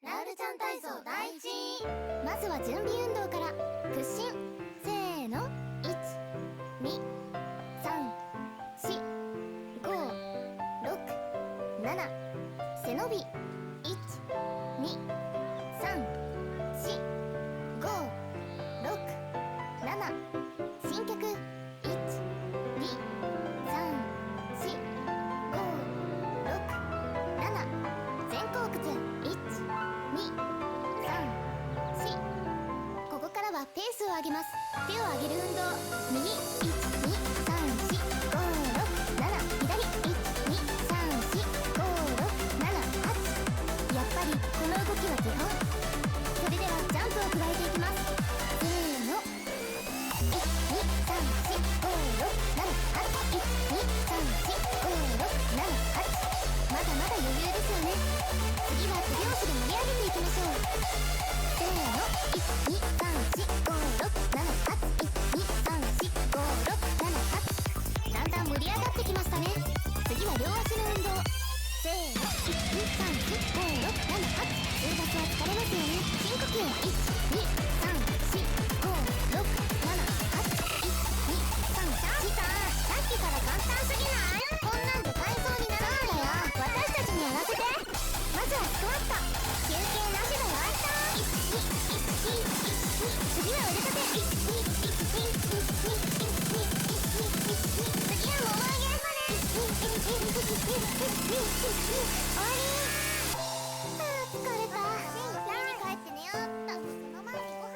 ラウルちゃん体操第一。まずは準備運動から。屈伸、せーの、1、2、3、4、5、6、7。背伸び、1、2、3、4、5、6、7。伸脚、1、2、3、4、5、6、7。前後屈、ここからはペースを上げます。手を上げる運動。右、1、2、3、4、5、6、7。左、1、2、3、4、5、6、7、8。やっぱりこの動きは基本。それではジャンプを加えていきます。せーの、1、2、3、4、5、6、7、8。1、2、3、4、5、6、7、8。まだまだ余裕ですよね。次は手拍子で盛り上げていきましょう。せーの、1、2、3、4、5、6、7、8。1、2、3、4、5、6、7、8。だんだん盛り上がってきましたね。次は両足の運動。せーの、1、2、3、4、5、6、7、8。数学は疲れますよね。深呼吸。1、2、3、4、5、6、7、8。1、2、3、4。さっきから簡単すぎない？こんなんで体操にならないよ。私たちにやらせて。まずはスクワット。休憩なしだよ。次は腕立て。次はもも上げ。終わり。疲れた。家に帰って寝ようっと。その前にご飯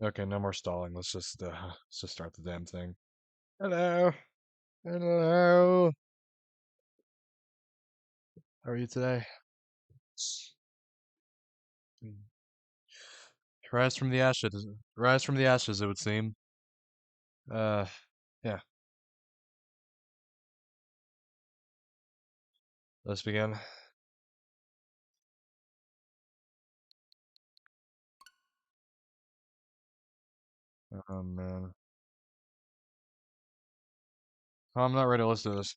Okay, no more stalling. Let's just start the damn thing. Hello. Hello. How are you today? Rise from the ashes. Rise from the ashes, it would seem. Uh, yeah. Let's begin. Oh man. Oh, I'm not ready to listen to this.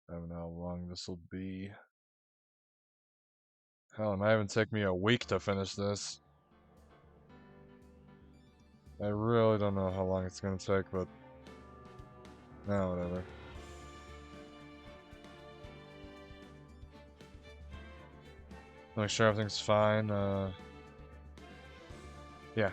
I don't know how long this will be. Hell, it might even take me a week to finish this. I really don't know how long it's gonna take, but no, whatever. Make sure everything's fine. Yeah.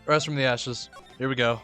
Rise from the ashes. Here we go.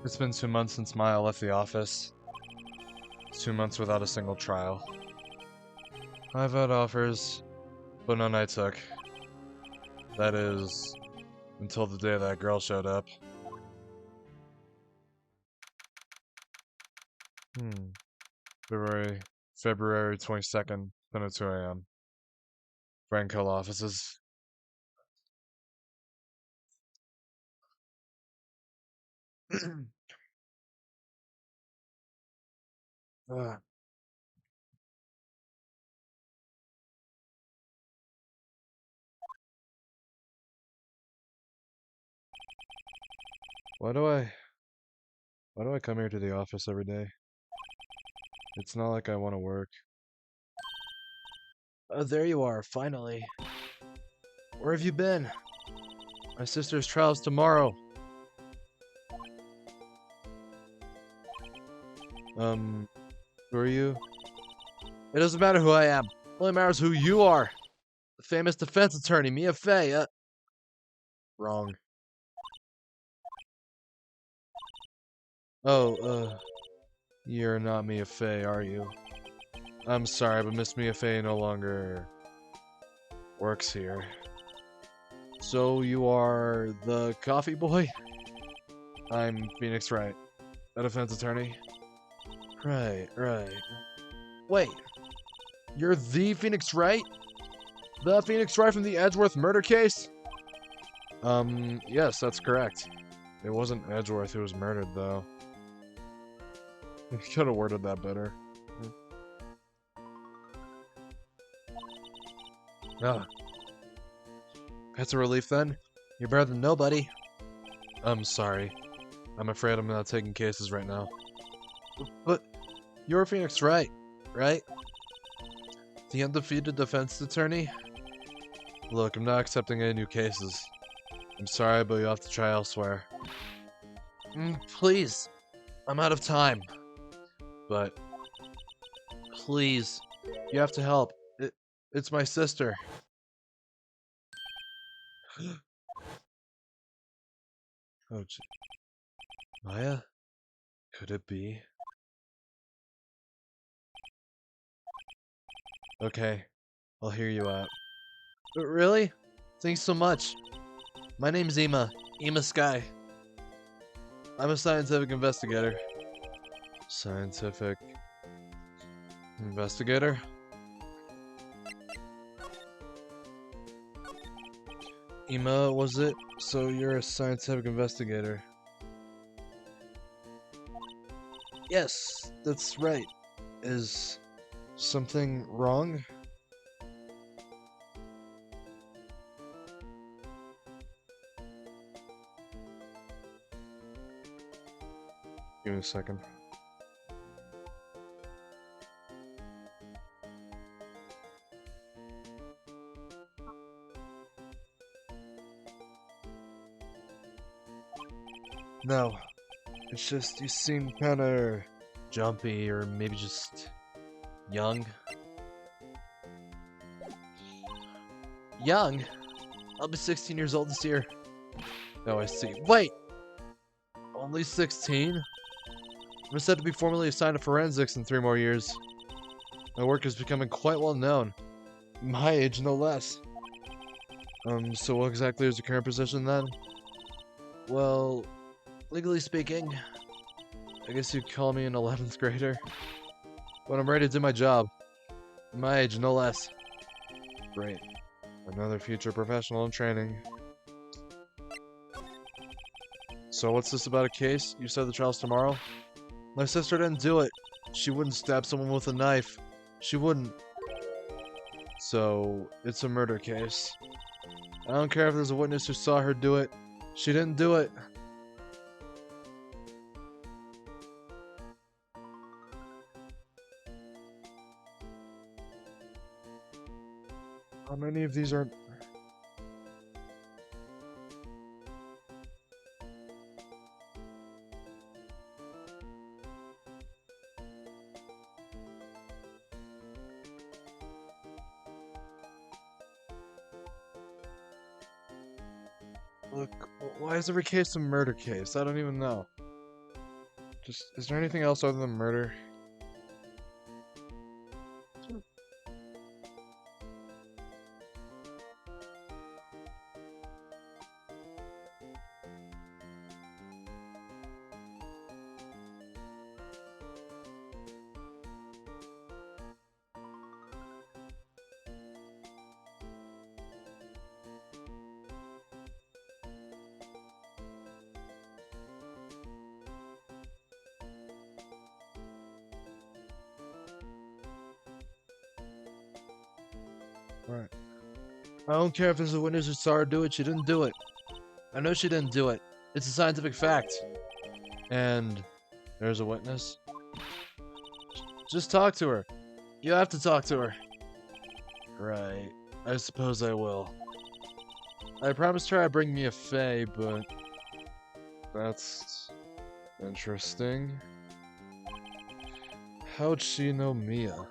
It's been 2 months since Maya left the office. 2 months without a single trial. I've had offers, but none I took. That is, until the day that girl showed up. Hmm. February 22nd, 10:02 a.m. Franco offices. Ugh. Why do I why do I come here to the office every day? It's not like I want to work. Oh, there you are, finally. Where have you been? My sister's trial's tomorrow. Who are you? It doesn't matter who I am. It only matters who you are. The famous defense attorney, Mia Fey. Wrong. Oh, you're not Mia Fey, are you? I'm sorry, but Miss Mia Fey no longer works here. So you are the coffee boy? I'm Phoenix Wright, a defense attorney. Right. Wait, you're the Phoenix Wright? The Phoenix Wright from the Edgeworth murder case? Yes, that's correct. It wasn't Edgeworth who was murdered, though. You could have worded that better. Ah, that's a relief then. You're better than nobody. I'm sorry. I'm afraid I'm not taking cases right now. But you're Phoenix Wright, right? The undefeated defense attorney? Look, I'm not accepting any new cases. I'm sorry, but you have to try elsewhere. Please. I'm out of time. But please, you have to help. It's my sister. Oh, Maya? Could it be? Okay, I'll hear you out. Really? Thanks so much. My name's Ima. Ima Sky. I'm a scientific investigator. Scientific investigator? Ima, was it? So you're a scientific investigator. Yes, that's right. Is something wrong? Give me a second. No, it's just you seem kinda jumpy or maybe just young. Young? I'll be 16 years old this year. Oh, I see. Wait! Only 16? I'm set to be formally assigned to forensics in 3 more years. My work is becoming quite well known. My age, no less. So what exactly is your current position then? Well, legally speaking, I guess you'd call me an 11th grader. But I'm ready to do my job. My age, no less. Great. Another future professional in training. So what's this about a case? You said the trial's tomorrow? My sister didn't do it. She wouldn't stab someone with a knife. She wouldn't. So, it's a murder case. I don't care if there's a witness who saw her do it. She didn't do it. How many of these are... Look, why is every case a murder case? I don't even know. Just, is there anything else other than murder? Right. I don't care if there's a witness who saw her do it, she didn't do it. I know she didn't do it. It's a scientific fact. And there's a witness. Just talk to her. You have to talk to her. Right. I suppose I will. I promised her I'd bring me a fae, but... That's... interesting. How'd she know Mia?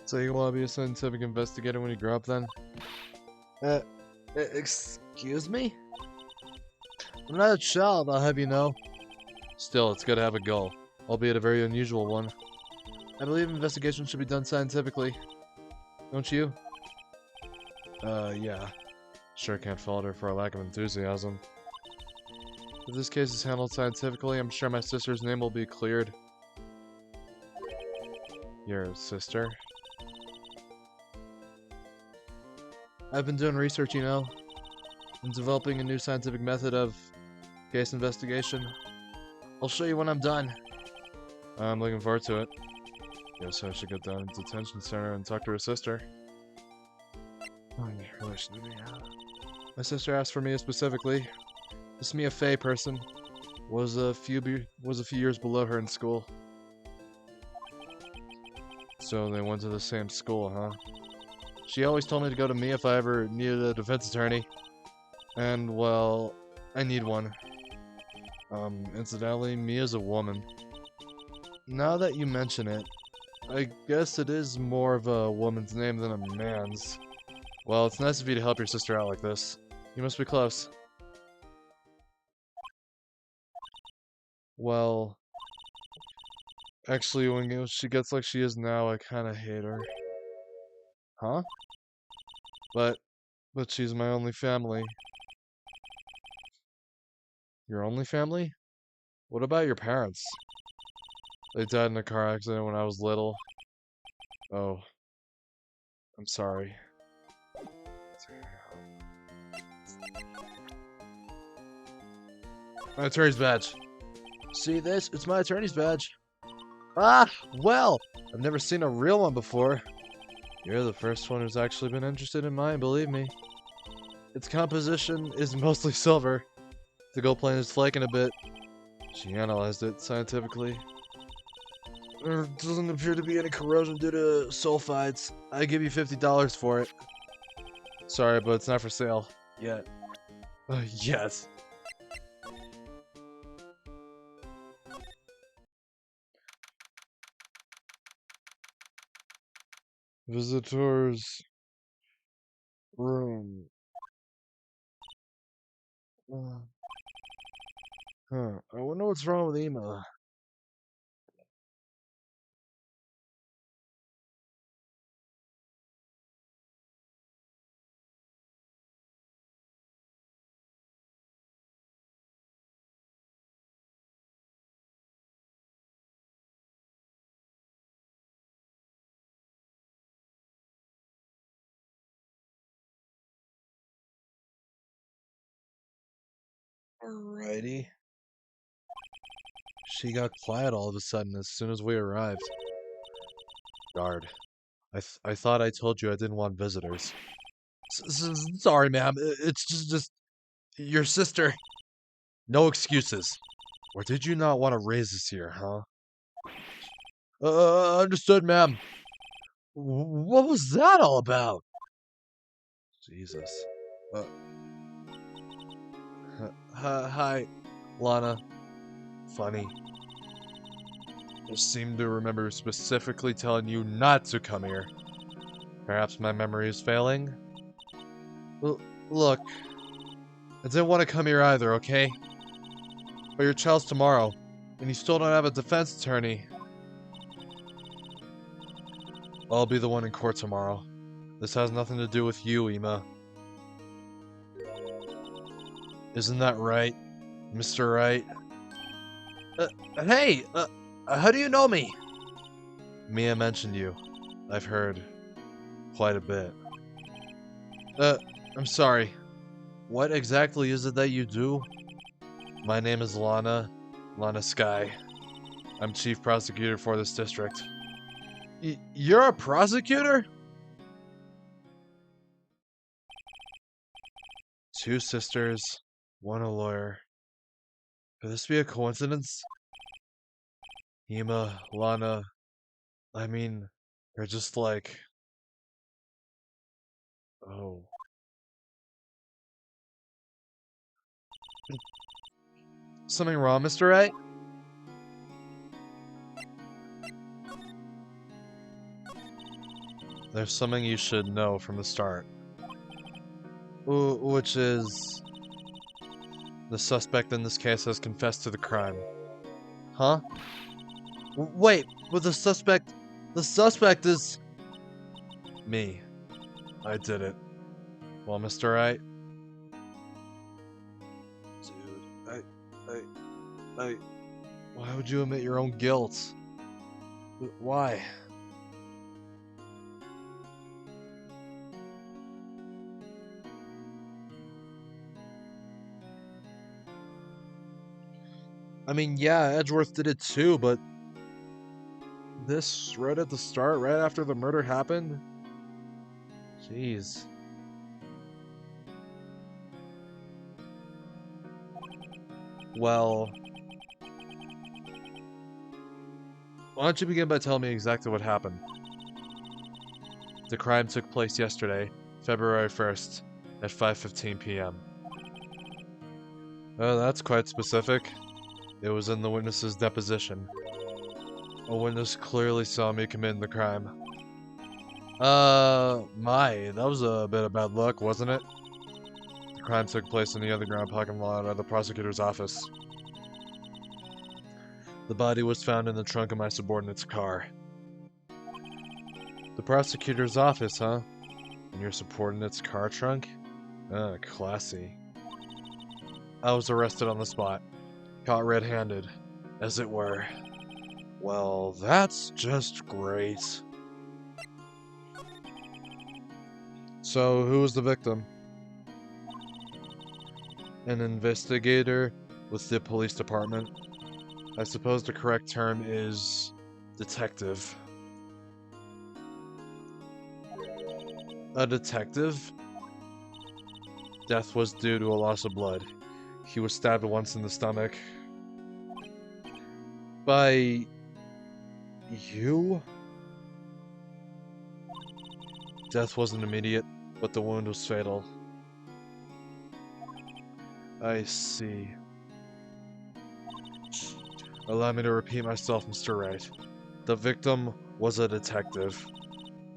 So you want to be a scientific investigator when you grow up then? Excuse me? I'm not a child, I'll have you know. Still, it's good to have a goal, albeit a very unusual one. I believe investigations should be done scientifically. Don't you? Yeah. Sure can't fault her for a lack of enthusiasm. If this case is handled scientifically, I'm sure my sister's name will be cleared. Your sister? I've been doing research, you know, and developing a new scientific method of case investigation. I'll show you when I'm done. I'm looking forward to it. Guess I should get down to the detention center and talk to her sister. Relation to me, my sister asked for Mia specifically. This Mia Faye person was a few years below her in school. So they went to the same school, huh? She always told me to go to Mia if I ever needed a defense attorney. And, well, I need one. Incidentally, Mia's a woman. Now that you mention it, I guess it is more of a woman's name than a man's. Well, it's nice of you to help your sister out like this. You must be close. Well, Actually, when she gets like she is now, I kind of hate her. Huh? But she's my only family. Your only family? What about your parents? They died in a car accident when I was little. Oh, I'm sorry. My attorney's badge. See this? It's my attorney's badge. Ah, well, I've never seen a real one before. You're the first one who's actually been interested in mine, believe me. Its composition is mostly silver. The gold plane is flaking a bit. She analyzed it scientifically. There doesn't appear to be any corrosion due to sulfides. I give you $50 for it. Sorry, but it's not for sale yet. Yes. Visitors room. I wonder what's wrong with Ema. Alrighty. She got quiet all of a sudden as soon as we arrived. Guard. I thought I told you I didn't want visitors. Sorry, ma'am. It's just your sister. No excuses. Or did you not want to raise us here, huh? Understood, ma'am. What was that all about? Jesus. Hi, Lana. Funny. I seem to remember specifically telling you not to come here. Perhaps my memory is failing? Look, I didn't want to come here either, okay? But your trial's tomorrow, and you still don't have a defense attorney. I'll be the one in court tomorrow. This has nothing to do with you, Ema. Isn't that right, Mr. Wright? Hey! How do you know me? Mia mentioned you. I've heard quite a bit. I'm sorry. What exactly is it that you do? My name is Lana Sky. I'm chief prosecutor for this district. You're a prosecutor? Two sisters, one a lawyer. Could this be a coincidence? Ema, Lana, I mean, they're just like... Oh. Something wrong, Mr. Wright? There's something you should know from the start. Which is... The suspect in this case has confessed to the crime. Huh? Wait, but the suspect is... Me. I did it. Well, Mr. Wright? Dude, why would you admit your own guilt? Why? I mean, yeah, Edgeworth did it too, but... This, right at the start, right after the murder happened? Jeez. Well... Why don't you begin by telling me exactly what happened? The crime took place yesterday, February 1st, at 5:15 p.m. Oh, that's quite specific. It was in the witness's deposition. A witness clearly saw me committing the crime. That was a bit of bad luck, wasn't it? The crime took place in the underground parking lot of the prosecutor's office. The body was found in the trunk of my subordinate's car. The prosecutor's office, huh? In your subordinate's car trunk? Classy. I was arrested on the spot. Caught red-handed, as it were. Well, that's just great. So, who was the victim? An investigator with the police department. I suppose the correct term is detective. A detective? Death was due to a loss of blood. He was stabbed once in the stomach. By you? Death wasn't immediate, but the wound was fatal. I see. Allow me to repeat myself, Mr. Wright. The victim was a detective.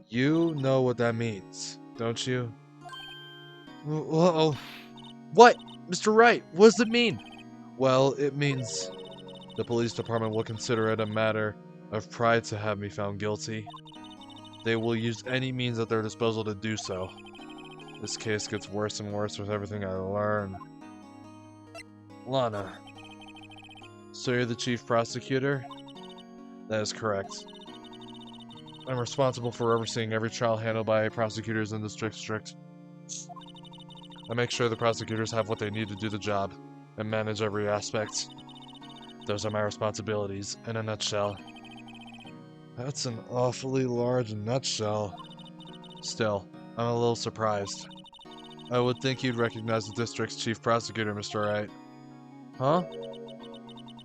You know what that means, don't you? Uh-oh. What? Mr. Wright, what does it mean? Well, it means the police department will consider it a matter of pride to have me found guilty. They will use any means at their disposal to do so. This case gets worse and worse with everything I learn. Lana. So you're the chief prosecutor? That is correct. I'm responsible for overseeing every trial handled by prosecutors in the district. I make sure the prosecutors have what they need to do the job, and manage every aspect. Those are my responsibilities, in a nutshell. That's an awfully large nutshell. Still, I'm a little surprised. I would think you'd recognize the district's chief prosecutor, Mr. Wright. Huh?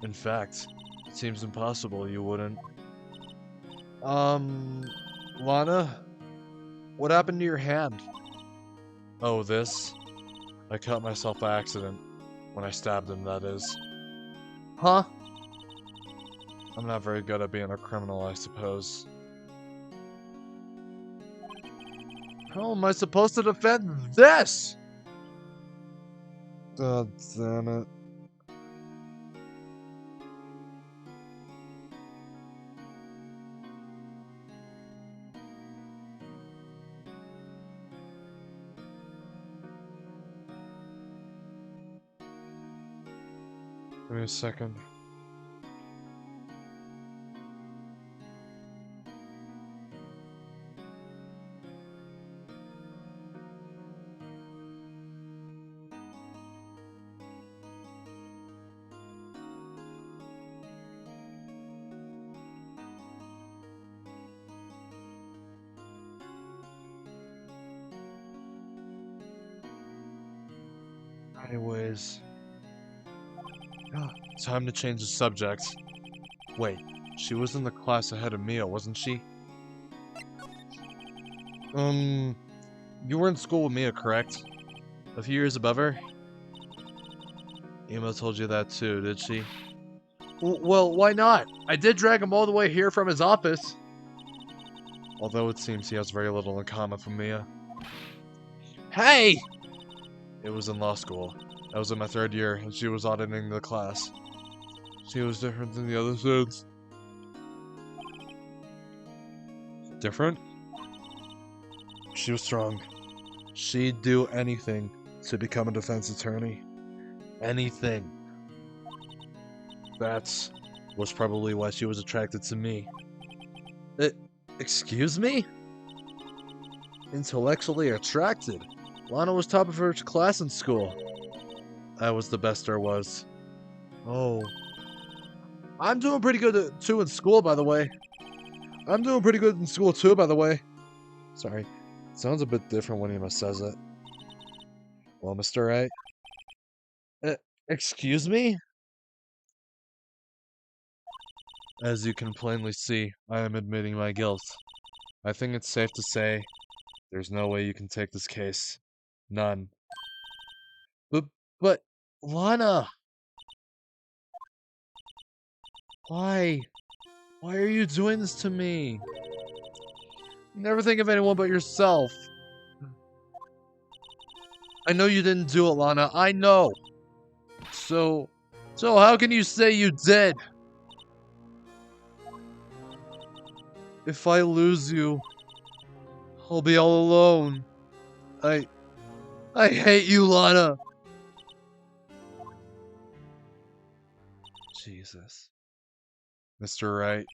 In fact, it seems impossible you wouldn't. Lana? What happened to your hand? Oh, this? I cut myself by accident. When I stabbed him, that is. Huh? I'm not very good at being a criminal, I suppose. How am I supposed to defend this? God damn it. Give me a second. Anyways. Time to change the subject. Wait, she was in the class ahead of Mia, wasn't she? You were in school with Mia, correct? A few years above her? Ema told you that too, did she? Well, why not? I did drag him all the way here from his office. Although it seems he has very little in common with Mia. Hey! It was in law school. I was in my 3rd year, and she was auditing the class. She was different than the other students. Different? She was strong. She'd do anything to become a defense attorney. Anything. That was probably why she was attracted to me. Excuse me? Intellectually attracted? Lana was top of her class in school. I was the best there was. Oh. I'm doing pretty good too in school, by the way. I'm doing pretty good in school too, by the way. Sorry. It sounds a bit different when Ema says it. Well, Mr. Wright? Excuse me? As you can plainly see, I am admitting my guilt. I think it's safe to say there's no way you can take this case. None. But, Lana! Why? Why are you doing this to me? Never think of anyone but yourself. I know you didn't do it, Lana. I know. So how can you say you did? If I lose you, I'll be all alone. I hate you, Lana! Jesus. Mr. Wright.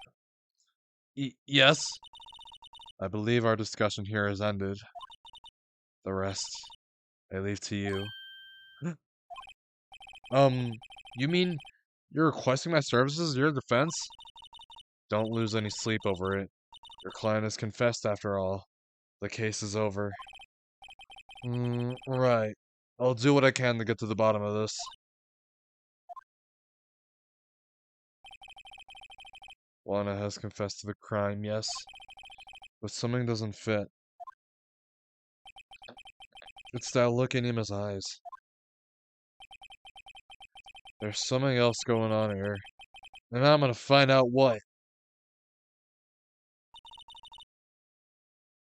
Yes? I believe our discussion here has ended. The rest, I leave to you. You mean you're requesting my services, your defense? Don't lose any sleep over it. Your client has confessed after all. The case is over. Right. I'll do what I can to get to the bottom of this. Lana has confessed to the crime, yes. But something doesn't fit. It's that look in Ima's eyes. There's something else going on here. And I'm gonna find out what.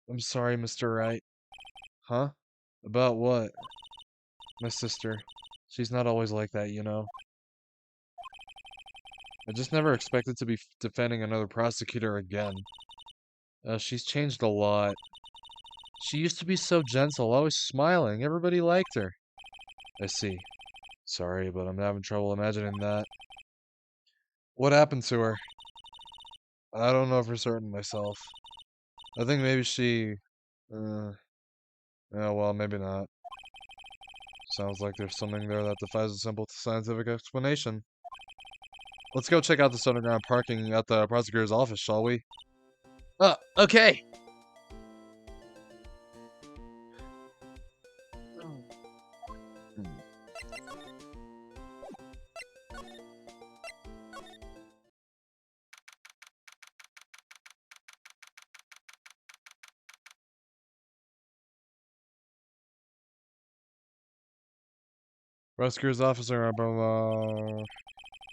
I'm sorry, Mr. Wright. Huh? About what? My sister. She's not always like that, you know. I just never expected to be defending another prosecutor again. She's changed a lot. She used to be so gentle, always smiling. Everybody liked her. I see. Sorry, but I'm having trouble imagining that. What happened to her? I don't know for certain myself. I think maybe she... yeah, well, maybe not. Sounds like there's something there that defies a simple scientific explanation. Let's go check out this underground parking at the prosecutor's office, shall we? Okay. Prosecutor's officer, blah, blah.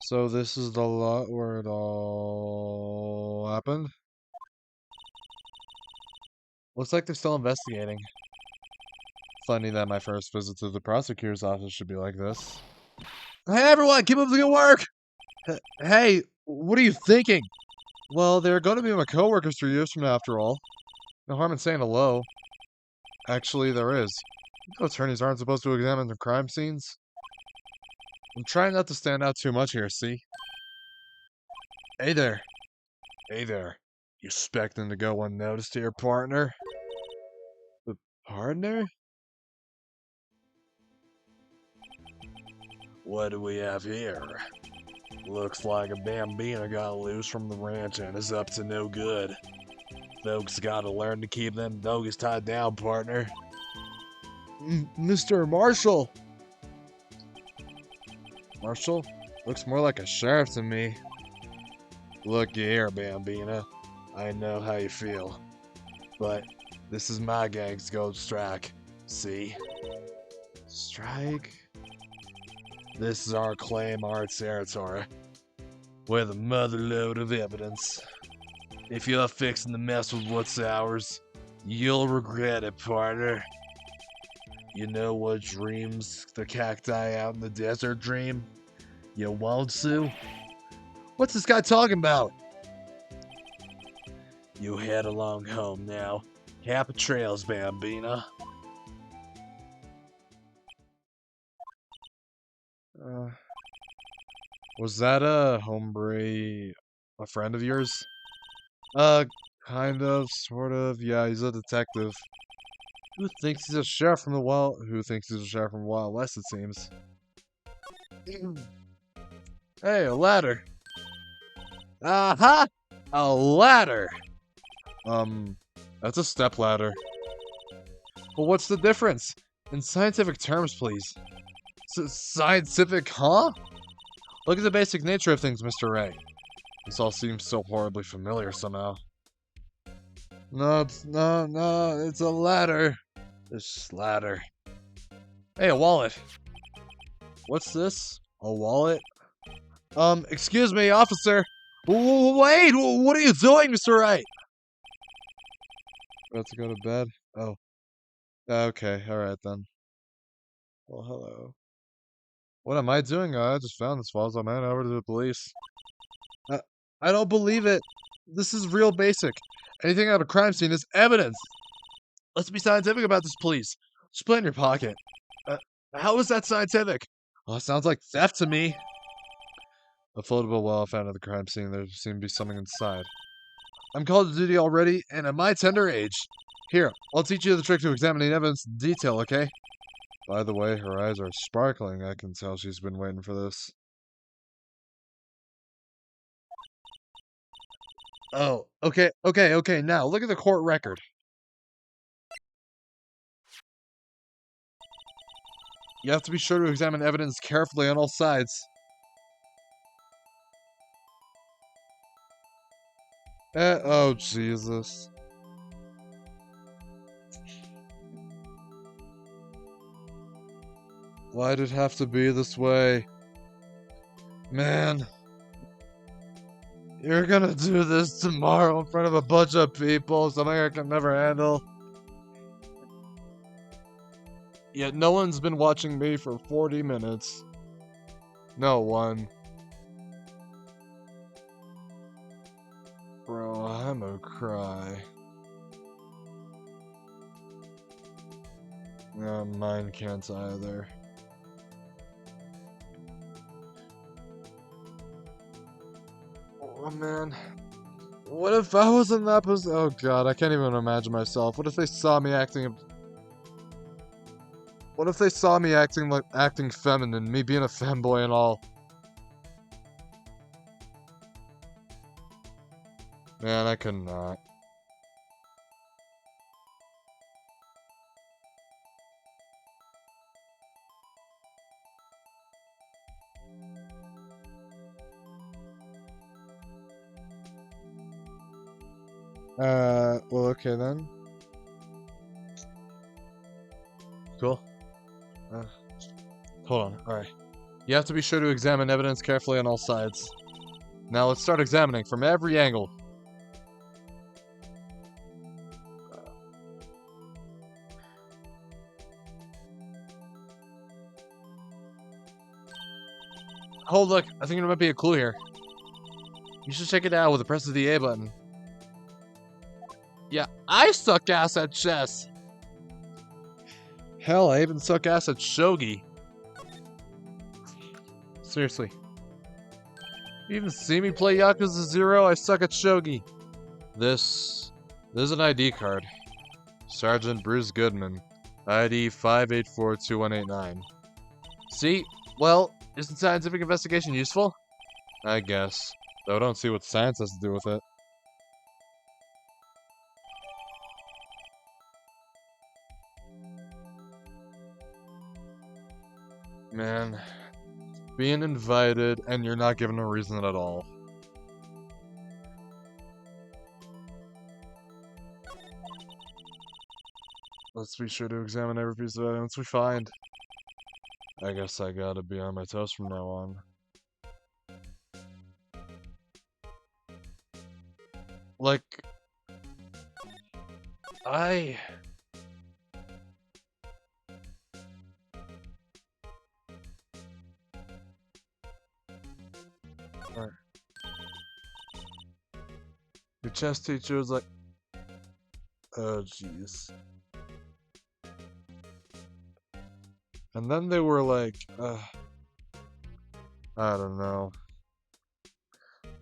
So this is the lot where it all happened? Looks like they're still investigating. Funny that my first visit to the prosecutor's office should be like this. Hey everyone, keep up the good work! Hey, what are you thinking? Well, they're going to be my coworkers 3 years from now, after all. No harm in saying hello. Actually, there is. You know, attorneys aren't supposed to examine the crime scenes. I'm trying not to stand out too much here, see? Hey there. Hey there. You expecting to go unnoticed here, partner? The partner? What do we have here? Looks like a bambino got loose from the ranch and is up to no good. Folks gotta learn to keep them doggies tied down, partner. Mr. Marshall! Marshall? Looks more like a sheriff to me. Look here, Bambina. I know how you feel. But this is my gang's gold strike. See? Strike? This is our claim, our territory. With a motherload of evidence. If you're fixing to mess with what's ours, you'll regret it, partner. You know what dreams the cacti out in the desert dream? You won't, Sue? What's this guy talking about? You head along home now. Happy trails, Bambina. Was that a hombre, a friend of yours? Kind of, sort of. Yeah, he's a detective. Who thinks he's a sheriff from the Wild? Who thinks he's a sheriff from the Wild West? It seems. Hey, a ladder. Aha! A ladder. That's a step ladder. But what's the difference? In scientific terms, please. Scientific, huh? Look at the basic nature of things, Mr. Ray. This all seems so horribly familiar somehow. No, it's a ladder. This ladder. Hey, a wallet. What's this? A wallet? Excuse me, officer. Wait, what are you doing, Mr. Wright? About to go to bed? Oh. Okay, alright then. Well, hello. What am I doing? I just found this wallet, so I'm heading over to the police. I don't believe it. This is real basic. Anything at a crime scene is evidence. Let's be scientific about this, please. Just put it in your pocket. How is that scientific? Oh, it sounds like theft to me. A floatable well found at the crime scene. There seemed to be something inside. I'm called to duty already, and at my tender age. Here, I'll teach you the trick to examining evidence in detail, okay? By the way, her eyes are sparkling. I can tell she's been waiting for this. Oh, okay. Now, look at the court record. You have to be sure to examine evidence carefully on all sides. Oh, Jesus. Why'd it have to be this way? Man. You're gonna do this tomorrow in front of a bunch of people, something I can never handle. Yet no one's been watching me for 40 minutes. No one. Bro, I'm gonna cry. Mine can't either. Oh man. What if I was in that position? Oh god, I can't even imagine myself. What if they saw me acting... What if they saw me acting feminine, me being a femboy and all? Man, I could not. Well, okay then. Cool. Hold on, alright. You have to be sure to examine evidence carefully on all sides. Now let's start examining from every angle. Oh, look, I think there might be a clue here. You should check it out with the press of the A button. Yeah, I suck ass at chess. Hell, I even suck ass at shogi. Seriously. You even see me play Yakuza 0? I suck at shogi. This is an ID card. Sergeant Bruce Goodman. ID 5842189. See? Well, isn't scientific investigation useful? I guess. Though I don't see what science has to do with it. Man, being invited and you're not given a reason at all. Let's be sure to examine every piece of evidence we find. I guess I gotta be on my toes from now on. Like, Your chess teacher was like, oh jeez. And then they were like, I don't know.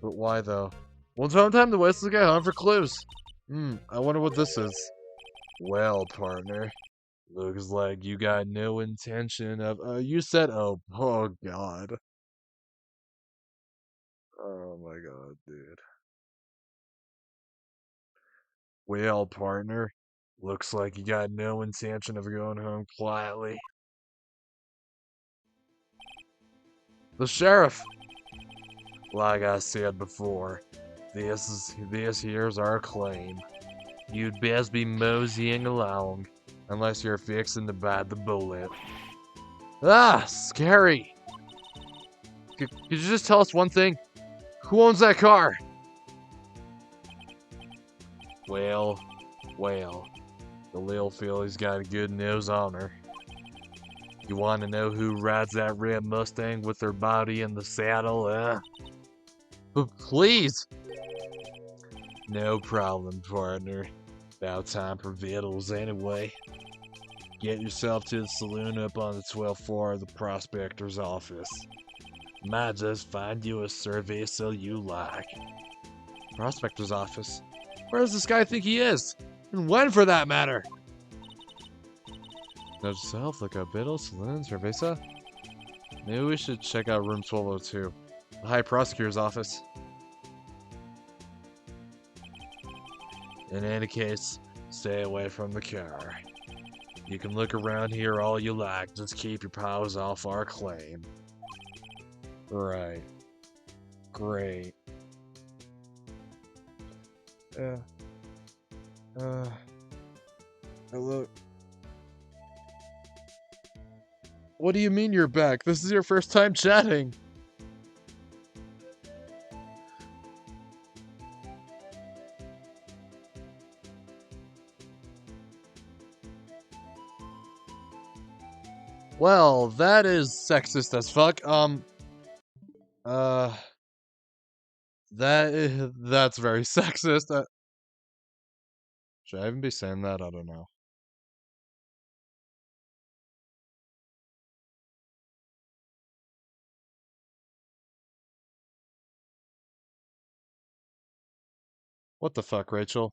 But why though? Well, it's time to waste the guy home for clues. I wonder what this is. Well, partner. Looks like you got no intention of, you said, oh god. Oh my god, dude. Well, partner. Looks like you got no intention of going home quietly. The sheriff! Like I said before, this here's our claim. You'd best be moseying along, unless you're fixing to bite the bullet. Ah, scary! Could you just tell us one thing? Who owns that car? Well, the little filly's got a good nose on her. You want to know who rides that red Mustang with her body in the saddle, But please! No problem, partner. About time for vittles anyway. Get yourself to the saloon up on the 12th floor of the prospector's office. Might just find you a cerveza you like. Prospector's office? Where does this guy think he is? And when, for that matter? Note yourself, look up Biddle, Saloon, Cerveza. Maybe we should check out room 1202, the High Prosecutor's office. In any case, stay away from the car. You can look around here all you like, just keep your paws off our claim. Right. Great. Hello. What do you mean you're back? This is your first time chatting. Well, that is sexist as fuck. That's very sexist. Should I even be saying that? I don't know. What the fuck, Rachel?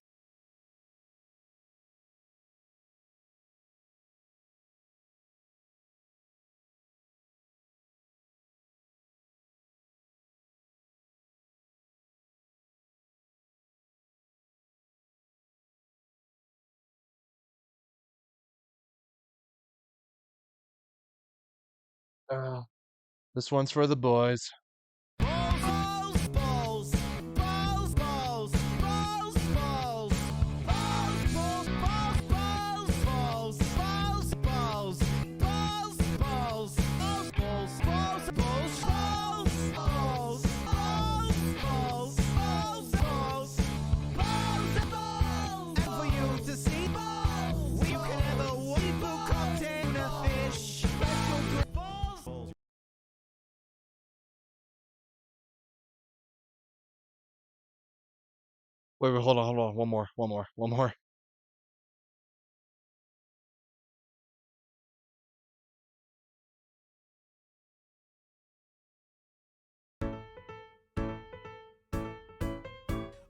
This one's for the boys. Wait, hold on. One more.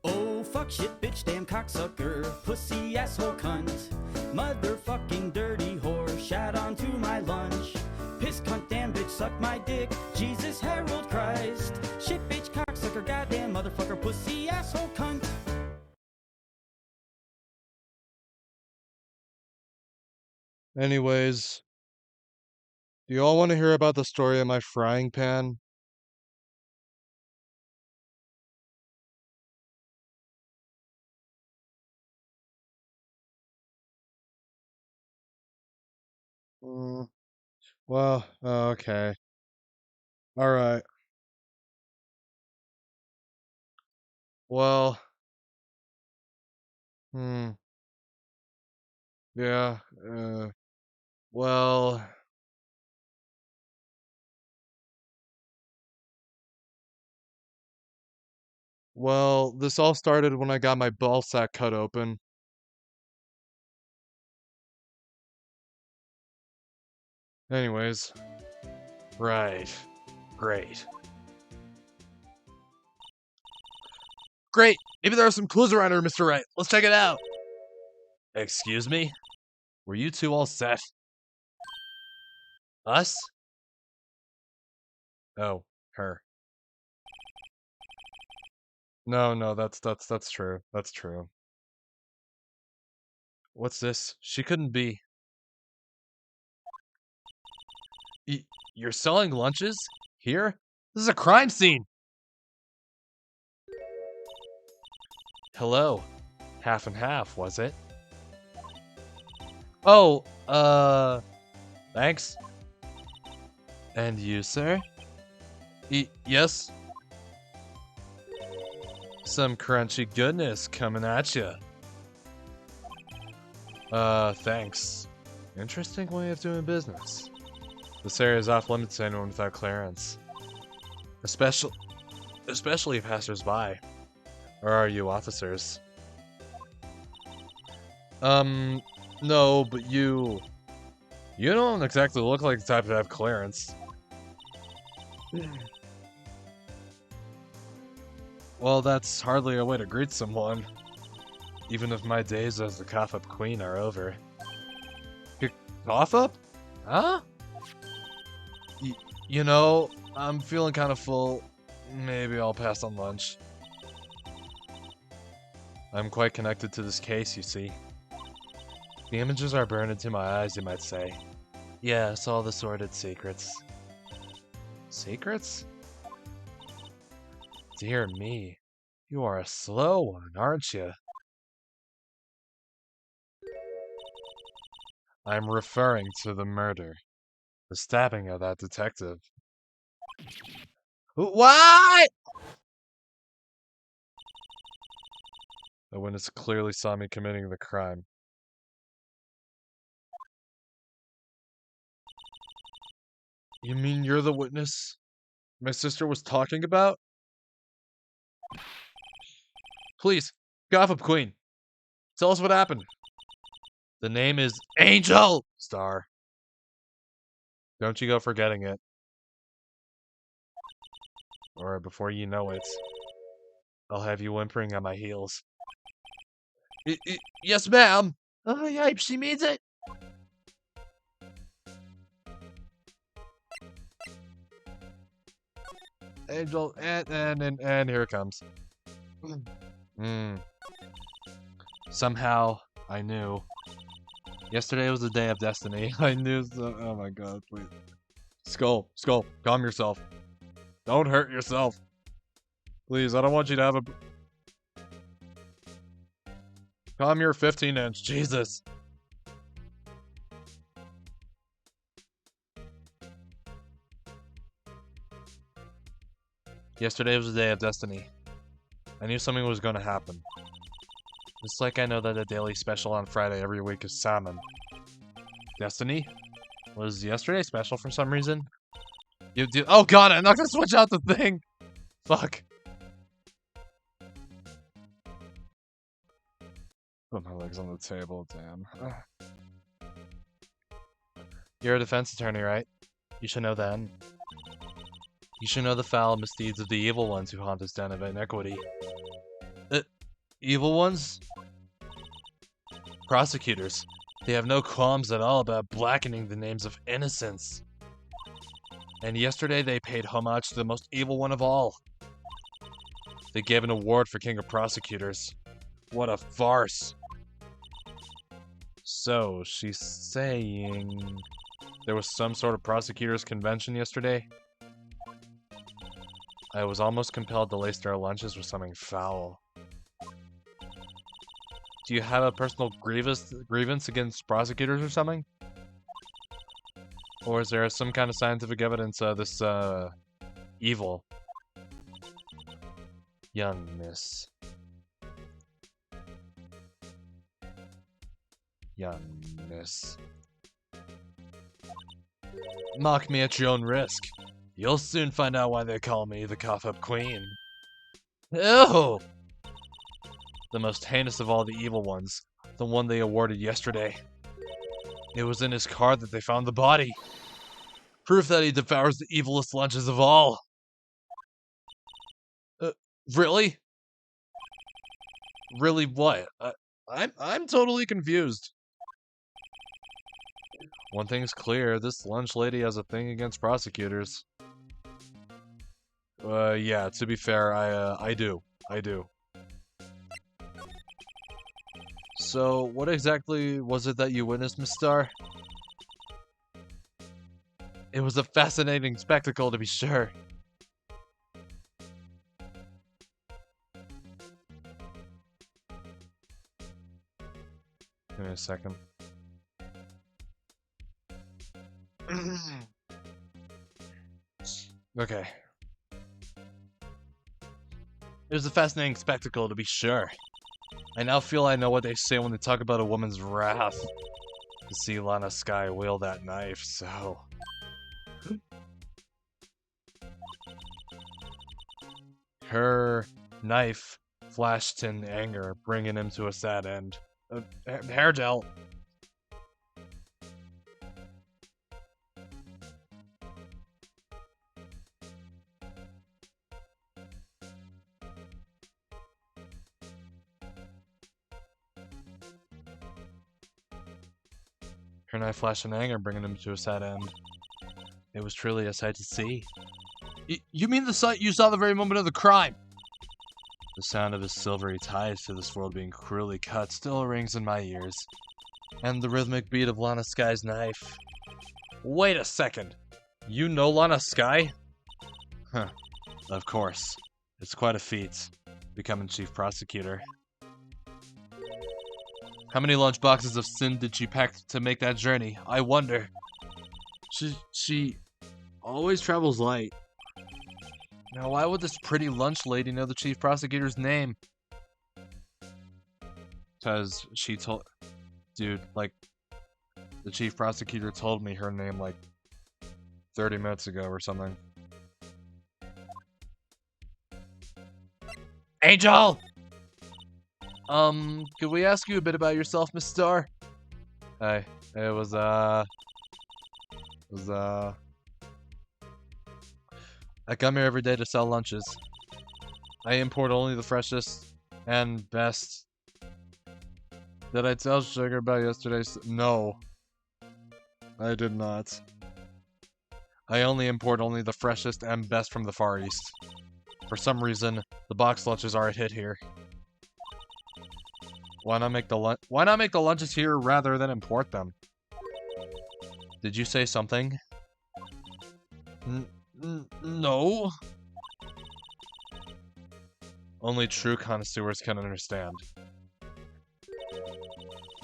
Oh, fuck, shit, bitch, damn cocksucker, pussy, asshole, cunt, motherfucking dirty whore, shat onto my lunch, piss, cunt, damn bitch, suck my dick, Jesus, Harold Christ, shit, bitch, cocksucker, goddamn motherfucker, pussy, asshole, cunt. Anyways, do you all want to hear about the story of my frying pan? Well, okay. Alright. Well, yeah, well, this all started when I got my ball sack cut open. Anyways. Right. Great. Great! Maybe there are some clues around here, Mr. Wright. Let's check it out! Excuse me? Were you two all set? Us? Oh, her. No, that's true. That's true. What's this? She couldn't be. You're selling lunches? Here? This is a crime scene! Hello. Half and half, was it? Oh, thanks. And you, sir? Yes? Some crunchy goodness coming at you. Thanks. Interesting way of doing business. This area is off limits to anyone without clearance. Especially passers-by. Or are you officers? No, but you don't exactly look like the type to have clearance. Well, that's hardly a way to greet someone. Even if my days as the cough-up queen are over. Cough-up? Huh? You know, I'm feeling kind of full. Maybe I'll pass on lunch. I'm quite connected to this case, you see. The images are burned into my eyes, you might say. Yes, all the sordid secrets. Secrets? Dear me, you are a slow one, aren't you? I'm referring to the murder. The stabbing of that detective. What?! The witness clearly saw me committing the crime. You mean you're the witness my sister was talking about? Please, Gotham Queen, tell us what happened. The name is Angel Star. Don't you go forgetting it. Or before you know it, I'll have you whimpering on my heels. Yes, ma'am. Oh, yeah, she means it. Angel, and here it comes. Somehow, I knew. Yesterday was the day of destiny. I knew so. Oh my god, please. Skull, calm yourself. Don't hurt yourself. Please, I don't want you to have a... Calm your 15-inch, Jesus. Yesterday was the day of destiny. I knew something was going to happen. Just like I know that a daily special on Friday every week is salmon. Destiny? Was yesterday special for some reason? Oh god, I'm not gonna switch out the thing! Fuck. Put my legs on the table, damn. You're a defense attorney, right? You should know that. You should know the foul misdeeds of the evil ones who haunt this den of inequity. Evil ones? Prosecutors. They have no qualms at all about blackening the names of innocents. And yesterday they paid homage to the most evil one of all. They gave an award for King of Prosecutors. What a farce. So, she's saying there was some sort of prosecutors convention yesterday? I was almost compelled to lace our lunches with something foul. Do you have a personal grievance against prosecutors or something? Or is there some kind of scientific evidence of this, evil? Young miss. Young miss. Mock me at your own risk. You'll soon find out why they call me the Cough-Up Queen. Ew! The most heinous of all the evil ones. The one they awarded yesterday. It was in his car that they found the body. Proof that he devours the evilest lunches of all. Really? Really what? I'm totally confused. One thing's clear, this lunch lady has a thing against prosecutors. Yeah, to be fair, I do. So, what exactly was it that you witnessed, Miss Star? It was a fascinating spectacle, to be sure. Give me a second. Okay. It was a fascinating spectacle, to be sure. I now feel I know what they say when they talk about a woman's wrath. To see Lana Sky wield that knife, so... Her knife flashed in anger, bringing him to a sad end. Hair gel. Her knife flashed in anger, bringing him to a sad end. It was truly a sight to see. You mean the sight you saw the very moment of the crime? The sound of his silvery ties to this world being cruelly cut still rings in my ears. And the rhythmic beat of Lana Sky's knife. Wait a second! You know Lana Sky? Huh. Of course. It's quite a feat, becoming chief prosecutor. How many lunchboxes of sin did she pack to make that journey? I wonder. She always travels light. Now, why would this pretty lunch lady know the chief prosecutor's name? Because she told... Dude, like, the chief prosecutor told me her name, like, 30 minutes ago or something. Angel! Could we ask you a bit about yourself, Miss Star? Hey, it was, I come here every day to sell lunches. I import only the freshest and best. Did I tell Sugar about yesterday's? No. I did not. I only import only the freshest and best from the Far East. For some reason, the box lunches are a hit here. Why not make the lunches here rather than import them? Did you say something? No. Only true connoisseurs can understand.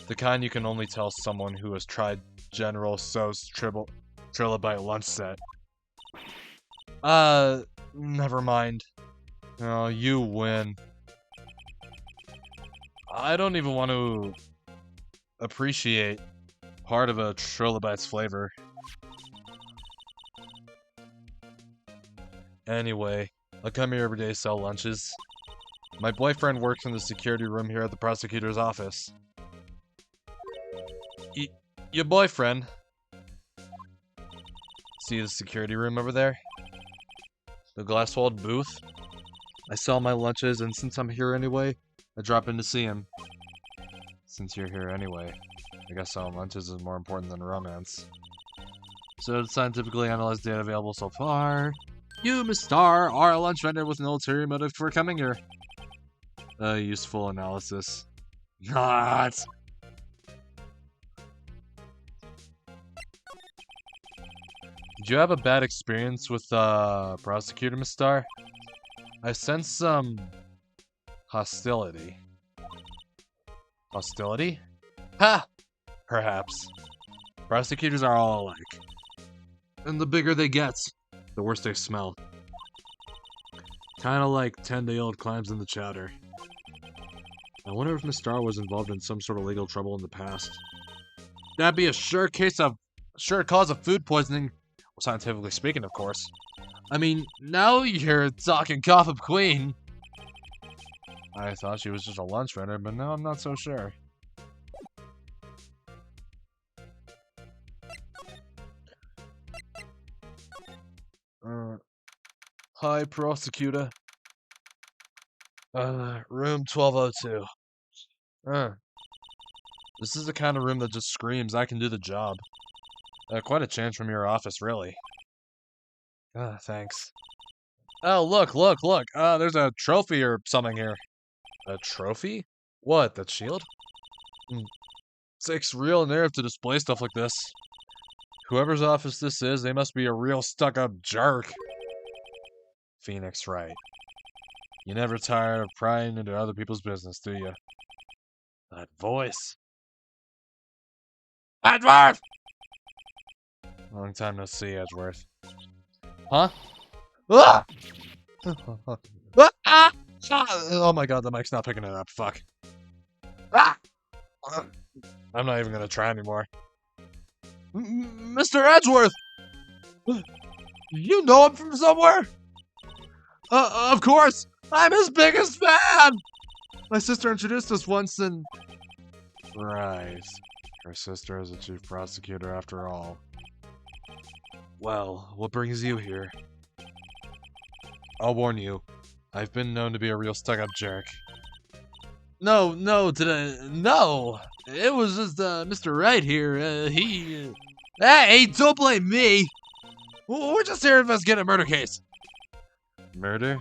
The kind you can only tell someone who has tried General So's Trilobite lunch set. Never mind. Oh, you win. I don't even want to appreciate part of a Trilobite's flavor. Anyway, I come here every day to sell lunches. My boyfriend works in the security room here at the prosecutor's office. Your boyfriend? See the security room over there? The glass-walled booth? I sell my lunches, and since I'm here anyway, I drop in to see him. Since you're here anyway, I guess selling lunches is more important than romance. So to scientifically analyze data available so far, you, Miss Star, are a lunch vendor with an ulterior motive for coming here. Useful analysis. Not. Did you have a bad experience with prosecutor, Miss Star? I sense some hostility. Hostility? Ha! Perhaps. Prosecutors are all alike. And the bigger they get, the worse they smell. Kinda like 10-day-old clams in the chowder. I wonder if Miss Star was involved in some sort of legal trouble in the past. That'd be a sure cause of food poisoning. Well, scientifically speaking, of course. I mean, now you're talking cough up queen. I thought she was just a lunch vendor, but now I'm not so sure. Hi, prosecutor. Room 1202. This is the kind of room that just screams, I can do the job. Quite a change from your office, really. Thanks. Oh, look! There's a trophy or something here. A trophy? What, that shield? Takes real nerve to display stuff like this. Whoever's office this is, they must be a real stuck-up jerk. Phoenix, right. You never tire of prying into other people's business, do you? That voice. Edgeworth! Long time no see, Edgeworth. Huh? Ah! Oh my god, the mic's not picking it up. Fuck. Ah! I'm not even gonna try anymore. Mr. Edgeworth! You know him from somewhere? Of course! I'm his biggest fan! My sister introduced us once and... Right. Her sister is a chief prosecutor after all. Well, what brings you here? I'll warn you. I've been known to be a real stuck-up jerk. No, no! It was just, Mr. Right here, Hey, don't blame me! We're just here investigating a murder case. Murder?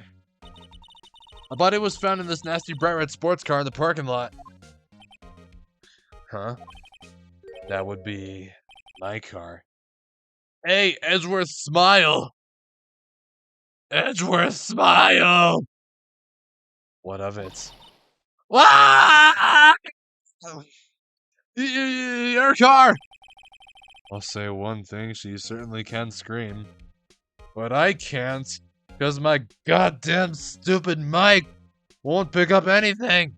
A body was found in this nasty bright red sports car in the parking lot. Huh? That would be my car. Hey, Edgeworth, smile! Edgeworth, smile! What of it? Ah! Your car! I'll say one thing, she certainly can scream. But I can't, because my goddamn stupid mic won't pick up anything.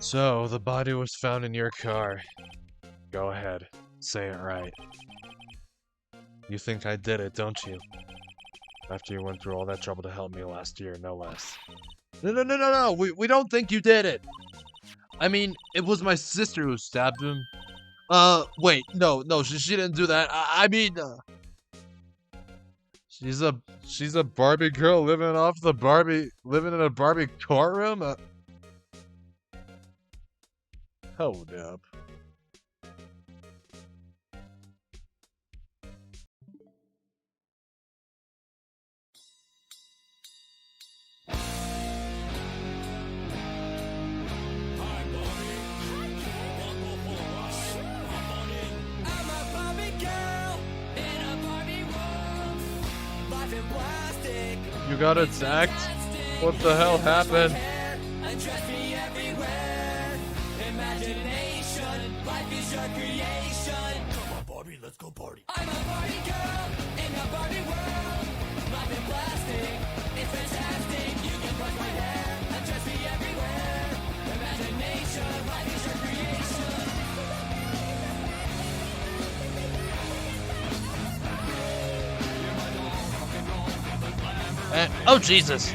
So, the body was found in your car. Go ahead, say it right. You think I did it, don't you? After you went through all that trouble to help me last year, no less. No, we don't think you did it! I mean, it was my sister who stabbed him. Wait, no, she didn't do that. I mean, she's a Barbie girl living in a Barbie courtroom? Hold up. You got attacked? What the hell happened? Come on, Barbie, let's go party. I'm a Barbie girl in a Barbie world. Life in plastic, it's fantastic. You can brush my hair and dress me everywhere. Imagination, life is your creation. Oh Jesus!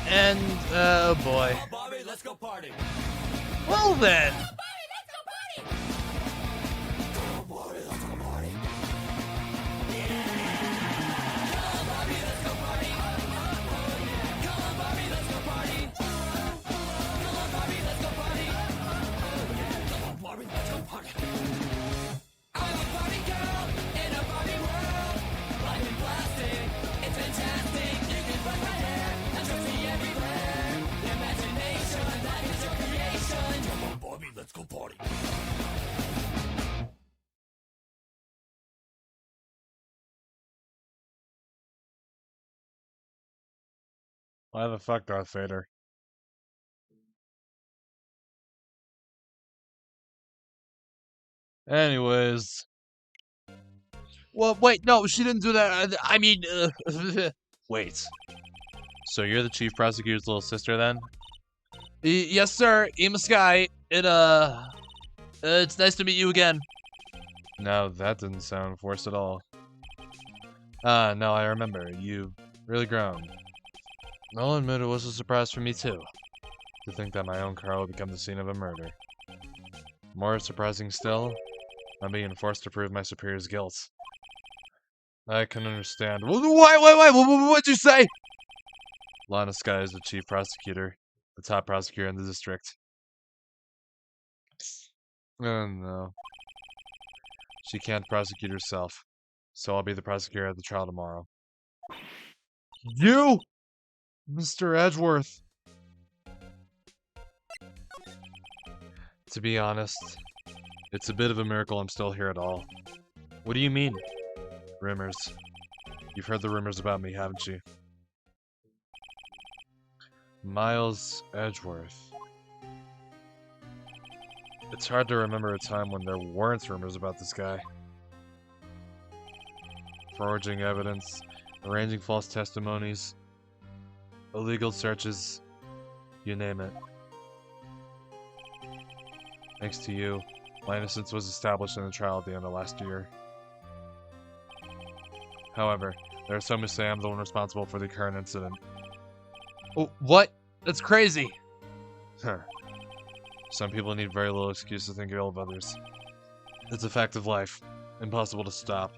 And oh boy. Barbie, let's go party. Well then. Let's go party. Why the fuck, Darth Vader? Anyways. Well, wait, no, she didn't do that. I mean, wait. So you're the chief prosecutor's little sister then? Yes, sir. Ema Sky. It's nice to meet you again. No, that didn't sound forced at all. Ah, no, I remember. You've really grown. I'll admit it was a surprise for me, too. To think that my own car would become the scene of a murder. More surprising still, I'm being forced to prove my superior's guilt. I can understand. Wait, what'd you say? Lana Sky is the chief prosecutor, the top prosecutor in the district. Oh no. She can't prosecute herself, so I'll be the prosecutor at the trial tomorrow. You? Mr. Edgeworth. To be honest, it's a bit of a miracle I'm still here at all. What do you mean? Rumors. You've heard the rumors about me, haven't you? Miles Edgeworth. It's hard to remember a time when there weren't rumors about this guy. forging evidence, arranging false testimonies, illegal searches, you name it. Thanks to you, my innocence was established in the trial at the end of last year. However, there are some who say I'm the one responsible for the current incident. Oh, what? That's crazy! Huh. Some people need very little excuse to think ill of others. It's a fact of life. Impossible to stop.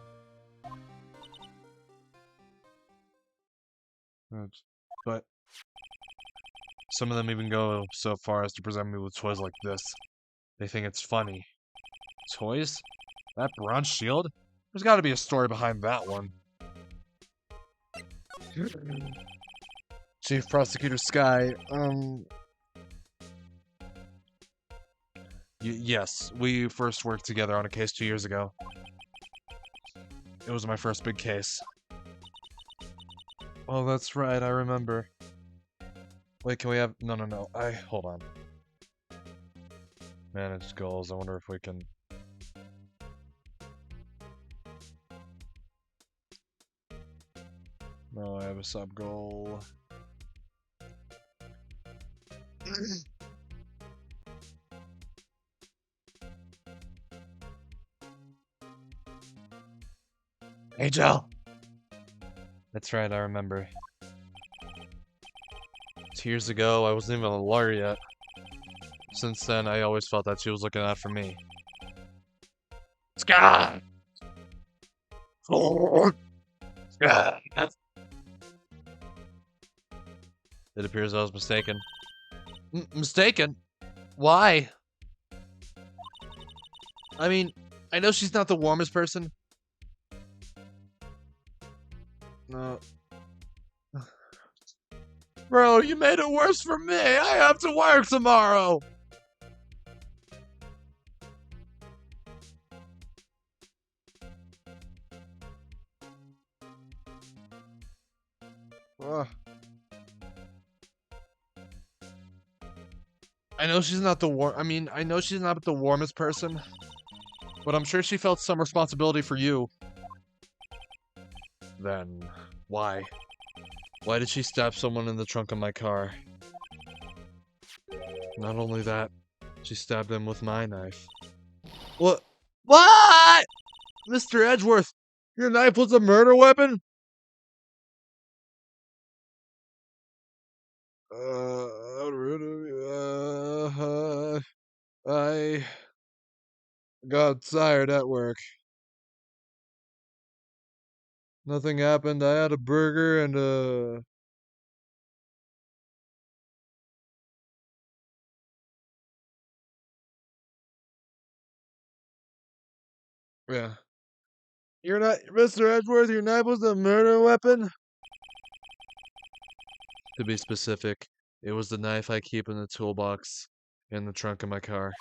But some of them even go so far as to present me with toys like this. They think it's funny. Toys? That bronze shield? There's gotta be a story behind that one. Chief Prosecutor Sky, yes, we first worked together on a case 2 years ago. It was my first big case. Oh, that's right, I remember. Wait, can we have... No. Hold on. Manage goals, I wonder if we can... No, I have a sub-goal. Hey, Joe! That's right, I remember. 2 years ago, I wasn't even a lawyer yet. Since then, I always felt that she was looking out for me. Sky! Sky! It appears I was mistaken. Mistaken? Why? I mean, I know she's not the warmest person. No. Bro, you made it worse for me. I have to work tomorrow. I know she's not the I know she's not the warmest person, but I'm sure she felt some responsibility for you. Then, why? Why did she stab someone in the trunk of my car? Not only that, she stabbed him with my knife. What? What? Mr. Edgeworth, your knife was a murder weapon? I got tired at work. Nothing happened. I had a burger and yeah. You're not, Mr. Edgeworth, your knife was a murder weapon? To be specific, it was the knife I keep in the toolbox in the trunk of my car.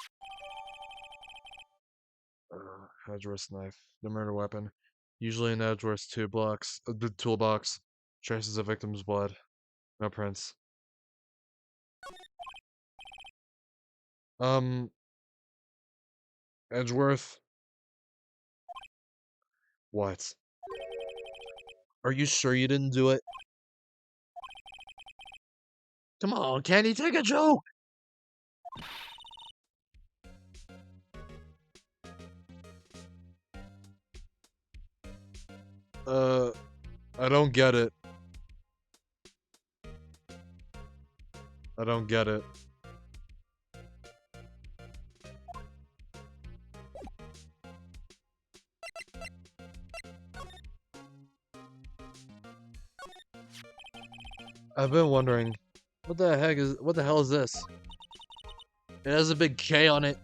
Edgeworth's knife, the murder weapon. Usually in Edgeworth's the toolbox, traces of victim's blood. No prints. Edgeworth? What? Are you sure you didn't do it? Come on, can you take a joke? I don't get it. I don't get it. I've been wondering, what the hell is this? It has a big K on it.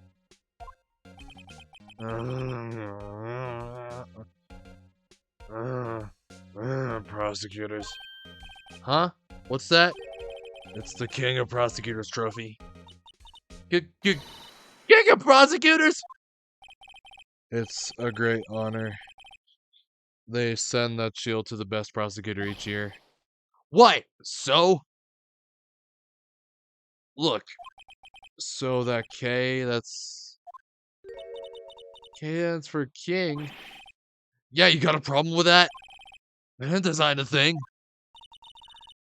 Prosecutors. Huh? What's that? It's the King of Prosecutors trophy. King of Prosecutors? It's a great honor. They send that shield to the best prosecutor each year. What? So? Look. So that K, that's... K stands for King. Yeah, you got a problem with that? I didn't design the thing.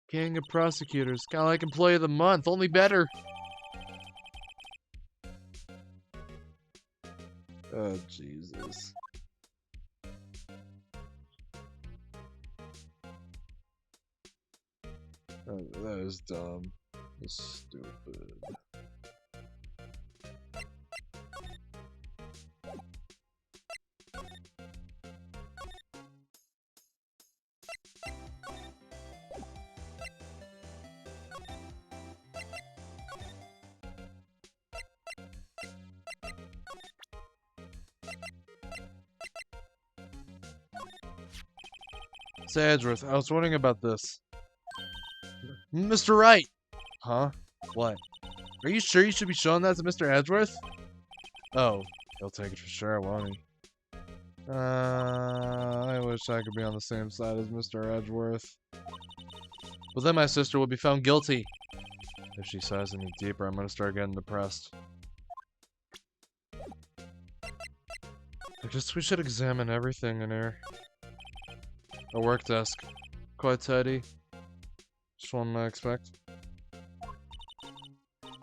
Gang of prosecutors, kind of like employee of the month, only better. Oh, Jesus. Oh, that is dumb. That's stupid. Say, Edgeworth, I was wondering about this. Mr. Wright! Huh? What? Are you sure you should be showing that to Mr. Edgeworth? Oh, he'll take it for sure, won't he? I wish I could be on the same side as Mr. Edgeworth. But then my sister will be found guilty. If she sighs any deeper, I'm gonna start getting depressed. I guess we should examine everything in here. A work desk. Quite tidy. Just one I expect.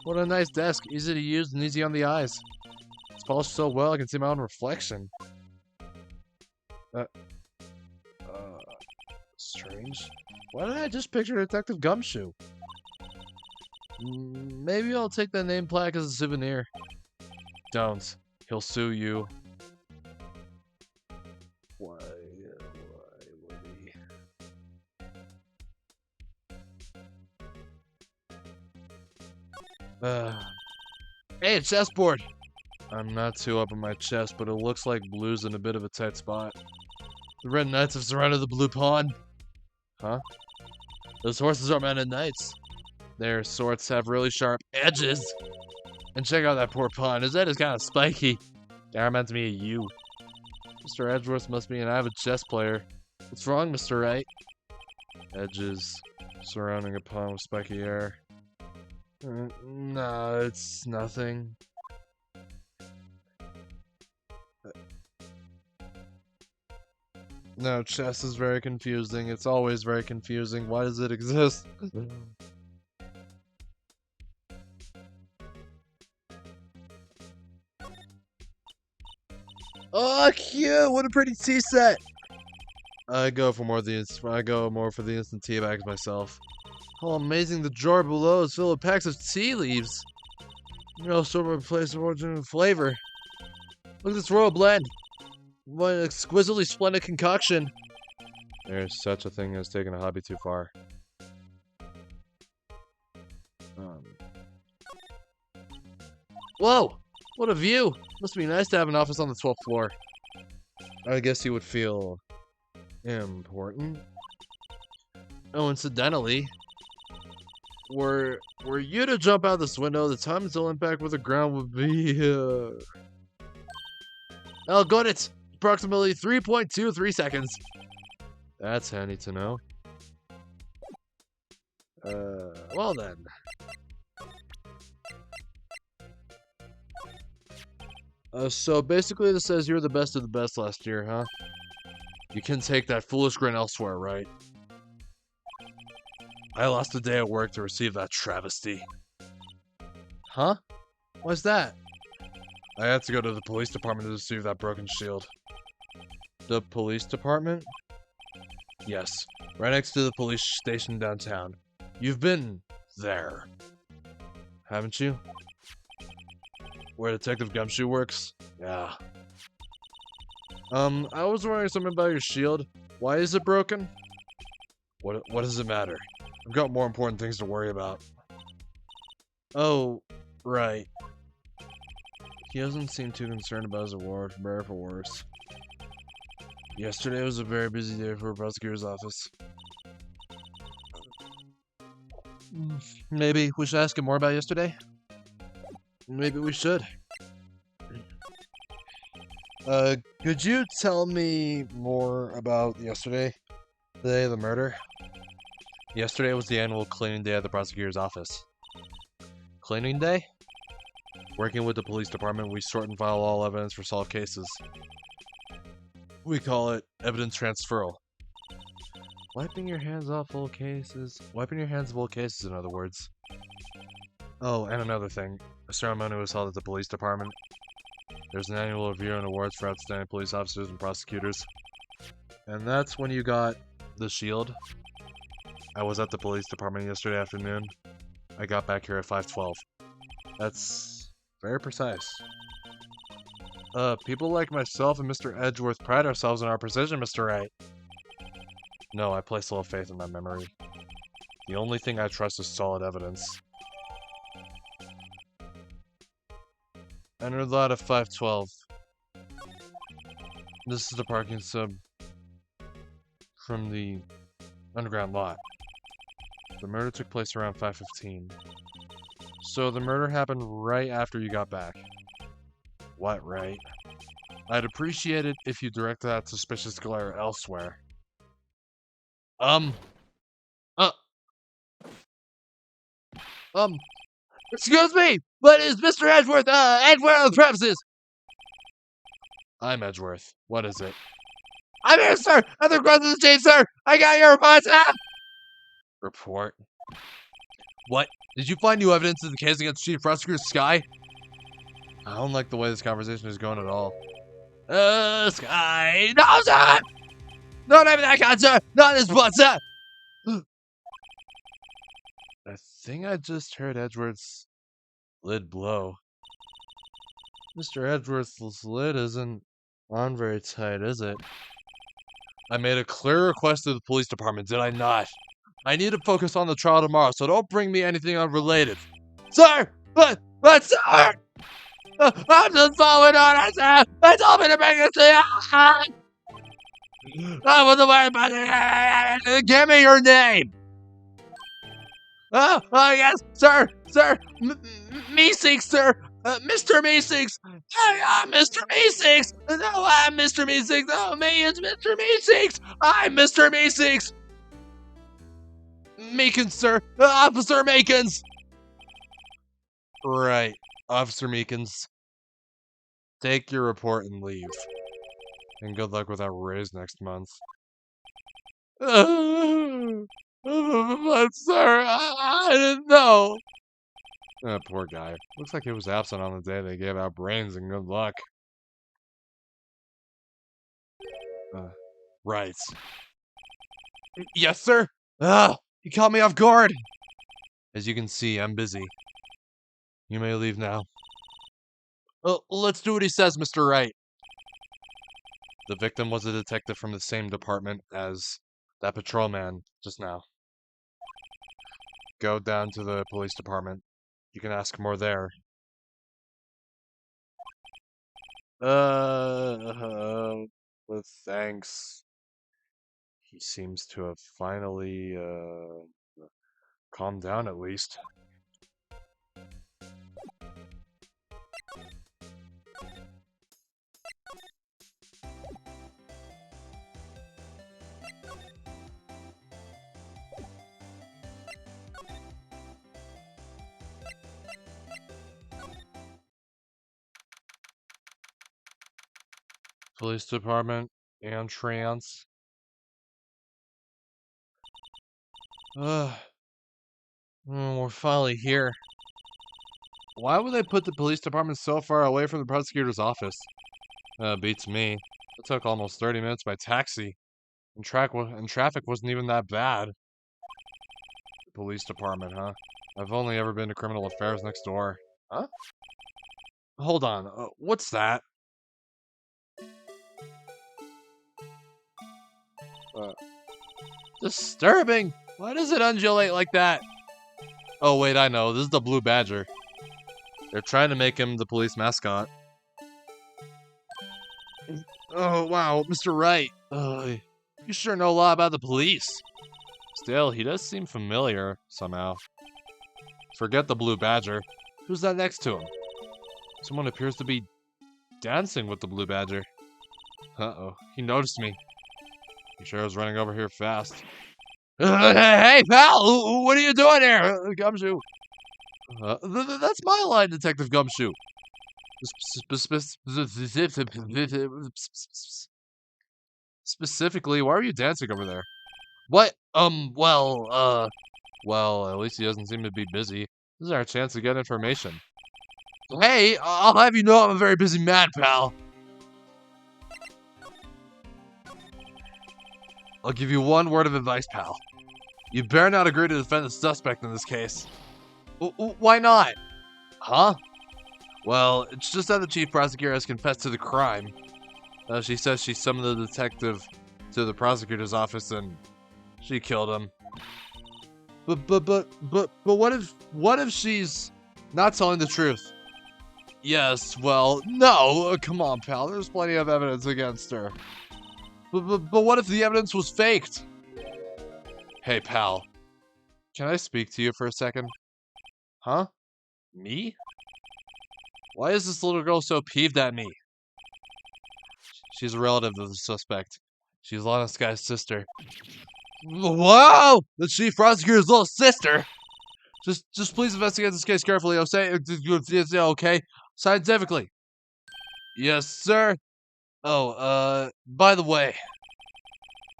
What a nice desk. Easy to use and easy on the eyes. It's polished so well I can see my own reflection. Strange. Why did I just picture Detective Gumshoe? Maybe I'll take that name plaque as a souvenir. Don't. He'll sue you. Why would he? Hey, a chessboard! I'm not too up on my chess, but it looks like blue's in a bit of a tight spot. The red knights have surrounded the blue pawn. Huh? Those horses are mounted knights. Their swords have really sharp edges. And check out that poor pawn. His head is kind of spiky. That reminds me of you. Mr. Edgeworth must be an avid chess player. What's wrong, Mr. Wright? Edges surrounding a pawn with spiky hair. No, it's nothing. No, chess is very confusing. It's always very confusing. Why does it exist? Oh, cute! What a pretty tea set! I go for more for the instant tea bags myself. How amazing! The drawer below is filled with packs of tea leaves. No sort of place of origin and flavor. Look at this royal blend. What an exquisitely splendid concoction. There's such a thing as taking a hobby too far. Whoa! What a view! Must be nice to have an office on the 12th floor. I guess you would feel important. Oh, incidentally, were you to jump out this window, the time until impact with the ground would be Oh, got it! Approximately 3.23 seconds. That's handy to know. Well then. So basically this says you're the best of the best last year, huh? You can take that foolish grin elsewhere, right? I lost a day at work to receive that travesty. Huh? Why's that? I had to go to the police department to receive that broken shield. The police department? Yes, right next to the police station downtown. You've been there, haven't you? Where Detective Gumshoe works? Yeah. I was wondering something about your shield. Why is it broken? What does it matter? I've got more important things to worry about. Oh, right. He doesn't seem too concerned about his award, for better or for worse. Yesterday was a very busy day for a prosecutor's office. Maybe we should ask him more about yesterday? Maybe we should. Could you tell me more about yesterday? The day of the murder? Yesterday was the annual cleaning day at the prosecutor's office. Cleaning day? Working with the police department, we sort and file all evidence for solved cases. We call it evidence transferal. Wiping your hands off old cases. Wiping your hands of old cases, in other words. Oh, and another thing. A ceremony was held at the police department. There's an annual review and awards for outstanding police officers and prosecutors. And that's when you got the shield. I was at the police department yesterday afternoon. I got back here at 5:12. That's very precise. People like myself and Mr. Edgeworth pride ourselves in our precision, Mr. Wright. No, I place little faith in my memory. The only thing I trust is solid evidence. Enter lot of 512. This is the parking sub from the underground lot. The murder took place around 5:15. So the murder happened right after you got back. What, right? I'd appreciate it if you direct that suspicious glare elsewhere. Excuse me, but is Mr. Edgeworth, Edgeworth on the premises? I'm Edgeworth. What is it? I'm here, sir! At the front of the chain, sir! I got your report, Report? What? Did you find new evidence in the case against Chief Prosecutor Sky? I don't like the way this conversation is going at all. Sky! No, sir! No, not even that kind, sir! Not this blood, sir! I think I just heard Edgeworth's lid blow. Mr. Edgeworth's lid isn't on very tight, is it? I made a clear request to the police department, did I not? I need to focus on the trial tomorrow, so don't bring me anything unrelated. Sir! But sir! I'm just following orders, sir! They told me to bring this to you! I wasn't worried about it! Give me your name! Oh, yes, sir! Meeseeks, sir! Mr. Meeseeks! I'm Mr. Meeseeks! No, I'm Mr. Meeseeks! No, me, it's Mr. Meeseeks! I'm Mr. Meeseeks! Meekins, sir! Officer Meekins! Right, Officer Meekins. Take your report and leave. And good luck with that raise next month. But sir, I didn't know. Poor guy. Looks like he was absent on the day they gave out brains, and good luck. Right. Yes, sir? You caught me off guard! As you can see, I'm busy. You may leave now. Let's do what he says, Mr. Wright. The victim was a detective from the same department as that patrolman just now. Go down to the police department. You can ask more there. With thanks. He seems to have finally, calmed down at least. Police department, entrance. We're finally here. Why would they put the police department so far away from the prosecutor's office? Beats me. It took almost 30 minutes by taxi. And traffic wasn't even that bad. Police department, huh? I've only ever been to criminal affairs next door. Huh? Hold on, what's that? Disturbing! Why does it undulate like that? Oh wait, I know. This is the Blue Badger. They're trying to make him the police mascot. Oh wow, Mr. Wright. You sure know a lot about the police. Still, he does seem familiar, somehow. Forget the Blue Badger. Who's that next to him? Someone appears to be dancing with the Blue Badger. Uh-oh, he noticed me. He sure was running over here fast. Hey, pal! What are you doing here? Gumshoe. That's my line, Detective Gumshoe. Specifically, why are you dancing over there? What? Well, at least he doesn't seem to be busy. This is our chance to get information. Hey, I'll have you know I'm a very busy man, pal. I'll give you one word of advice, pal. You better not agree to defend the suspect in this case. Why not? Huh? Well, it's just that the chief prosecutor has confessed to the crime. She says she summoned the detective to the prosecutor's office and she killed him. But what if she's not telling the truth? Yes, well, no, come on, pal, there's plenty of evidence against her. But what if the evidence was faked? Hey, pal, can I speak to you for a second? Huh? Me? Why is this little girl so peeved at me? She's a relative of the suspect. She's Lana Sky's sister. Whoa! The chief prosecutor's little sister! Just please investigate this case carefully, okay? Scientifically. Yes, sir. Oh, by the way,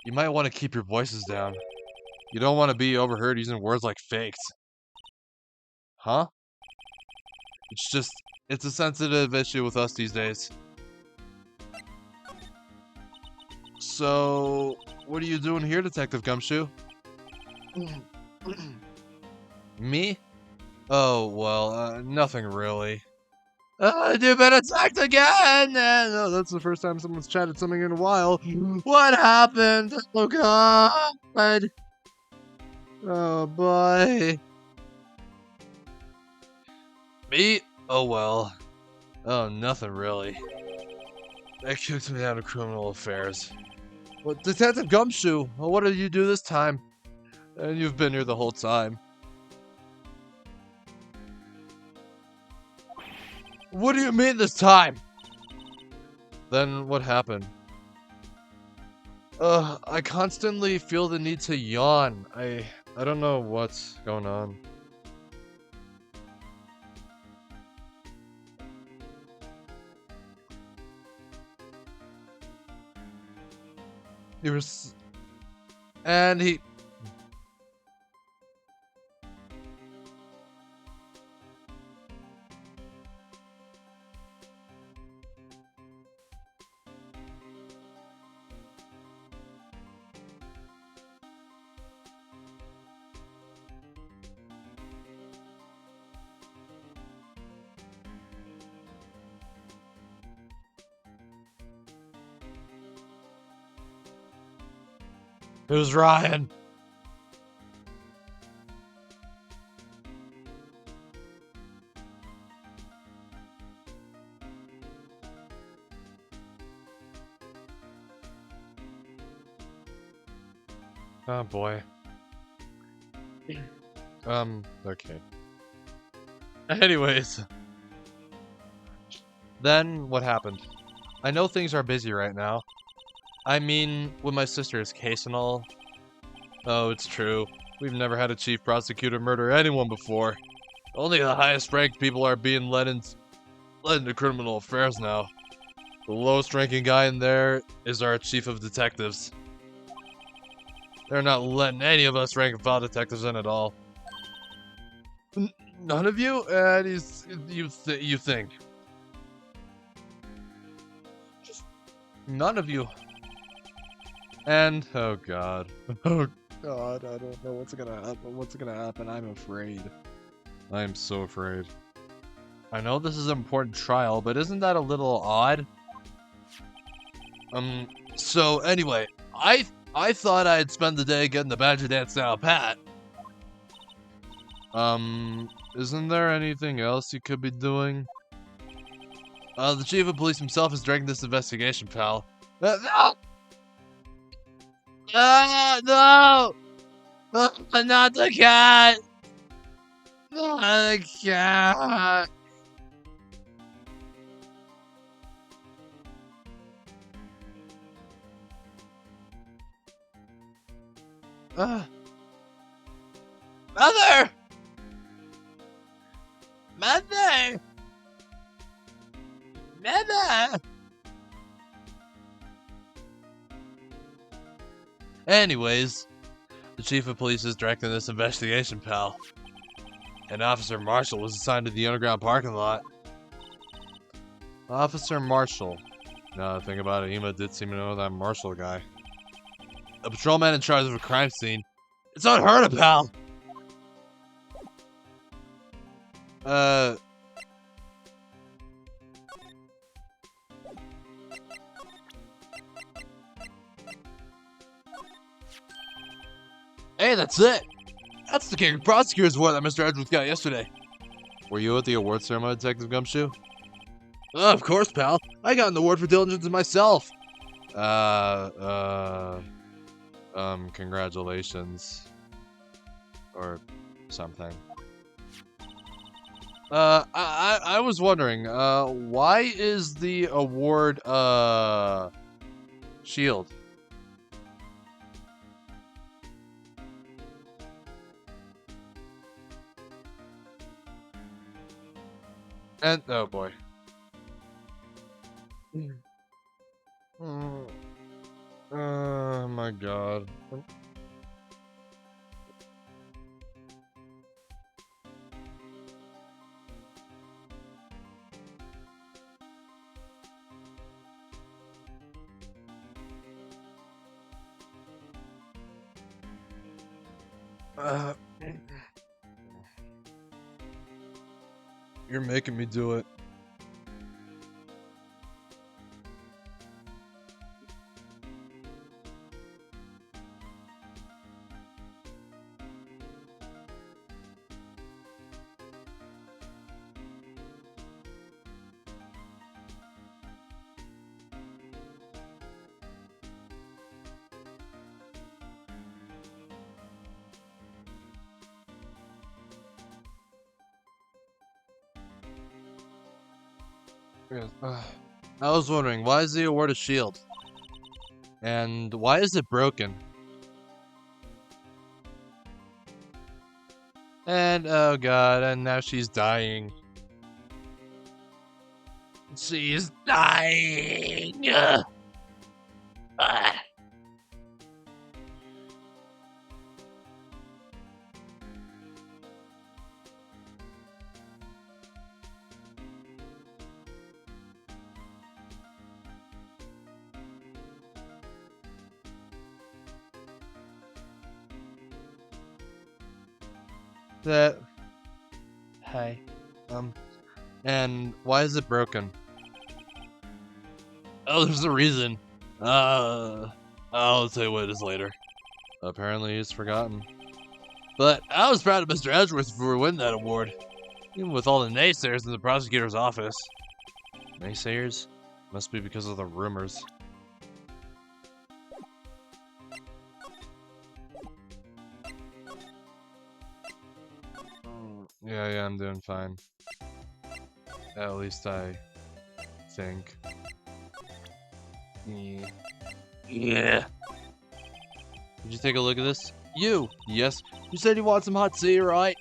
you might want to keep your voices down. You don't want to be overheard using words like faked. Huh? It's a sensitive issue with us these days. So, what are you doing here, Detective Gumshoe? Me? Oh, well, nothing really. You've been attacked again! No, that's the first time someone's chatted something in a while. What happened? Oh, God! Oh, boy. Me? Oh, well. Oh, nothing really. They kicked me out of criminal affairs. What, Detective Gumshoe? Well, what did you do this time? And you've been here the whole time. What do you mean this time? Then what happened? I constantly feel the need to yawn. I don't know what's going on. And he... Who's Ryan? Oh boy. Okay. Anyways. Then what happened? I know things are busy right now. I mean, with my sister's case and all. Oh, it's true. We've never had a chief prosecutor murder anyone before. Only the highest ranked people are being led into criminal affairs now. The lowest ranking guy in there is our chief of detectives. They're not letting any of us rank and file detectives in at all. None of you? You think? None of you. And, oh god. Oh god, I don't know what's gonna happen. What's gonna happen? I'm afraid. I am so afraid. I know this is an important trial, but isn't that a little odd? So anyway, I thought I'd spend the day getting the badger dance down pat. Isn't there anything else you could be doing? The chief of police himself is directing this investigation, pal. No! No! Not the cat! Not the cat! Mother! Mother! Mother! Anyways, the chief of police is directing this investigation, pal. And Officer Marshall was assigned to the underground parking lot. Officer Marshall. Now that I think about it, Ema did seem to know that Marshall guy. A patrolman in charge of a crime scene. It's unheard of, pal! Hey, that's it! That's the King Prosecutor's award that Mr. Edgeworth got yesterday. Were you at the award ceremony, Detective Gumshoe? Of course, pal. I got an award for diligence myself. Congratulations. Or something. I was wondering, why is the award, shield? And, oh boy. Oh my god. You're making me do it. Yes. I was wondering, why is the award a shield? And why is it broken? And, oh god, and now she's dying. She's dying! Ah. That... Hi. And why is it broken? Oh, there's a reason. I'll tell you what it is later. Apparently he's forgotten. But I was proud of Mr. Edgeworth for winning that award. Even with all the naysayers in the prosecutor's office. Naysayers? Must be because of the rumors. Yeah, I'm doing fine. At least I think. Yeah. Did you take a look at this? You! Yes. You said you want some hot tea, right?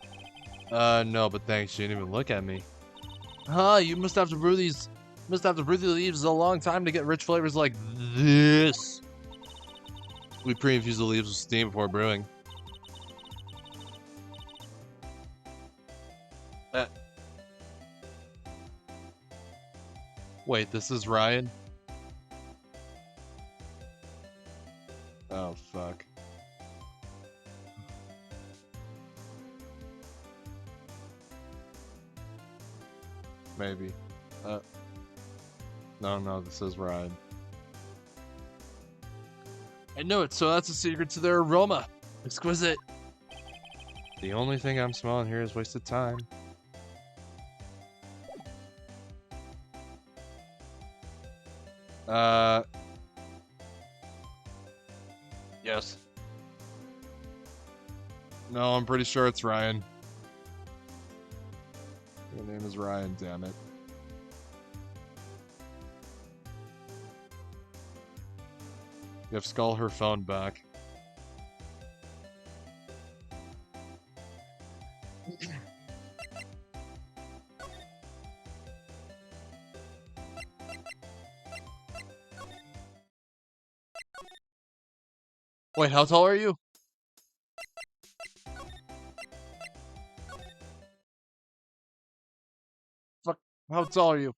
No, but thanks. You didn't even look at me. Huh, you must have to brew these... Must have to brew the leaves a long time to get rich flavors like this. We pre-infuse the leaves with steam before brewing. Wait, this is Ryan? Oh, fuck. Maybe. No, this is Ryan. I know it, so that's a secret to their aroma. Exquisite. The only thing I'm smelling here is wasted time. Yes. No, I'm pretty sure it's Ryan. Your name is Ryan, damn it. You have to call her phone back. Wait, how tall are you? Fuck, how tall are you?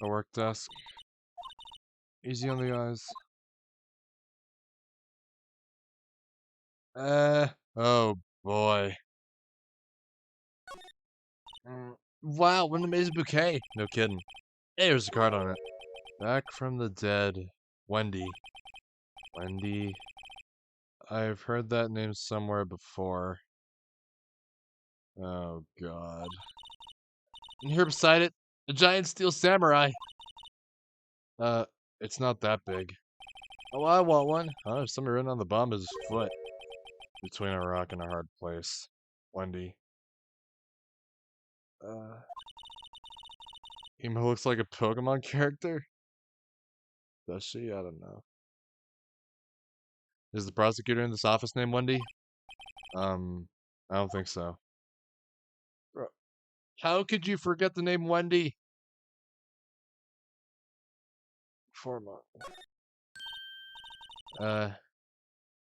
A work desk. Easy on the eyes. Oh boy. Wow, what an amazing bouquet. No kidding. Hey, there's a card on it. Back from the dead. Wendy. Wendy. I've heard that name somewhere before. Oh god. And here beside it, a giant steel samurai. It's not that big. Oh, I want one. Oh, there's somebody written on the bottom of his foot. Between a rock and a hard place. Wendy. Emo looks like a Pokemon character? Does she? I don't know. Is the prosecutor in this office named Wendy? I don't think so. Bro, how could you forget the name Wendy? Forma.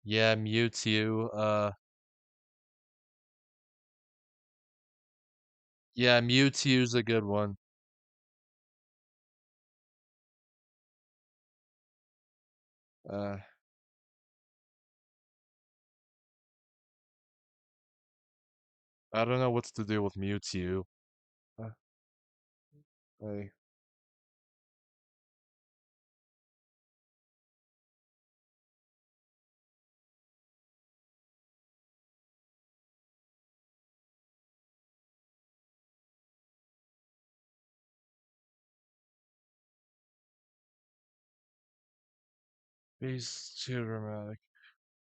Yeah, Mewtwo, yeah, Mewtwo's a good one. Uh, I don't know what's to do with Mewtwo. Uh, hey. He's too dramatic.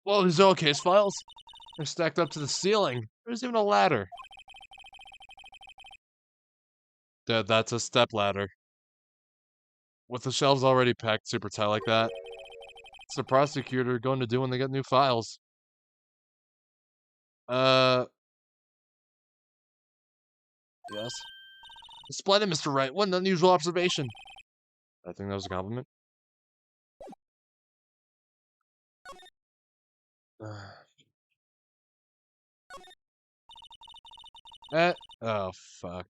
Whoa, his old case files? They're stacked up to the ceiling. There's even a ladder. That's a step ladder. With the shelves already packed super tight like that. What's the prosecutor going to do when they get new files? Yes. Splendid, Mr. Wright. What an unusual observation. I think that was a compliment. Oh, fuck.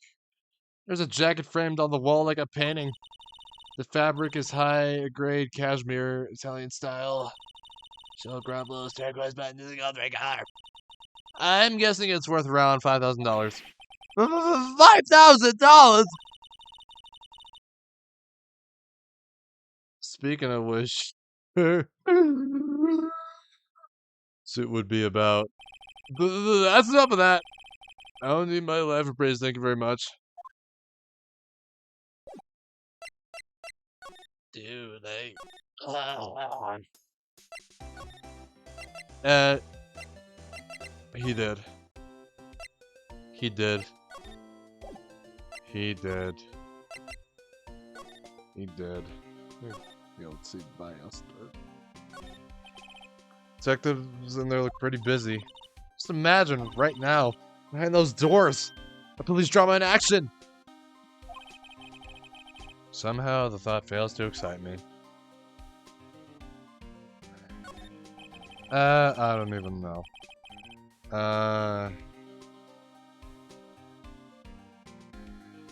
There's a jacket framed on the wall like a painting. The fabric is high-grade cashmere, Italian style. Shell Grablos, turquoise buttons, and gold car. I'm guessing it's worth around $5,000. $5,000! Speaking of which, it would be about. That's enough of that. I don't need my life for praise. Thank you very much. Dude, he did. He did. He did. He did. Let's see, bias. Detectives in there look pretty busy. Just imagine right now, behind those doors, a police drama in action. Somehow the thought fails to excite me. I don't even know. I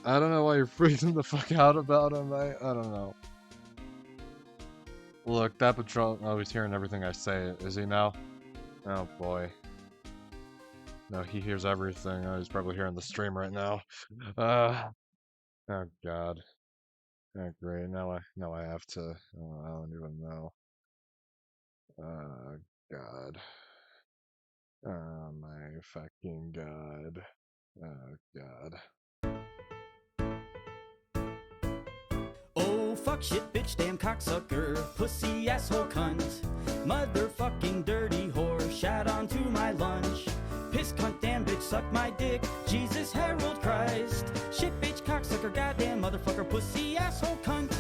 don't know why you're freaking the fuck out about him. I don't know. Look, that patrol. Oh, he's hearing everything I say. Is he now? Oh boy. No, he hears everything. Oh, he's probably hearing the stream right now. Oh god. Oh great. Now I have to. Oh, I don't even know. God. Oh my fucking god. Oh god. Oh, fuck, shit, bitch, damn cocksucker, pussy, asshole, cunt, motherfucking dirty whore, shat onto my lunch, piss, cunt, damn bitch, suck my dick, Jesus, Harold Christ, shit, bitch, cocksucker, goddamn motherfucker, pussy, asshole, cunt.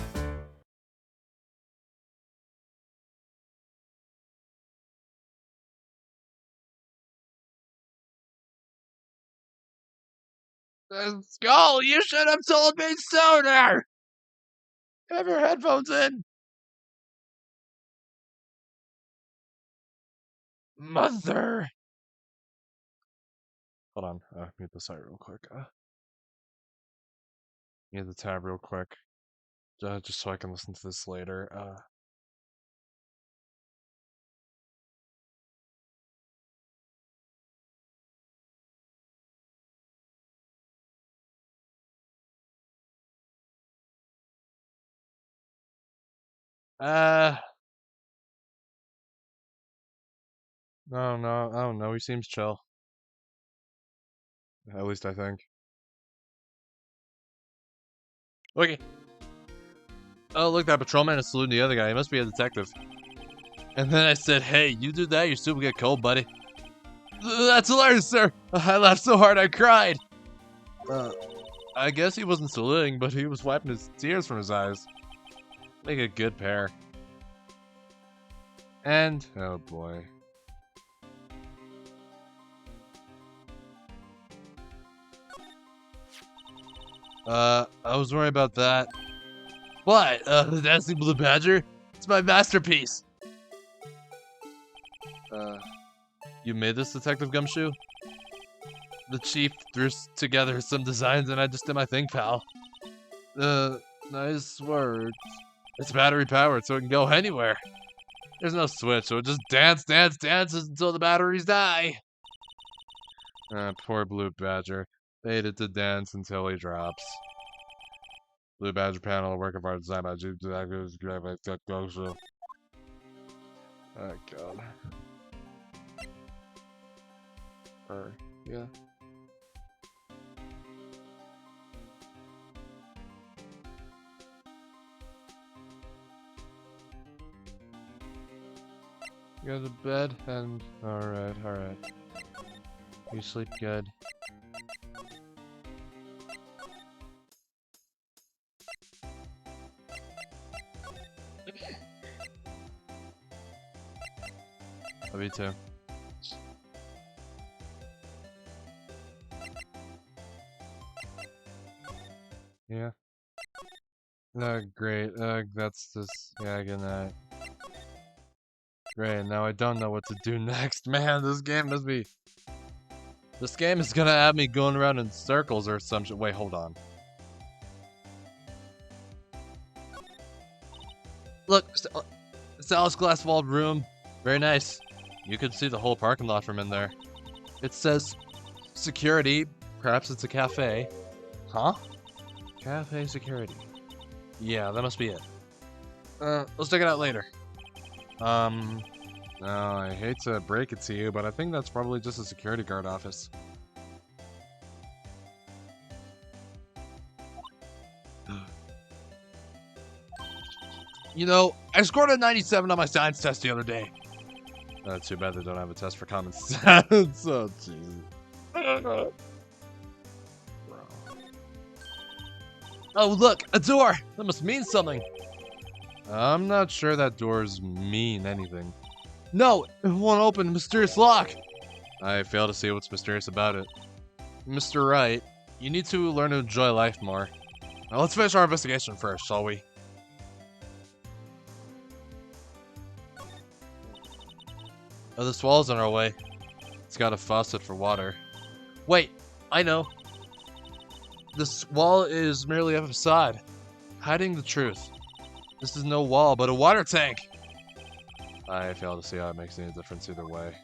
Skull, you should have told me sooner! Have your headphones in! Mother! Hold on, mute the site real quick. Mute the tab real quick. Just so I can listen to this later. No, I don't know. He seems chill. At least I think. Okay. Oh, look, that patrolman is saluting the other guy. He must be a detective. And then I said, hey, you do that, your soup will get cold, buddy. That's hilarious, sir. I laughed so hard I cried. I guess he wasn't saluting, but he was wiping his tears from his eyes. Make a good pair. And, oh boy. I was worried about that. What? The Dancing Blue Badger? It's my masterpiece! You made this, Detective Gumshoe? The chief threw together some designs and I just did my thing, pal. Nice words. It's battery powered, so it can go anywhere. There's no switch, so it just dances until the batteries die. Poor Blue Badger. Fated to dance until he drops. Blue Badger panel, a work of art designed by Oh god. Yeah. Go to bed and alright. You sleep good. Love you too. Yeah. Great. That's just, yeah, good night. Great, now I don't know what to do next. Man, this game must be... This game is gonna have me going around in circles or some shit. Wait, hold on. Look, Sal's glass-walled room. Very nice. You can see the whole parking lot from in there. It says security. Perhaps it's a cafe. Huh? Cafe security. Yeah, that must be it. Let's check it out later. No, I hate to break it to you, but I think that's probably just a security guard office. You know, I scored a 97 on my science test the other day. Too bad they don't have a test for common sense. Oh, jeez. Oh, look, a door! That must mean something. I'm not sure that doors mean anything. No, it won't open. A mysterious lock. I fail to see what's mysterious about it. Mr. Wright, you need to learn to enjoy life more. Now let's finish our investigation first, shall we? Oh, this wall's on our way. It's got a faucet for water. Wait, I know. This wall is merely a facade, hiding the truth. This is no wall, but a water tank. I fail to see how it makes any difference either way.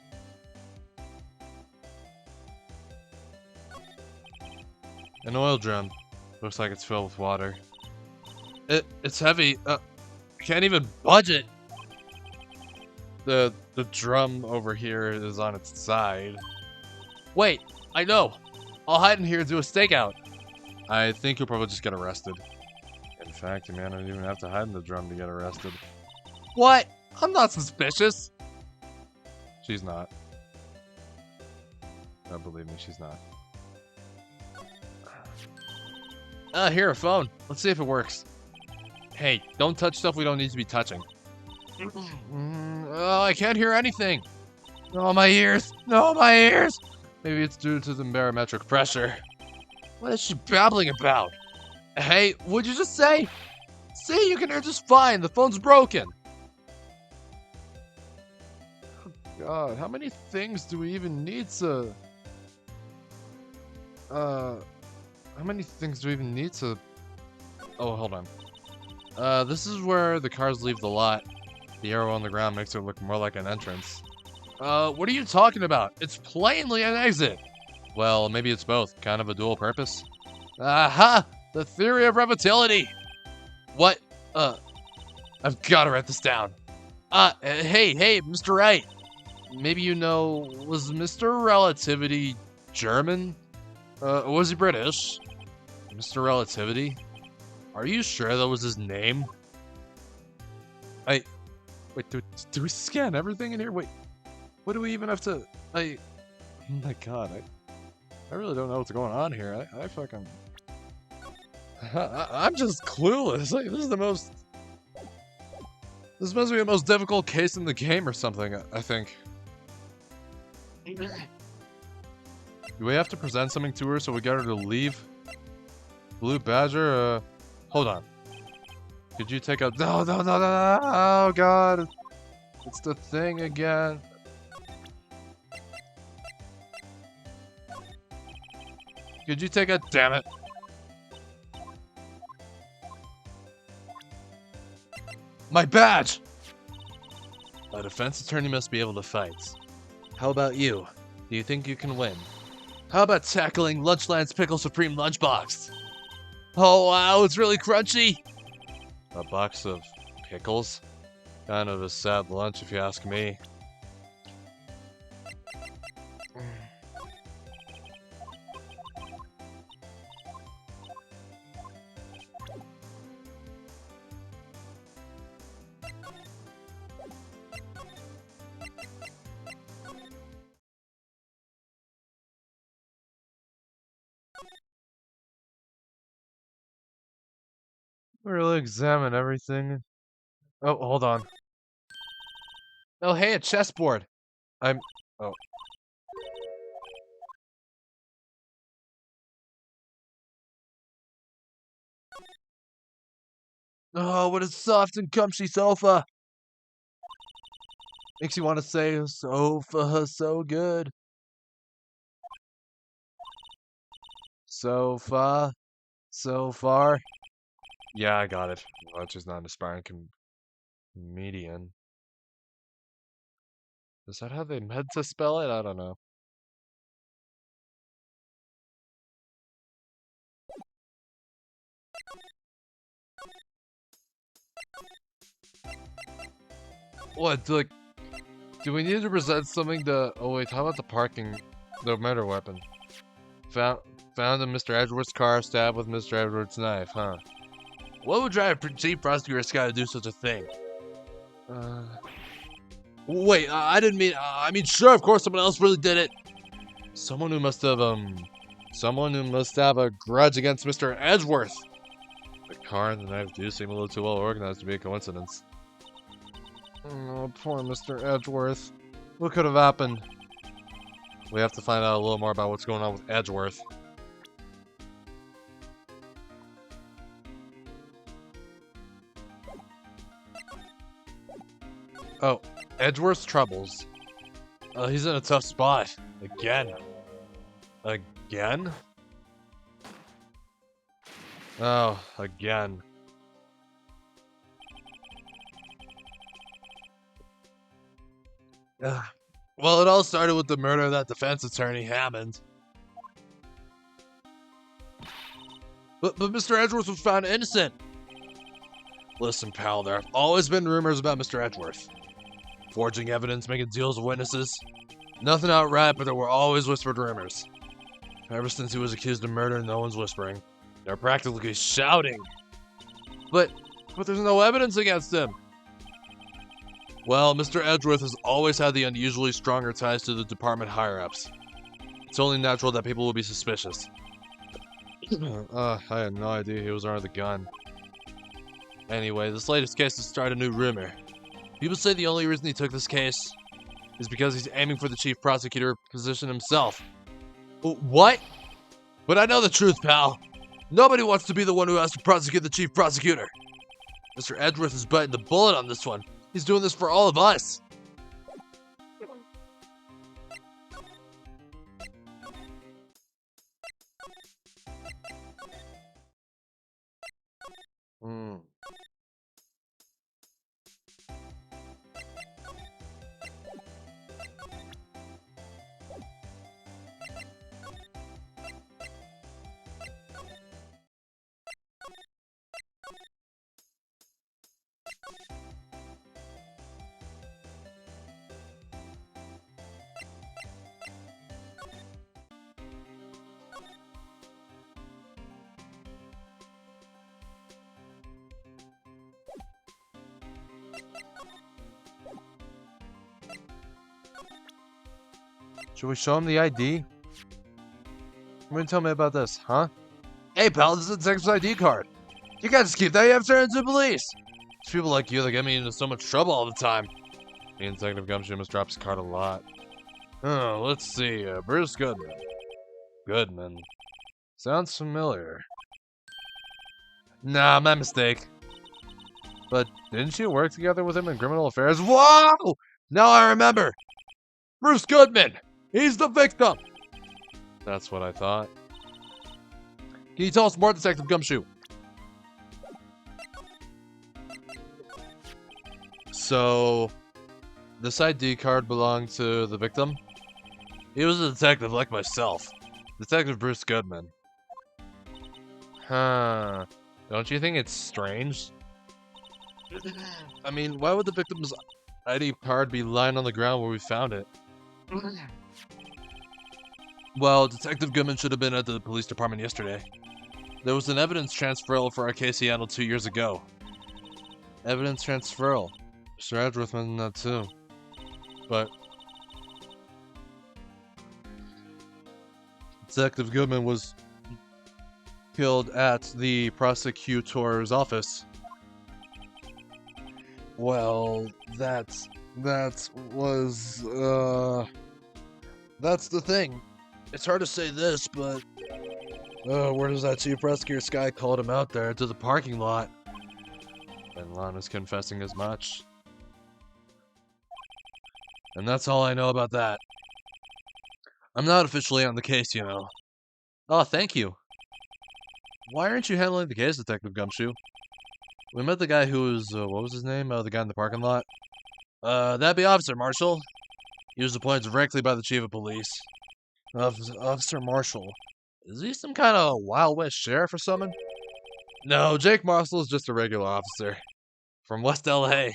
An oil drum. Looks like it's filled with water. It's heavy. Can't even budge it. The drum over here is on its side. Wait, I know. I'll hide in here and do a stakeout. I think you'll probably just get arrested. In fact, you may not even have to hide in the drum to get arrested. What? I'm not suspicious. She's not. No, believe me, she's not. Here, a phone. Let's see if it works. Hey, don't touch stuff we don't need to be touching. Oh, I can't hear anything. Oh, my ears. No, my ears. Maybe it's due to the barometric pressure. What is she babbling about? Hey, what'd you just say? See, you can hear just fine. The phone's broken. Oh, God, how many things do we even need to... How many things do we even need to... Oh, hold on. This is where the cars leave the lot. The arrow on the ground makes it look more like an entrance. What are you talking about? It's plainly an exit. Well, maybe it's both. Kind of a dual purpose. Aha! The theory of relativity! What? I've gotta write this down. Hey, Mr. Wright. Maybe you know, was Mr. Relativity German? Was he British? Mr. Relativity? Are you sure that was his name? Wait, do we scan everything in here? Wait, what do we even have to, oh my God, I really don't know what's going on here. I fucking, I'm just clueless. Like, this must be the most difficult case in the game or something, I think. Do we have to present something to her so we get her to leave? Blue Badger, hold on. Could you take a... No, oh God. It's the thing again. Could you take a... Damn it. My badge! A defense attorney must be able to fight. How about you? Do you think you can win? How about tackling Lunchland's Pickle Supreme Lunchbox? Oh wow, it's really crunchy! A box of pickles? Kind of a sad lunch if you ask me. Really examine everything. Oh, hold on. Oh, hey, a chessboard. Oh. Oh, what a soft and comfy sofa. Makes you want to say, sofa, so good. Sofa, so far. Yeah, I got it. Which is not an aspiring comedian. Is that how they meant to spell it? I don't know. What, like, do we need to present something to... Oh wait, how about the parking... The murder weapon? Found in Mr. Edgeworth's car, stabbed with Mr. Edgeworth's knife, huh? What would drive a chief prosecutor Sky to do such a thing? Wait, I didn't mean... I mean, sure, of course, someone else really did it. Someone who must have a grudge against Mr. Edgeworth. The car and the knife do seem a little too well organized to be a coincidence. Oh, poor Mr. Edgeworth. What could have happened? We have to find out a little more about what's going on with Edgeworth. Oh, Edgeworth's troubles. He's in a tough spot. Again. Again? Oh, again. Well, it all started with the murder of that defense attorney, Hammond. But Mr. Edgeworth was found innocent. Listen, pal, there have always been rumors about Mr. Edgeworth. Forging evidence, making deals with witnesses. Nothing outright, but there were always whispered rumors. Ever since he was accused of murder, no one's whispering. They're practically shouting. But there's no evidence against him. Well, Mr. Edgeworth has always had the unusually stronger ties to the department higher-ups. It's only natural that people will be suspicious. I had no idea he was armed with a gun. Anyway, this latest case has started a new rumor. People say the only reason he took this case is because he's aiming for the chief prosecutor position himself. What? But I know the truth, pal. Nobody wants to be the one who has to prosecute the chief prosecutor. Mr. Edgeworth is biting the bullet on this one. He's doing this for all of us. Hmm. Should we show him the ID? What can you tell me about this, huh? Hey pal, this is a detective's ID card. You can't just keep that, you have to turn it into the police. It's people like you that get me into so much trouble all the time. Me and Detective Gumshoe must drop his card a lot. Oh, let's see, Bruce Goodman. Goodman. Sounds familiar. Nah, my mistake. But didn't you work together with him in criminal affairs? Whoa! Now I remember! Bruce Goodman! He's the victim! That's what I thought. Can you tell us more, Detective Gumshoe? So, this ID card belonged to the victim? He was a detective like myself. Detective Bruce Goodman. Huh. Don't you think it's strange? I mean, why would the victim's ID card be lying on the ground where we found it? Well, Detective Goodman should have been at the police department yesterday. There was an evidence transferal for our case he handled 2 years ago. Evidence transferal. Mr. Edgeworth mentioned that too. But Detective Goodman was killed at the prosecutor's office. Well, that's the thing. It's hard to say this, but where does that chief prosecutor guy called him out there to the parking lot? And Lana's confessing as much. And that's all I know about that. I'm not officially on the case, you know. Oh, thank you. Why aren't you handling the case, Detective Gumshoe? We met the guy who was, what was his name? The guy in the parking lot? That'd be Officer Marshall. He was appointed directly by the chief of police. Officer Marshall. Is he some kind of Wild West sheriff or something? No, Jake Marshall is just a regular officer. From West LA.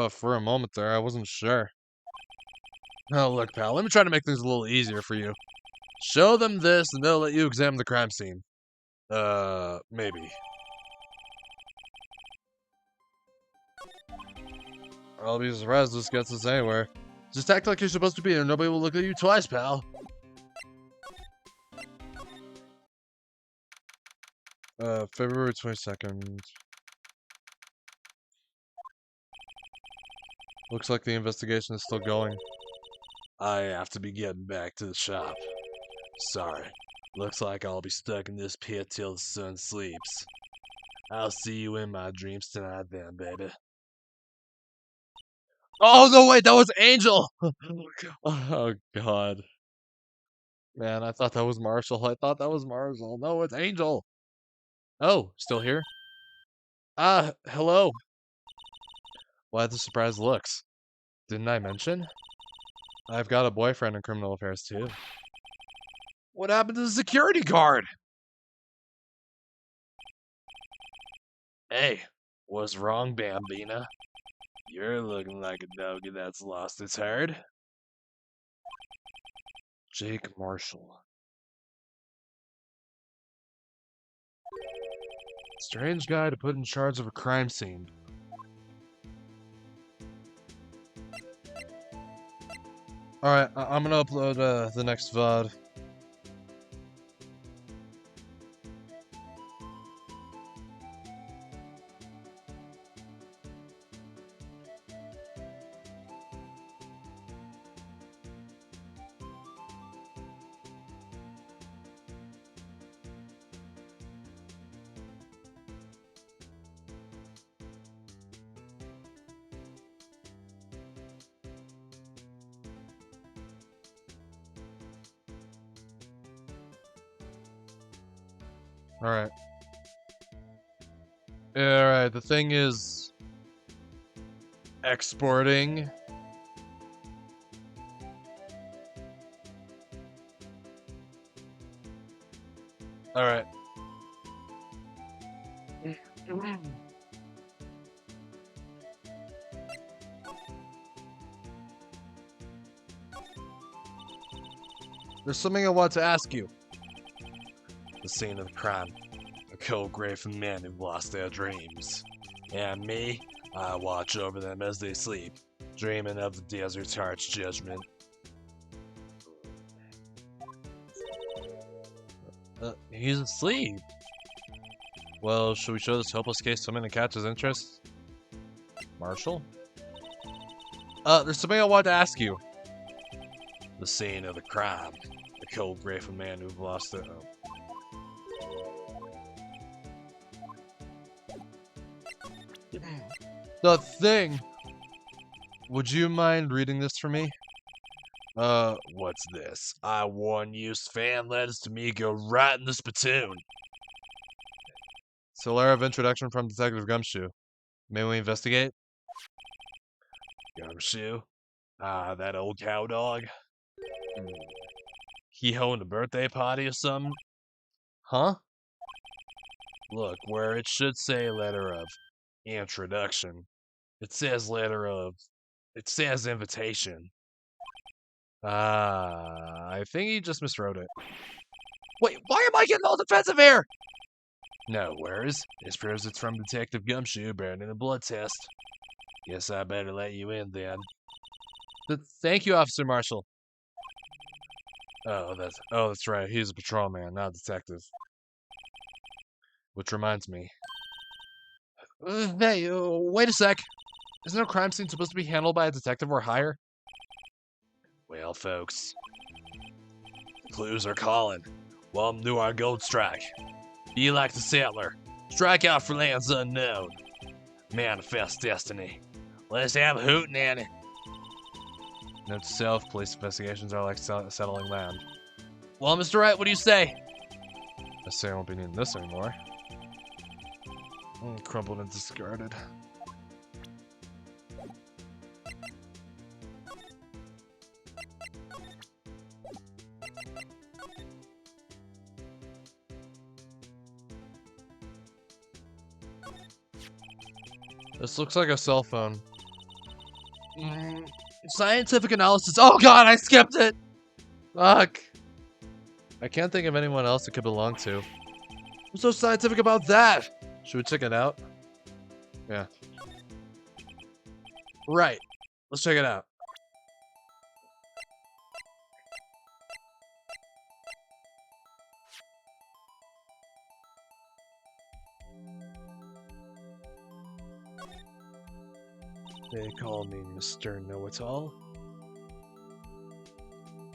For a moment there, I wasn't sure. Oh, look, pal, let me try to make things a little easier for you. Show them this, and they'll let you examine the crime scene. Maybe. I'll be surprised this gets us anywhere. Just act like you're supposed to be here, nobody will look at you twice, pal. February 22nd. Looks like the investigation is still going. I have to be getting back to the shop. Sorry. Looks like I'll be stuck in this pit till the sun sleeps. I'll see you in my dreams tonight then, baby. Oh, no, wait, that was Angel! Oh, God. Man, I thought that was Marshall. No, it's Angel. Oh, still here? Hello. Why the surprised looks? Didn't I mention? I've got a boyfriend in criminal affairs, too. What happened to the security guard? Hey, what's wrong, Bambina? You're looking like a doggy that's lost its herd. Jake Marshall. Strange guy to put in charge of a crime scene. Alright, I'm gonna upload the next VOD. Alright. Alright, the thing is... exporting. Alright. There's something I want to ask you. The scene of the crime. A cold grave of men who've lost their dreams. And me, I watch over them as they sleep, dreaming of the desert's harsh judgment. He's asleep. Well, should we show this hopeless case something to catch his interest? Marshall? There's something I wanted to ask you. The scene of the crime. The cold grave of man who've lost their... The thing! Would you mind reading this for me? What's this? I warn you, fan letters to me go right in the spittoon. It's a letter of introduction from Detective Gumshoe. May we investigate? Gumshoe? Ah, that old cow dog. He holding a birthday party or something? Huh? Look, where it should say letter of introduction, it says it says invitation. Ah, I think he just miswrote it. Wait, why am I getting all defensive here? No, where's? It proves it's from Detective Gumshoe bearing in a blood test. Guess I better let you in then. Thank you, Officer Marshall. Oh, that's right. He's a patrolman, not a detective. Which reminds me. Hey, wait a sec. Isn't a crime scene supposed to be handled by a detective or higher? Well, folks, clues are calling. Welcome to our gold strike. Be like the settler. Strike out for lands unknown. Manifest destiny. Let's have a hootenanny. Note to self, police investigations are like settling land. Well, Mr. Wright, what do you say? I say I won't be needing this anymore. Crumpled and discarded. This looks like a cell phone. Scientific analysis. Oh god, I skipped it! Fuck. I can't think of anyone else it could belong to. What's so scientific about that? Should we check it out? Yeah. Right. Let's check it out. They call me Mr. Know-It-All.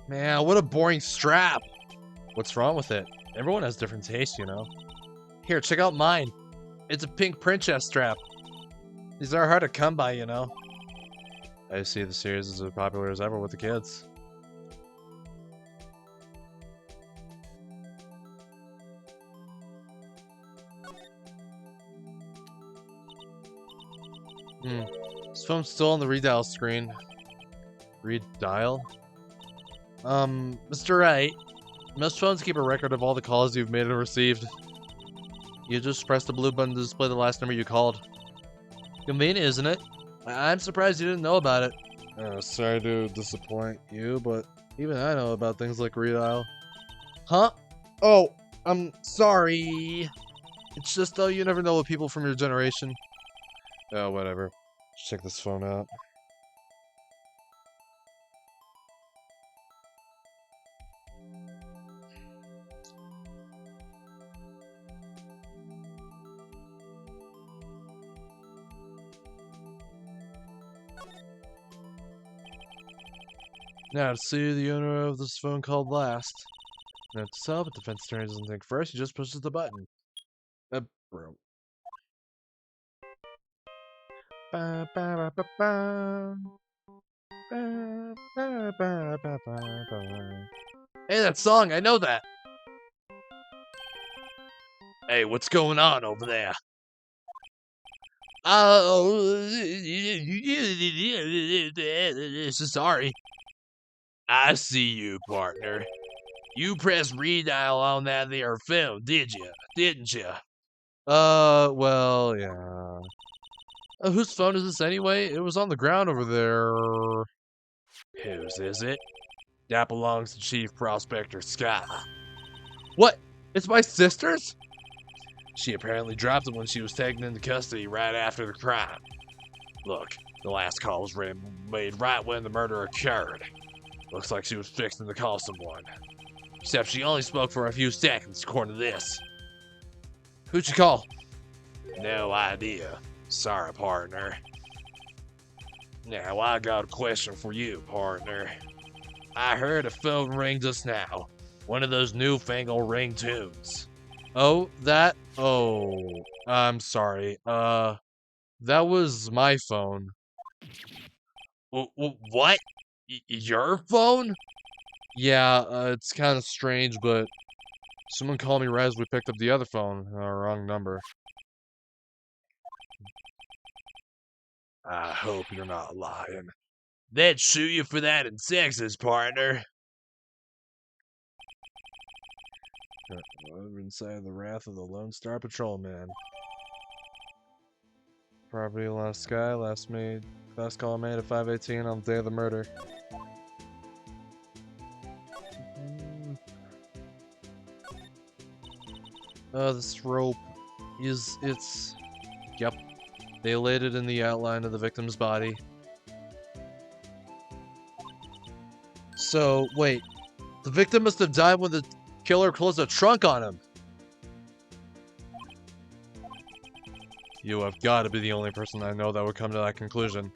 Man, what a boring strap! What's wrong with it? Everyone has different tastes, you know. Here, check out mine. It's a pink princess strap. These are hard to come by, you know. I see the series is as popular as ever with the kids. This phone's still on the redial screen. Redial? Mr. Wright, most phones keep a record of all the calls you've made and received. You just press the blue button to display the last number you called. Convenient, isn't it? I'm surprised you didn't know about it. Sorry to disappoint you, but even I know about things like redial. Huh? Oh, I'm sorry. It's just though you never know with people from your generation. Oh, whatever. Let's check this phone out. Now to see the owner of this phone called last. Now to sell, but defense attorney doesn't think first, he just pushes the button. Bro. Ba, ba, ba, ba, ba. Ba, ba, ba, ba, ba, ba. Hey, that song, I know that. Hey, what's going on over there? Sorry. I see you, partner. You pressed redial on that there phone, didn't you? Well, yeah. Whose phone is this anyway? It was on the ground over there. Whose is it? That belongs to Chief Prospector Scott. What? It's my sister's? She apparently dropped it when she was taken into custody right after the crime. Look, the last call was made right when the murder occurred. Looks like she was fixing to call someone. Except she only spoke for a few seconds, according to this. Who'd you call? No idea. Sorry, partner. Now, I got a question for you, partner. I heard a phone ring just now. One of those newfangled ringtones. Oh, that? Oh, I'm sorry. That was my phone. What? Your phone? Yeah, it's kind of strange, but someone called me right as we picked up the other phone. Wrong number. I hope you're not lying. They'd shoot you for that in Texas, partner. Inside the wrath of the Lone Star Patrolman. Property last sky, last call made at 5:18 on the day of the murder. This rope yep. They laid it in the outline of the victim's body. So, wait. The victim must have died when the killer closed a trunk on him. You have got to be the only person I know that would come to that conclusion.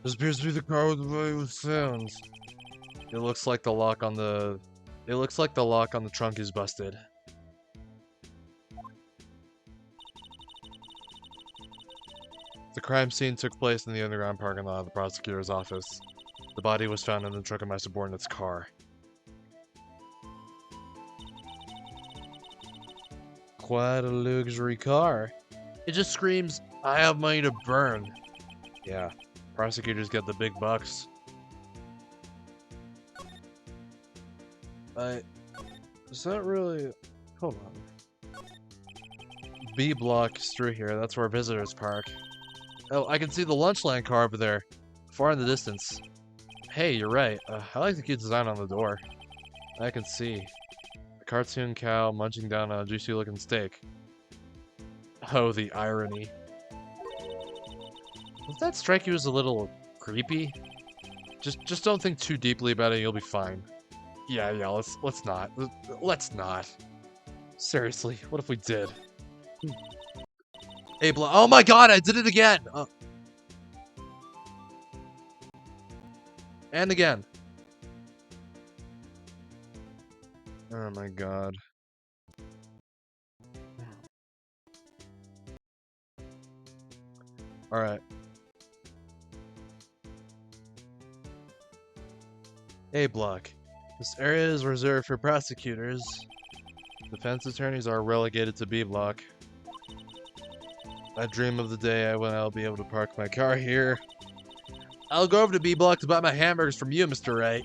This appears to be the car with the way it sounds. It looks like the lock on the trunk is busted. The crime scene took place in the underground parking lot of the prosecutor's office. The body was found in the trunk of my subordinate's car. Quite a luxury car. It just screams, I have money to burn. Yeah, prosecutors get the big bucks. Is that really... Hold on. B block is through here. That's where visitors park. Oh, I can see the Lunchland car over there. Far in the distance. Hey, you're right. I like the cute design on the door. I can see. A cartoon cow munching down on a juicy looking steak. Oh, the irony. Does that strike you as a little creepy? Just don't think too deeply about it, you'll be fine. Yeah, let's not. Let's not. Seriously, what if we did? Hey, oh my god, I did it again! And again. Oh my god. Alright. A block. This area is reserved for prosecutors. Defense attorneys are relegated to B block. I dream of the day when I'll be able to park my car here. I'll go over to B block to buy my hamburgers from you, Mr. Wright.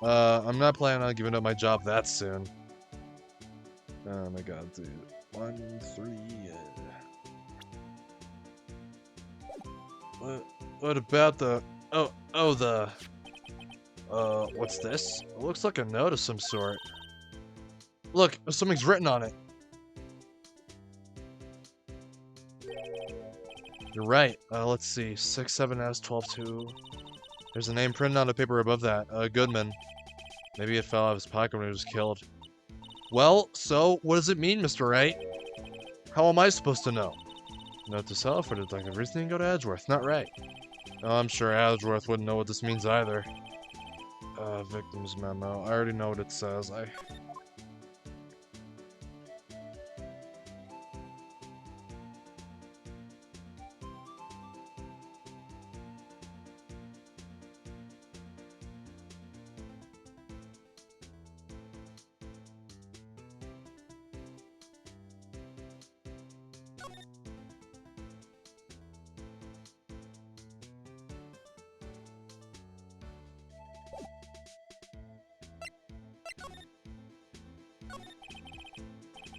I'm not planning on giving up my job that soon. Oh my god, dude. 1, 3. What about the... what's this? It looks like a note of some sort. Look, something's written on it. You're right. Let's see. 67S122. There's a name printed on the paper above that. Goodman. Maybe it fell out of his pocket when he was killed. Well, so, what does it mean, Mr. Wright? How am I supposed to know? Note to self for detective reasoning, go to Edgeworth. Not right. Oh, I'm sure Edgeworth wouldn't know what this means either. Victim's memo. I already know what it says.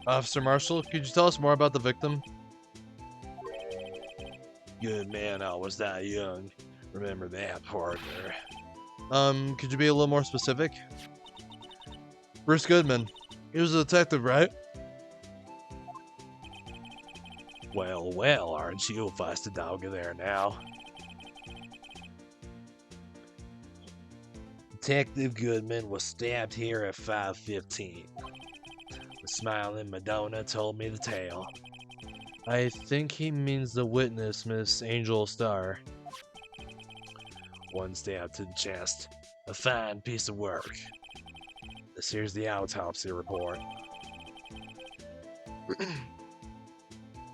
Officer Marshall, could you tell us more about the victim? Good man, I was that young. Remember that, partner. Could you be a little more specific? Bruce Goodman. He was a detective, right? Well, aren't you a feisty dog there now? Detective Goodman was stabbed here at 5:15. The smiling Madonna told me the tale. I think he means the witness, Miss Angel Starr. One stab to the chest. A fine piece of work. Here's the autopsy report.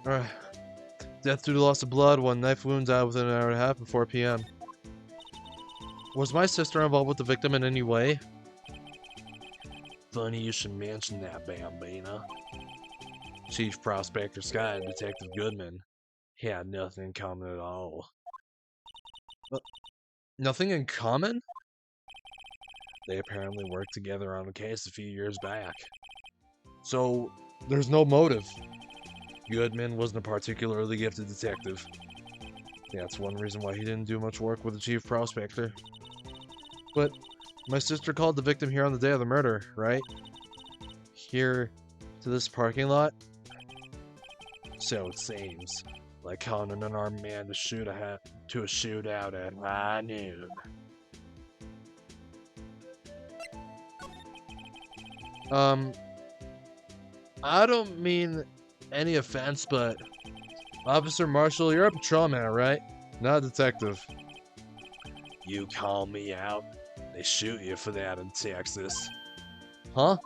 Alright. Death due to loss of blood, 1 knife wound, died within an hour and a half before p.m. Was my sister involved with the victim in any way? Funny you should mention that, Bambina. Chief Prospector Scott and Detective Goodman had nothing in common at all. Nothing in common? They apparently worked together on a case a few years back. So, there's no motive. Goodman wasn't a particularly gifted detective. That's one reason why he didn't do much work with the Chief Prospector. But my sister called the victim here on the day of the murder, right? Here to this parking lot? So it seems. Like calling an unarmed man to a shootout at high noon. I don't mean any offense, but Officer Marshall, you're a patrolman, right? Not a detective. You call me out, they shoot you for that in Texas. Huh?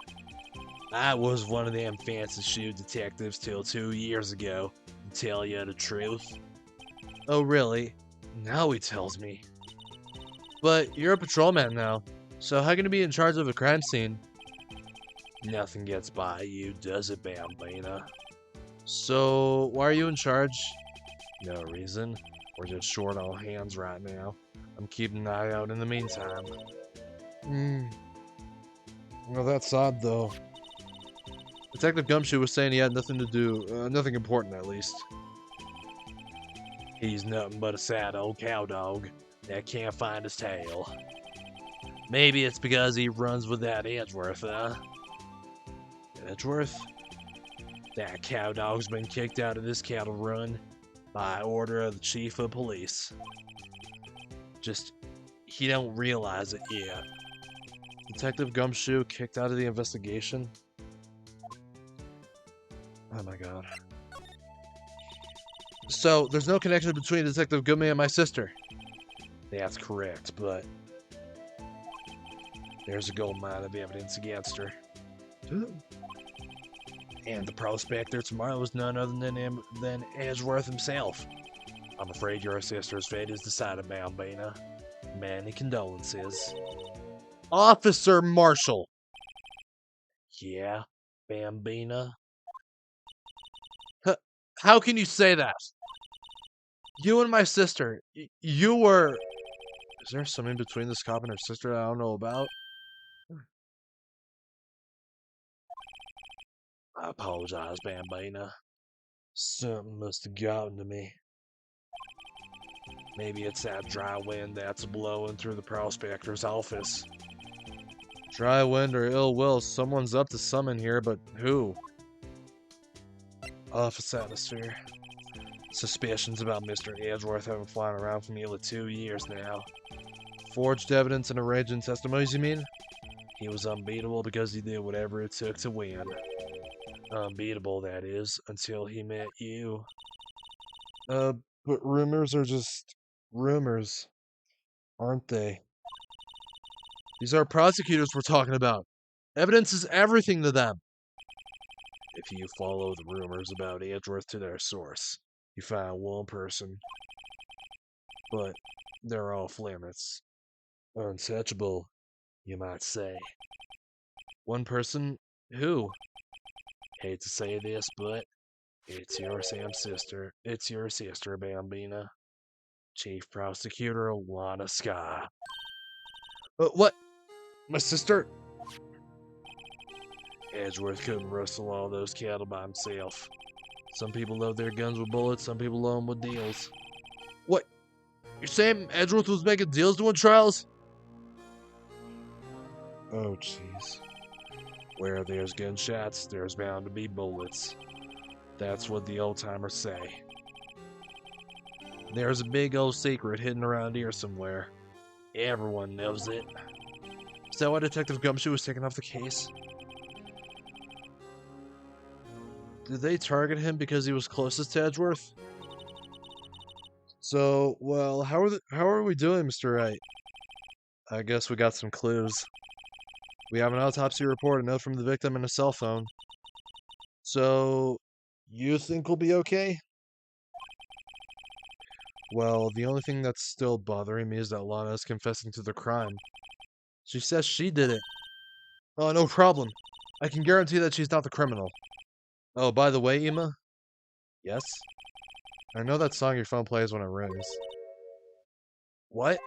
I was one of them fancy shoe detectives till 2 years ago, to tell you the truth. Oh, really? Now he tells me. But you're a patrolman now, so how can you be in charge of a crime scene? Nothing gets by you, does it, Bambina? So, why are you in charge? No reason. We're just short on hands right now. I'm keeping an eye out in the meantime. Well, that's odd, though. Detective Gumshoe was saying he had nothing to do, nothing important at least. He's nothing but a sad old cow dog that can't find his tail. Maybe it's because he runs with that Edgeworth, huh? Edgeworth? That cow dog's been kicked out of this cattle run by order of the chief of police. Just, he don't realize it yet. Detective Gumshoe kicked out of the investigation? Oh my god. So, there's no connection between Detective Goodman and my sister? That's correct, but there's a gold mine of evidence against her. And the prospector tomorrow was none other than Edgeworth himself. I'm afraid your sister's fate is decided, Bambina. Many condolences. Officer Marshall! Yeah, Bambina? How can you say that? You and my sister, you were... Is there something between this cop and her sister that I don't know about? I apologize, Bambina. Something must have gotten to me. Maybe it's that dry wind that's blowing through the prospector's office. Dry wind or ill will, someone's up to something here, but who? Office atmosphere. Suspicions about Mr. Edgeworth have been flying around for nearly 2 years now. Forged evidence and arranging testimonies, you mean? He was unbeatable because he did whatever it took to win. Unbeatable, that is, until he met you. But rumors are just rumors, aren't they? These are prosecutors we're talking about. Evidence is everything to them. If you follow the rumors about Edgeworth to their source, you find one person. But they're off limits. Untouchable, you might say. One person? Who? Hate to say this, but it's your Sam's sister. It's your sister, Bambina. Chief Prosecutor Lana Sky. What? My sister? Edgeworth couldn't rustle all those cattle by himself. Some people load their guns with bullets, some people load them with deals. What? You're saying Edgeworth was making deals to win trials? Oh, jeez. Where there's gunshots, there's bound to be bullets. That's what the old-timers say. There's a big old secret hidden around here somewhere. Everyone knows it. Is that why Detective Gumshoe was taken off the case? Did they target him because he was closest to Edgeworth? So, well, how are we doing, Mr. Wright? I guess we got some clues. We have an autopsy report, a note from the victim, and a cell phone. So, you think we'll be okay? Well, the only thing that's still bothering me is that Lana is confessing to the crime. She says she did it. Oh, no problem. I can guarantee that she's not the criminal. Oh, by the way, Emma? Yes? I know that song your phone plays when it rings. What?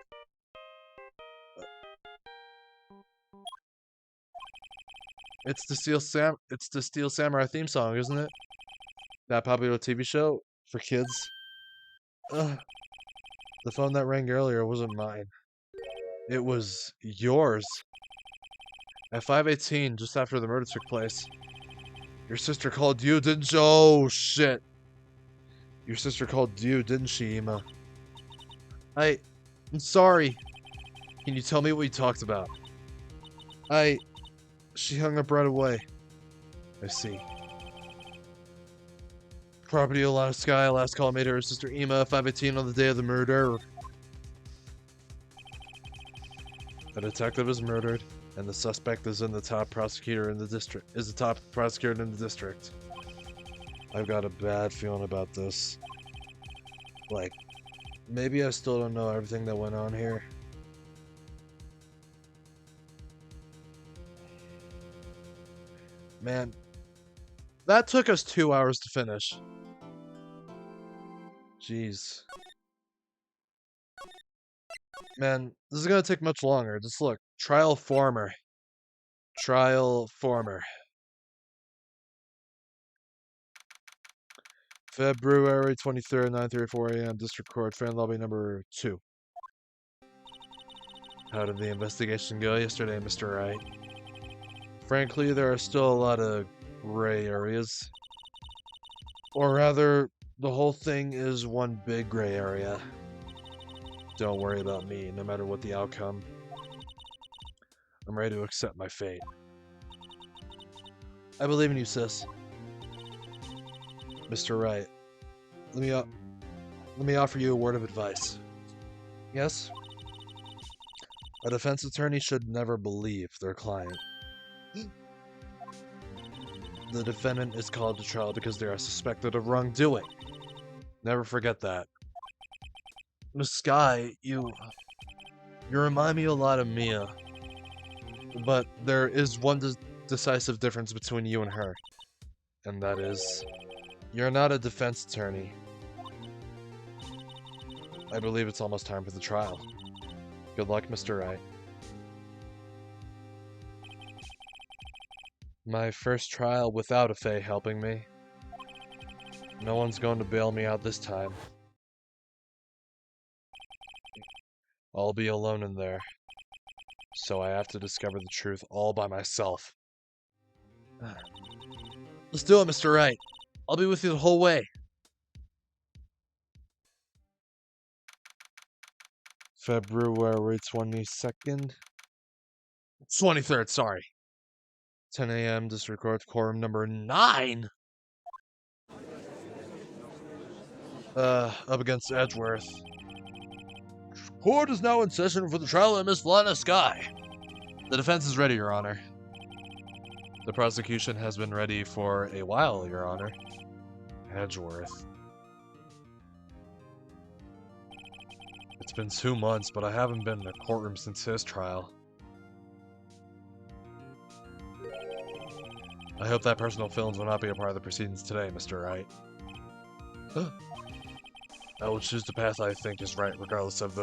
It's the Steel Samurai theme song, isn't it? That popular TV show for kids. Ugh. The phone that rang earlier wasn't mine. It was yours. At 5:18, just after the murder took place. Your sister called you, didn't she? Oh, shit. Your sister called you, didn't she, Emma? I'm sorry. Can you tell me what you talked about? She hung up right away. I see. Property Alana Sky, last call made her sister Emma, 5:18 on the day of the murder. A detective is murdered, and the suspect is the top prosecutor in the district. I've got a bad feeling about this. Like, maybe I still don't know everything that went on here. Man, that took us 2 hours to finish. Jeez. Man, this is gonna take much longer. Just look. Trial former. February 23rd, 9:34 a.m. District Court, fan lobby number 2. How did the investigation go yesterday, Mr. Wright? Frankly, there are still a lot of gray areas. Or rather, the whole thing is one big gray area. Don't worry about me, no matter what the outcome. I'm ready to accept my fate. I believe in you, sis. Mr. Wright, let me offer you a word of advice. Yes? A defense attorney should never believe their client. The defendant is called to trial because they are suspected of wrongdoing. Never forget that. Miss Sky, you remind me a lot of Mia. But there is one decisive difference between you and her. And that is, you're not a defense attorney. I believe it's almost time for the trial. Good luck, Mr. Wright. My first trial without a Fae helping me. No one's going to bail me out this time. I'll be alone in there. So I have to discover the truth all by myself. Let's do it, Mr. Wright. I'll be with you the whole way. February 22nd? 23rd, sorry. 10 a.m. District Court, quorum number 9. Up against Edgeworth. Court is now in session for the trial of Miss Lana Sky. The defense is ready, Your Honor. The prosecution has been ready for a while, Your Honor. Edgeworth. It's been 2 months, but I haven't been in a courtroom since his trial. I hope that personal films will not be a part of the proceedings today, Mr. Wright. I will choose the path I think is right, regardless of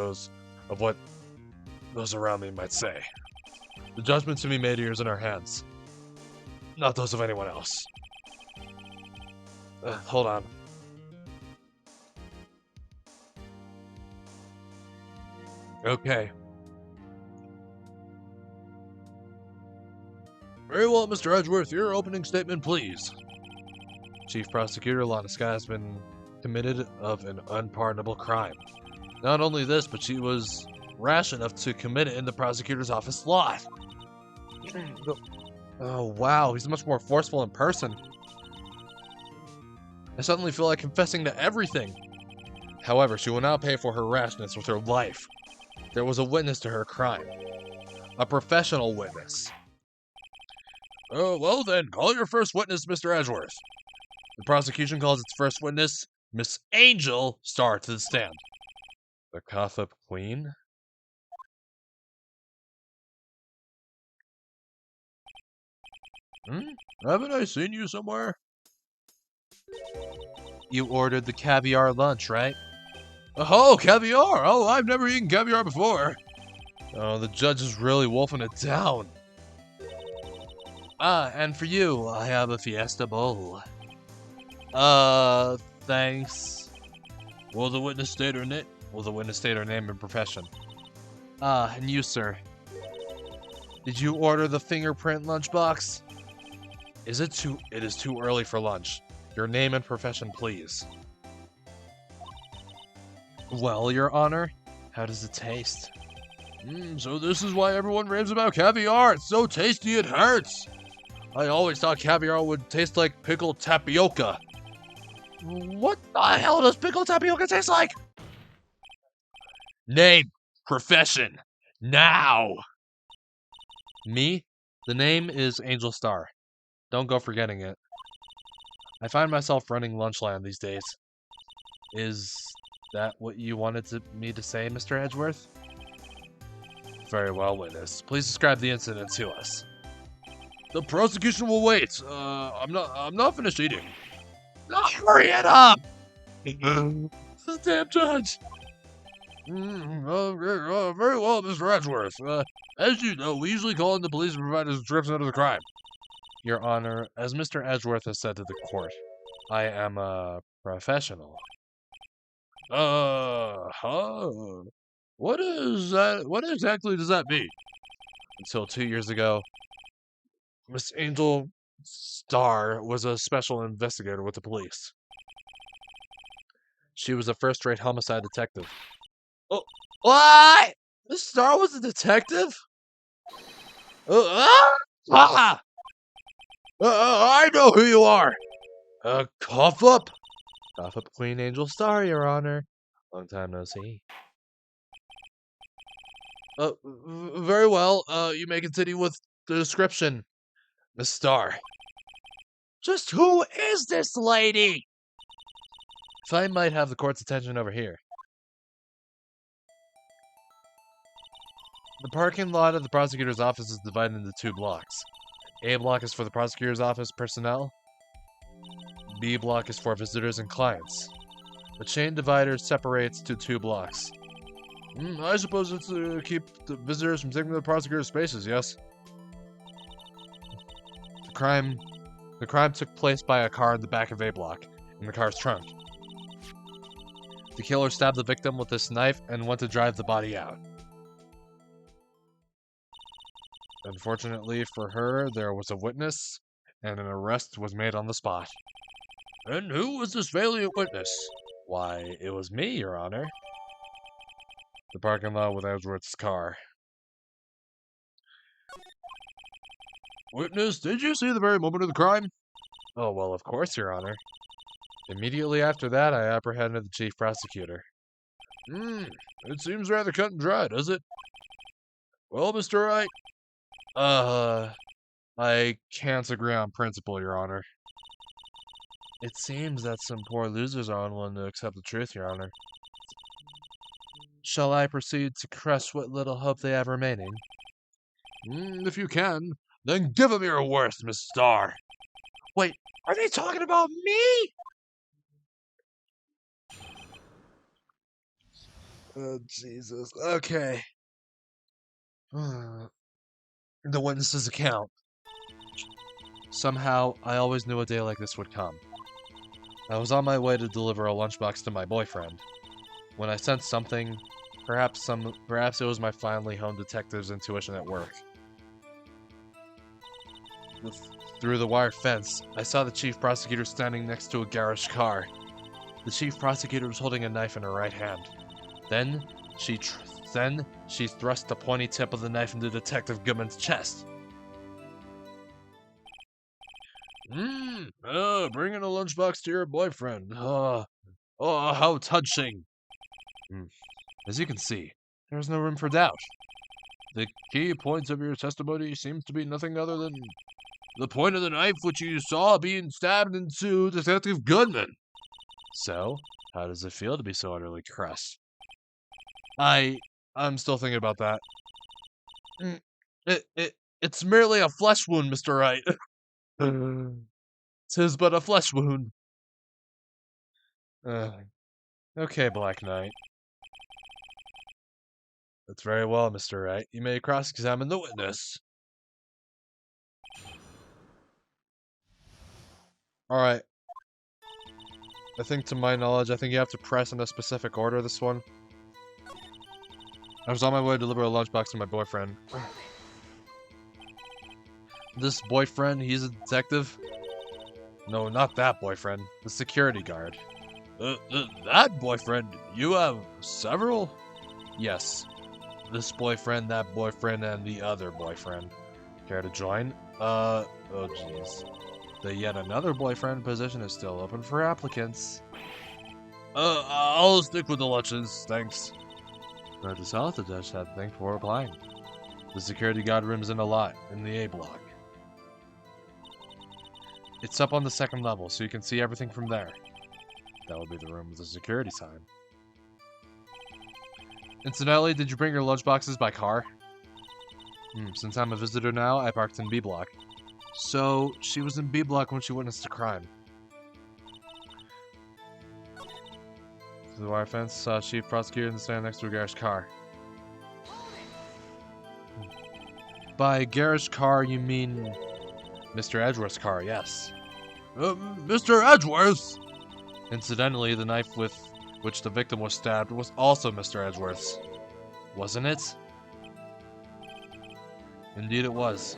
what those around me might say. The judgment to be made here is in our hands. not those of anyone else. Hold on. Okay. Very well, Mr. Edgeworth, your opening statement, please. Chief Prosecutor Lanaska has been committed of an unpardonable crime. Not only this, but she was rash enough to commit it in the prosecutor's office lot. Oh, wow, he's much more forceful in person. I suddenly feel like confessing to everything. However, she will now pay for her rashness with her life. There was a witness to her crime. A professional witness. Oh, well then, call your first witness, Mr. Edgeworth. The prosecution calls its first witness, Miss Angel Star, to the stand. The Gotham Queen? Haven't I seen you somewhere? You ordered the caviar lunch, right? Oh, caviar! Oh, I've never eaten caviar before. Oh, the judge is really wolfing it down. Ah, and for you, I have a Fiesta Bowl. Thanks. Will the witness state her name? Will the witness state her name and profession? Ah, and you, sir. Did you order the fingerprint lunchbox? It is too early for lunch. Your name and profession, please. Well, Your Honor, how does it taste? So this is why everyone raves about caviar. It's so tasty it hurts. I always thought caviar would taste like pickled tapioca. What the hell does pickled tapioca taste like? Name, profession, now. Me? The name is Angel Star. Don't go forgetting it. I find myself running Lunchland these days. Is that what you wanted me to say, Mr. Edgeworth? Very well, witness. Please describe the incident to us. The prosecution will wait. I'm not finished eating. Hurry it up! The damn judge. Very well, Mr. Edgeworth. As you know, we usually call in the police to provide a description of the crime. Your Honor, as Mr. Edgeworth has said to the court, I am a professional. What is that? What exactly does that mean? Until 2 years ago, Miss Angel Star was a special investigator with the police. She was a first-rate homicide detective. Oh, what? Miss Star was a detective? I know who you are. Cough up. Cough up, Queen Angel Star, Your Honor. Long time no see. Very well. You may continue with the description, Miss Star. Just who is this lady? If I might have the court's attention over here. The parking lot of the prosecutor's office is divided into 2 blocks. A block is for the prosecutor's office personnel. B block is for visitors and clients. The chain divider separates to 2 blocks. I suppose it's to keep the visitors from taking the prosecutor's spaces, yes? The crime took place by a car in the back of A block, in the car's trunk. The killer stabbed the victim with this knife and went to drive the body out. Unfortunately for her, there was a witness, and an arrest was made on the spot. And who was this valiant witness? Why, it was me, Your Honor. The parking lot with Edgeworth's car. Witness, did you see the very moment of the crime? Oh, well, of course, Your Honor. Immediately after that, I apprehended the chief prosecutor. It seems rather cut and dry, does it? Well, Mr. Wright, I can't agree on principle, Your Honor. It seems that some poor losers are unwilling to accept the truth, Your Honor. Shall I proceed to crush what little hope they have remaining? If you can, then give them your worst, Miss Star. Wait, are they talking about me? Oh, Jesus. Okay. The witness's account. Somehow, I always knew a day like this would come. I was on my way to deliver a lunchbox to my boyfriend, when I sensed something. Perhaps it was my finely honed detective's intuition at work. Through the wire fence, I saw the chief prosecutor standing next to a garage car. The chief prosecutor was holding a knife in her right hand. Then she thrust the pointy tip of the knife into Detective Goodman's chest. Bringing a lunchbox to your boyfriend. Oh, how touching. As you can see, there is no room for doubt. The key points of your testimony seems to be nothing other than the point of the knife which you saw being stabbed into Detective Goodman. So, how does it feel to be so utterly crushed? I'm still thinking about that. It's merely a flesh wound, Mr. Wright. 'Tis but a flesh wound. Okay, Black Knight. That's very well, Mr. Wright. You may cross-examine the witness. Alright. I think, to my knowledge, you have to press in a specific order this one. I was on my way to deliver a lunchbox to my boyfriend. This boyfriend, he's a detective? No, not that boyfriend. The security guard. That boyfriend? You have several? Yes. This boyfriend, that boyfriend, and the other boyfriend. Care to join? Oh jeez. The yet another boyfriend position is still open for applicants. I'll stick with the lunches, thanks. Glad to tell the judge had thanks for applying. The security guard room's in the A block. It's up on the second level, so you can see everything from there. That will be the room with the security sign. Incidentally, did you bring your lunchboxes by car? Since I'm a visitor now, I parked in B block. So, she was in B block when she witnessed a crime. The wire fence saw chief prosecutor in the stand next to a garage car. By garage car, you mean Mr. Edgeworth's car, yes. Mr. Edgeworth! Incidentally, the knife with which the victim was stabbed was also Mr. Edgeworth's. Wasn't it? Indeed it was.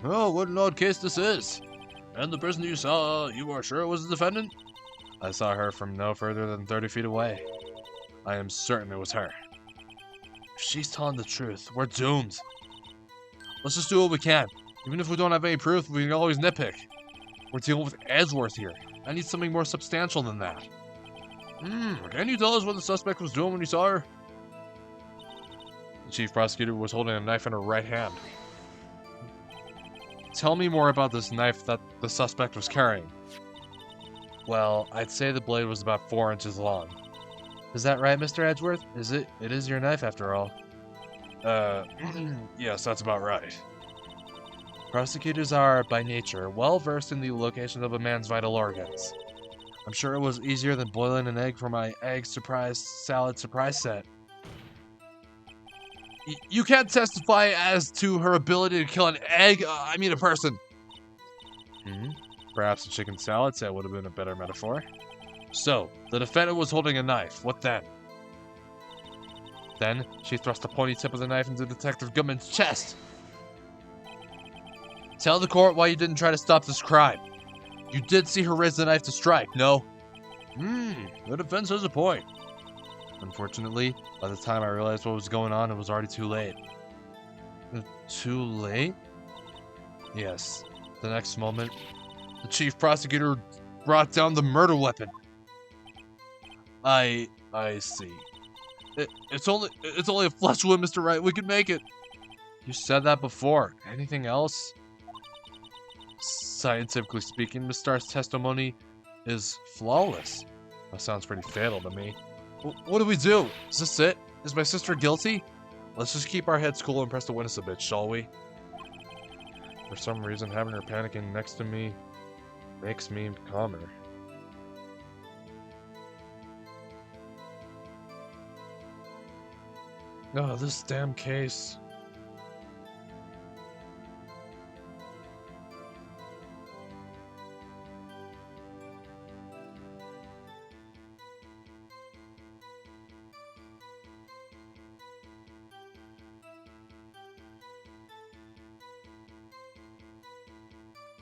Oh, what an odd case this is. And the person you saw, you are sure was the defendant? I saw her from no further than 30 feet away. I am certain it was her. If she's telling the truth, we're doomed. Let's just do what we can. Even if we don't have any proof, we can always nitpick. We're dealing with Edgeworth here. I need something more substantial than that. Can you tell us what the suspect was doing when you saw her? The chief prosecutor was holding a knife in her right hand. Tell me more about this knife that the suspect was carrying. Well, I'd say the blade was about 4 inches long. Is that right, Mr. Edgeworth? It is your knife after all. Yes, that's about right. Prosecutors are, by nature, well versed in the location of a man's vital organs. I'm sure it was easier than boiling an egg for my egg salad surprise set. You can't testify as to her ability to kill an egg, I mean a person. Perhaps a chicken salad set would have been a better metaphor. So, the defendant was holding a knife. What then? Then, she thrust the pointy tip of the knife into Detective Goodman's chest. Tell the court why you didn't try to stop this crime. You did see her raise the knife to strike, no? The defense has a point. Unfortunately, by the time I realized what was going on, it was already too late. Too late? Yes. The next moment, the chief prosecutor brought down the murder weapon. I see. It's only a flesh wound, Mr. Wright. We can make it. You said that before. Anything else? Scientifically speaking, Miss Starr's testimony is flawless. That sounds pretty fatal to me. What do we do? Is this it? Is my sister guilty? Let's just keep our heads cool and press the witness a bit, shall we? For some reason, having her panicking next to me makes me calmer. Oh, this damn case.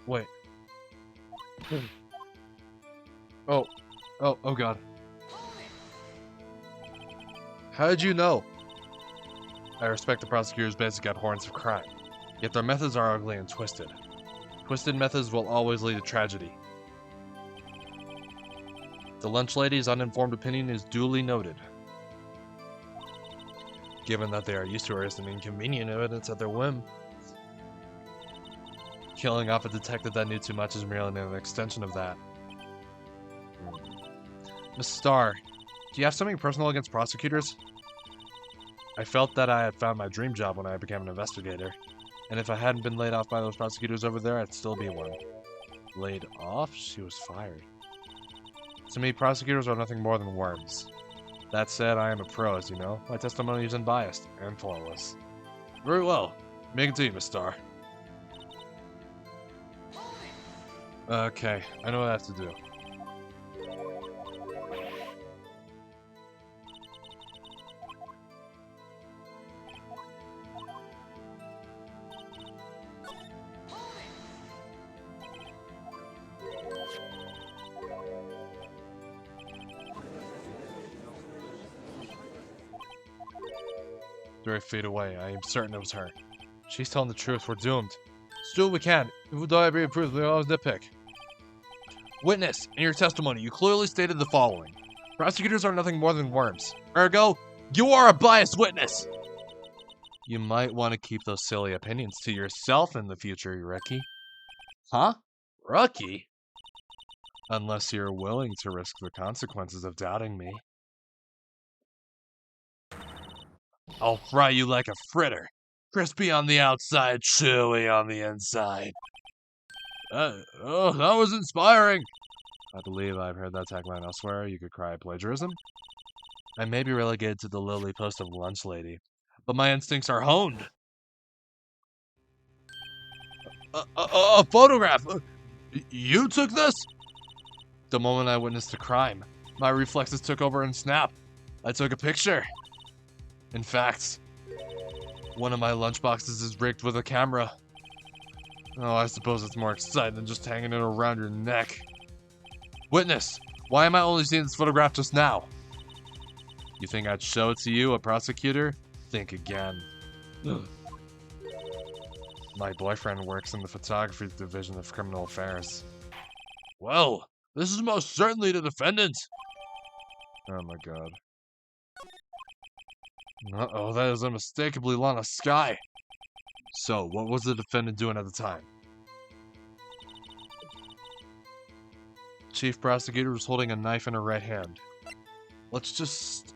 Wait. Oh god. How did you know? I respect the prosecutor's basic abhorrence of crime, yet their methods are ugly and twisted. Twisted methods will always lead to tragedy. The lunch lady's uninformed opinion is duly noted. Given that they are used to arresting inconvenient evidence at their whim. Killing off a detective that knew too much is merely an extension of that. Miss Starr, do you have something personal against prosecutors? I felt that I had found my dream job when I became an investigator, and if I hadn't been laid off by those prosecutors over there, I'd still be one. Laid off? She was fired. To me, prosecutors are nothing more than worms. That said, I am a pro, as you know. My testimony is unbiased and flawless. Very well. May continue, Miss Starr. Okay, I know what I have to do. Very feet away, I am certain it was her. She's telling the truth, we're doomed. Still we can. If we die be approved, we always nitpick. Witness, in your testimony, you clearly stated the following. Prosecutors are nothing more than worms. Ergo, you are a biased witness! You might want to keep those silly opinions to yourself in the future, rookie. Huh? Rookie? Unless you're willing to risk the consequences of doubting me. I'll fry you like a fritter. Crispy on the outside, chewy on the inside. Oh, that was inspiring. I believe I've heard that tagline elsewhere. You could cry plagiarism. I may be relegated to the lowly post of lunch lady, but my instincts are honed. A photograph! You took this? The moment I witnessed the crime, my reflexes took over and snapped. I took a picture. In fact, one of my lunchboxes is rigged with a camera. Oh, I suppose it's more exciting than just hanging it around your neck. Witness, why am I only seeing this photograph just now? You think I'd show it to you, a prosecutor? Think again. My boyfriend works in the photography division of criminal affairs. Well, this is most certainly the defendant. Oh my god. Uh-oh, that is unmistakably Lana Sky. So, what was the defendant doing at the time? Chief prosecutor was holding a knife in her right hand. Let's just...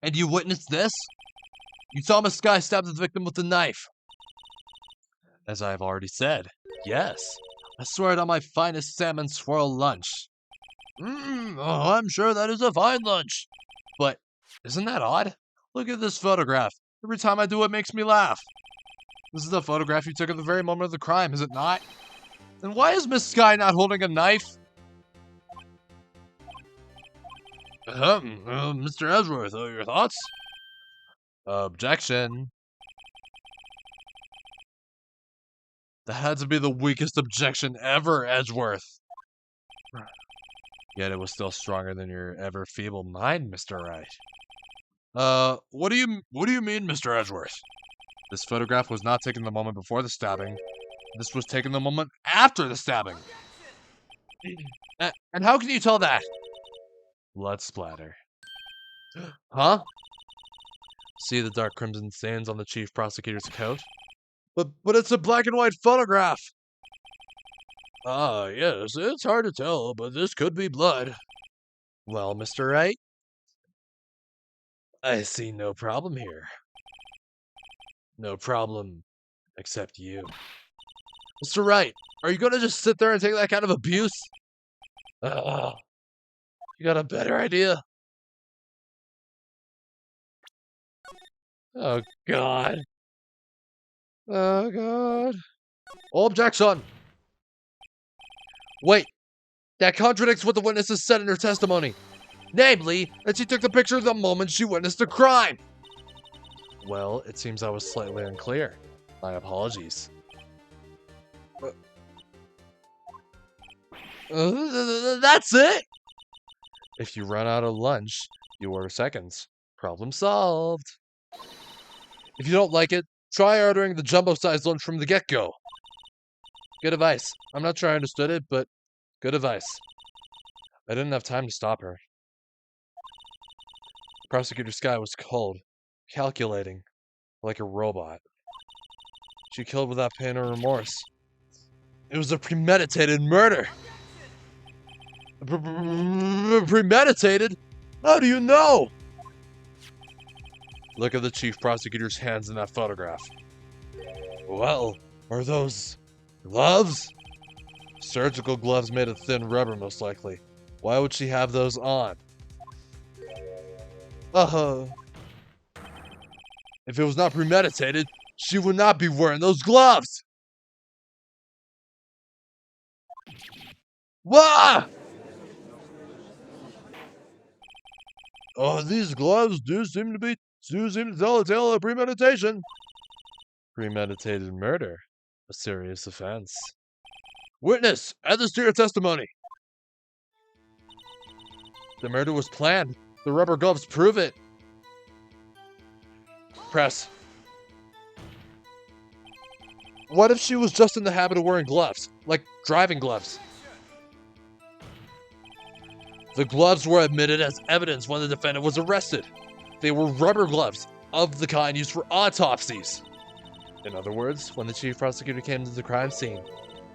And you witnessed this? You saw Miss Sky stab the victim with a knife. As I have already said, yes. I swear it on my finest salmon swirl lunch. Oh, I'm sure that is a fine lunch. But isn't that odd? Look at this photograph. Every time I do it makes me laugh. This is the photograph you took at the very moment of the crime, is it not? Then why is Miss Sky not holding a knife? Mr. Edgeworth, your thoughts? Objection. That had to be the weakest objection ever, Edgeworth. Yet it was still stronger than your ever feeble mind, Mr. Wright. What do you mean, Mr. Edgeworth? This photograph was not taken the moment before the stabbing. This was taken the moment after the stabbing. And how can you tell that? Blood splatter. Huh? See the dark crimson stains on the chief prosecutor's coat? But it's a black and white photograph! Ah, yes, it's hard to tell, but this could be blood. Well, Mr. Wright? I see no problem here. No problem, except you. Mr. Wright, are you gonna just sit there and take that kind of abuse? You got a better idea? Oh, God. Oh, God. Objection! Wait, that contradicts what the witnesses said in her testimony. Namely, that she took the picture the moment she witnessed the crime. Well, it seems I was slightly unclear. My apologies. That's it! If you run out of lunch, you order seconds. Problem solved. If you don't like it, try ordering the jumbo-sized lunch from the get-go. Good advice. I'm not sure I understood it, but good advice. I didn't have time to stop her. Prosecutor Sky was cold, calculating, like a robot. She killed without pain or remorse. It was a premeditated murder. Premeditated? How do you know? Look at the chief prosecutor's hands in that photograph. Well, are those gloves? Surgical gloves made of thin rubber, most likely. Why would she have those on? If it was not premeditated, she would not be wearing those gloves! Wah! Oh, these gloves do seem to tell a tale of premeditation. Premeditated murder. A serious offense. Witness, add this to your testimony. The murder was planned. The rubber gloves prove it. Press. What if she was just in the habit of wearing gloves? Like driving gloves? The gloves were admitted as evidence when the defendant was arrested. They were rubber gloves, of the kind used for autopsies. In other words, when the chief prosecutor came to the crime scene,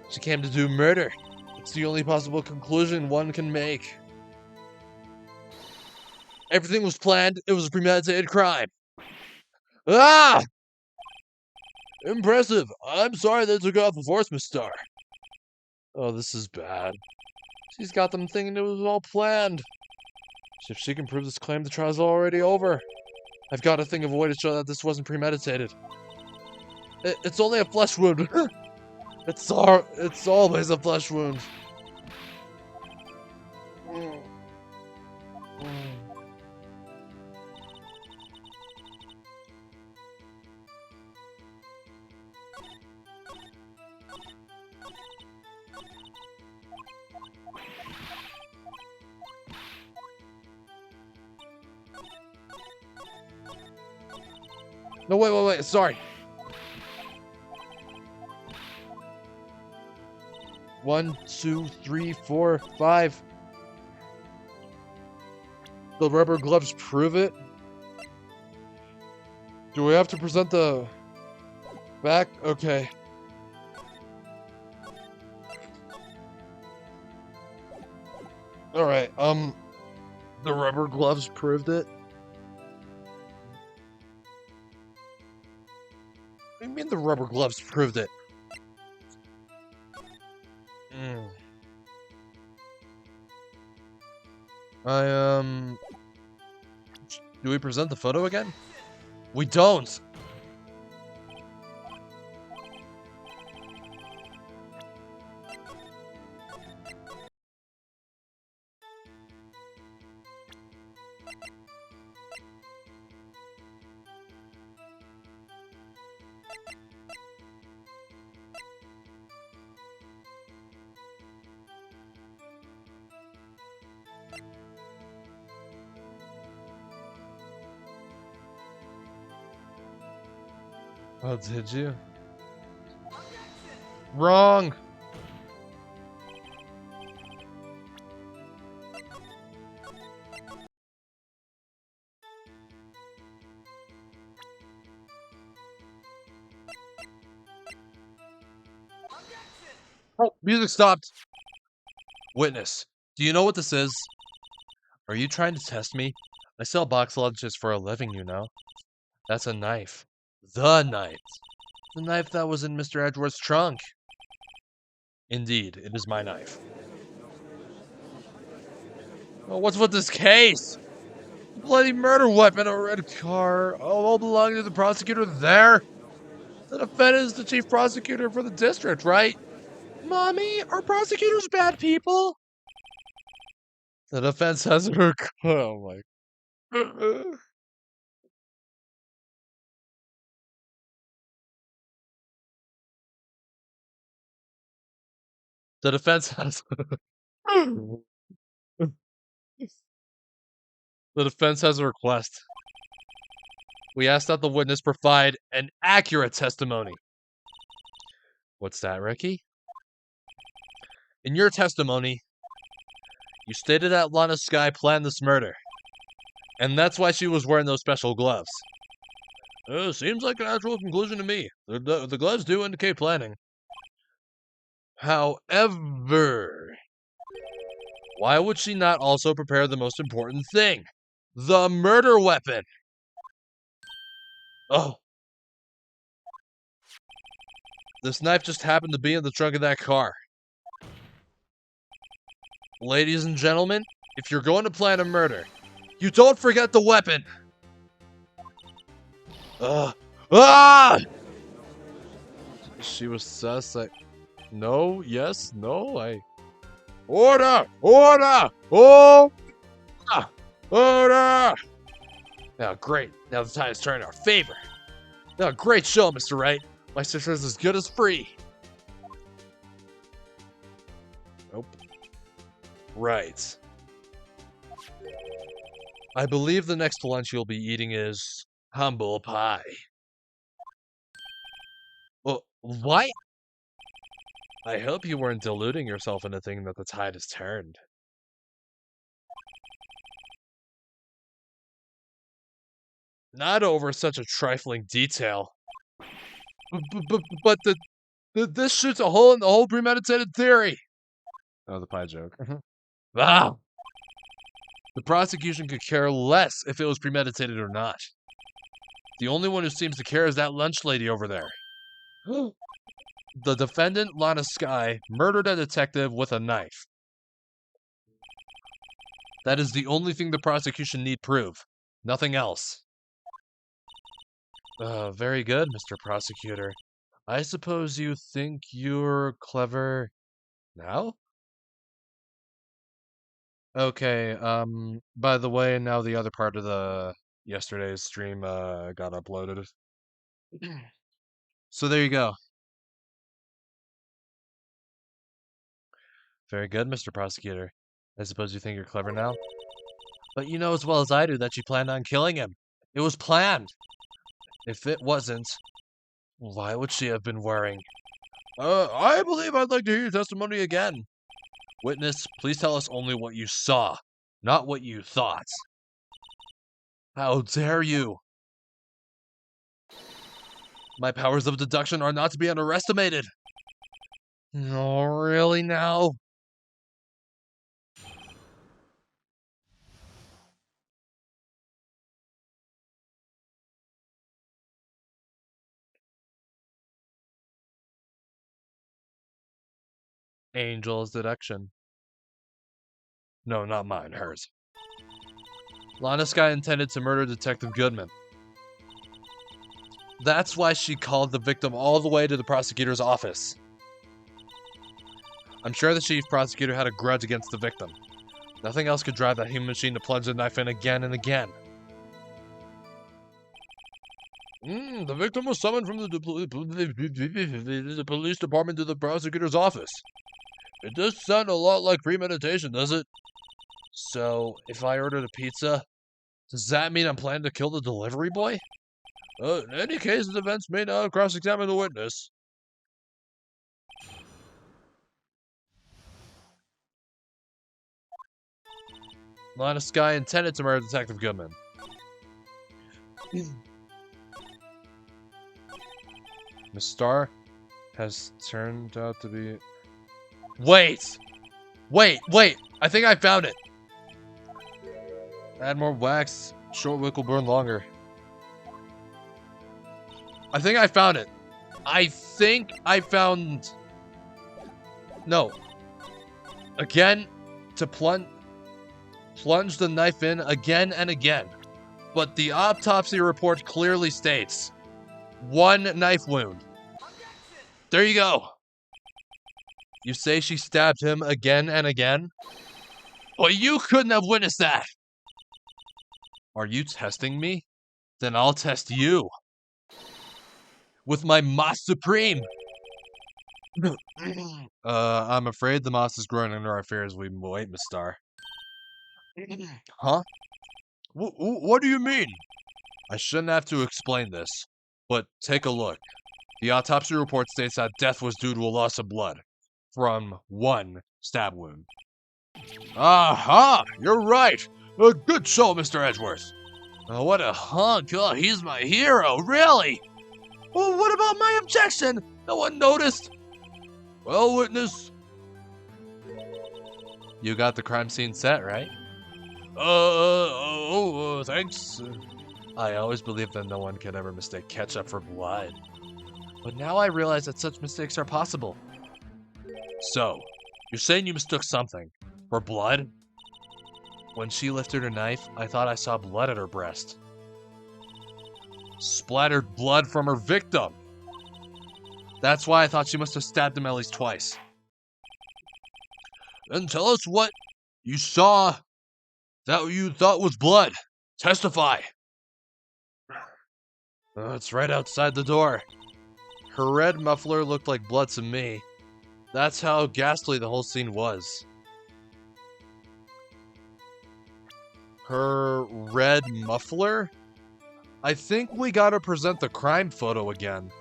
she came to do murder. It's the only possible conclusion one can make. Everything was planned. It was a premeditated crime. Ah! Impressive. I'm sorry they took off the enforcement star. Oh, this is bad. She's got them thinking it was all planned. If she can prove this claim, the trial's already over. I've got to think of a way to show that this wasn't premeditated. It's only a flesh wound. It's always a flesh wound. No, wait, sorry. 1, 2, 3, 4, 5. The rubber gloves prove it? Do we have to present the back? Okay. Alright, the rubber gloves proved it? What do you mean the rubber gloves proved it? Do we present the photo again? We don't! Oh, did you? Wrong! Oh, music stopped! Witness, do you know what this is? Are you trying to test me? I sell box lunches for a living, you know. That's a knife. The knife. The knife that was in Mr. Edgeworth's trunk. Indeed, it is my knife. Oh, what's with this case? Bloody murder weapon, a red car, all belonging to the prosecutor there. The defendant is the chief prosecutor for the district, right? Mommy, are prosecutors bad people? The defense has her. Oh my. The defense has. The defense has a request. We ask that the witness provide an accurate testimony. What's that, Ricky? In your testimony, you stated that Lana Sky planned this murder. And that's why she was wearing those special gloves. Seems like a natural conclusion to me. The gloves do indicate planning. However, why would she not also prepare the most important thing? The murder weapon! Oh. This knife just happened to be in the trunk of that car. Ladies and gentlemen, if you're going to plan a murder, you don't forget the weapon! Ah! She was sus, no, yes, no, Order! Order! Oh! Order! Now, great. Now the tide is turning in our favor. Now, great show, Mr. Wright. My sister's as good as free. Nope. Right. I believe the next lunch you'll be eating is humble pie. Oh, what? I hope you weren't deluding yourself into thinking that the tide has turned. Not over such a trifling detail. But this shoots a hole in the whole premeditated theory. Oh, the pie joke. Ah! The prosecution could care less if it was premeditated or not. The only one who seems to care is that lunch lady over there. The defendant, Lana Sky, murdered a detective with a knife. That is the only thing the prosecution need prove. Nothing else. Very good, Mr. Prosecutor. I suppose you think you're clever now? Okay, by the way, now the other part of the yesterday's stream got uploaded. So there you go. Very good, Mr. Prosecutor. I suppose you think you're clever now? But you know as well as I do that she planned on killing him. It was planned. If it wasn't, why would she have been wearing? I believe I'd like to hear your testimony again. Witness, please tell us only what you saw, not what you thought. How dare you? My powers of deduction are not to be underestimated. No, really now? Angel's deduction. No, not mine, hers. Lana Sky intended to murder Detective Goodman. That's why she called the victim all the way to the prosecutor's office. I'm sure the chief prosecutor had a grudge against the victim. Nothing else could drive that human machine to plunge the knife in again and again. The victim was summoned from the police department to the prosecutor's office. It does sound a lot like premeditation, does it? So, if I ordered a pizza, does that mean I'm planning to kill the delivery boy? In any case, the defense may not cross-examine the witness. Lana Sky intended to murder Detective Goodman. Miss Star has turned out to be... Wait! I think I found it! Add more wax. Short wick will burn longer. I think I found it. I think I found... No. Again, to plunge... plunged the knife in again and again, but the autopsy report clearly states 1 knife wound. There you go. You say she stabbed him again and again? Well, you couldn't have witnessed that. Are you testing me? Then I'll test you. With my Moss Supreme. I'm afraid the moss is growing under our fears. We wait, Miss Star. Huh? What do you mean? I shouldn't have to explain this, but take a look. The autopsy report states that death was due to a loss of blood from 1 stab wound. Aha! You're right! A good show, Mr. Edgeworth. Oh, what a hunk. Oh, he's my hero, really? Well, what about my objection? No one noticed. Well, witness. You got the crime scene set, right? Thanks. I always believed that no one could ever mistake ketchup for blood. But now I realize that such mistakes are possible. So, you're saying you mistook something for blood? When she lifted her knife, I thought I saw blood at her breast. Splattered blood from her victim. That's why I thought she must have stabbed him at least twice. Then tell us what you saw that you thought was blood. Testify. It's right outside the door. Her red muffler looked like blood to me. That's how ghastly the whole scene was. Her red muffler? I think we gotta present the crime photo again.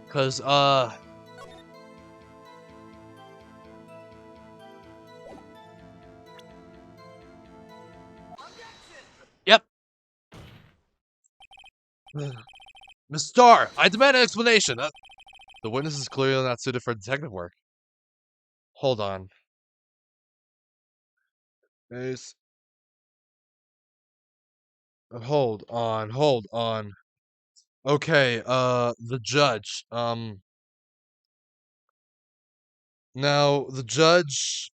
Cause, Yep. Miss Starr, I demand an explanation. The witness is clearly not suited for detective work. Hold on. Hold on. Okay, the judge, now, the judge,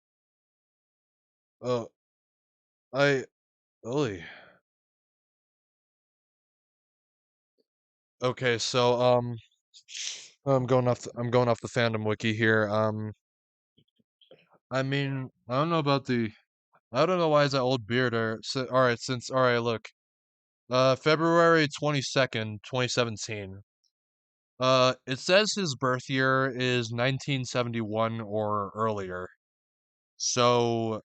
Oy. Okay, so, I'm going off the fandom wiki here, I mean, I don't know why is that old beard, alright, look, February 22nd, 2017. It says his birth year is 1971 or earlier. So,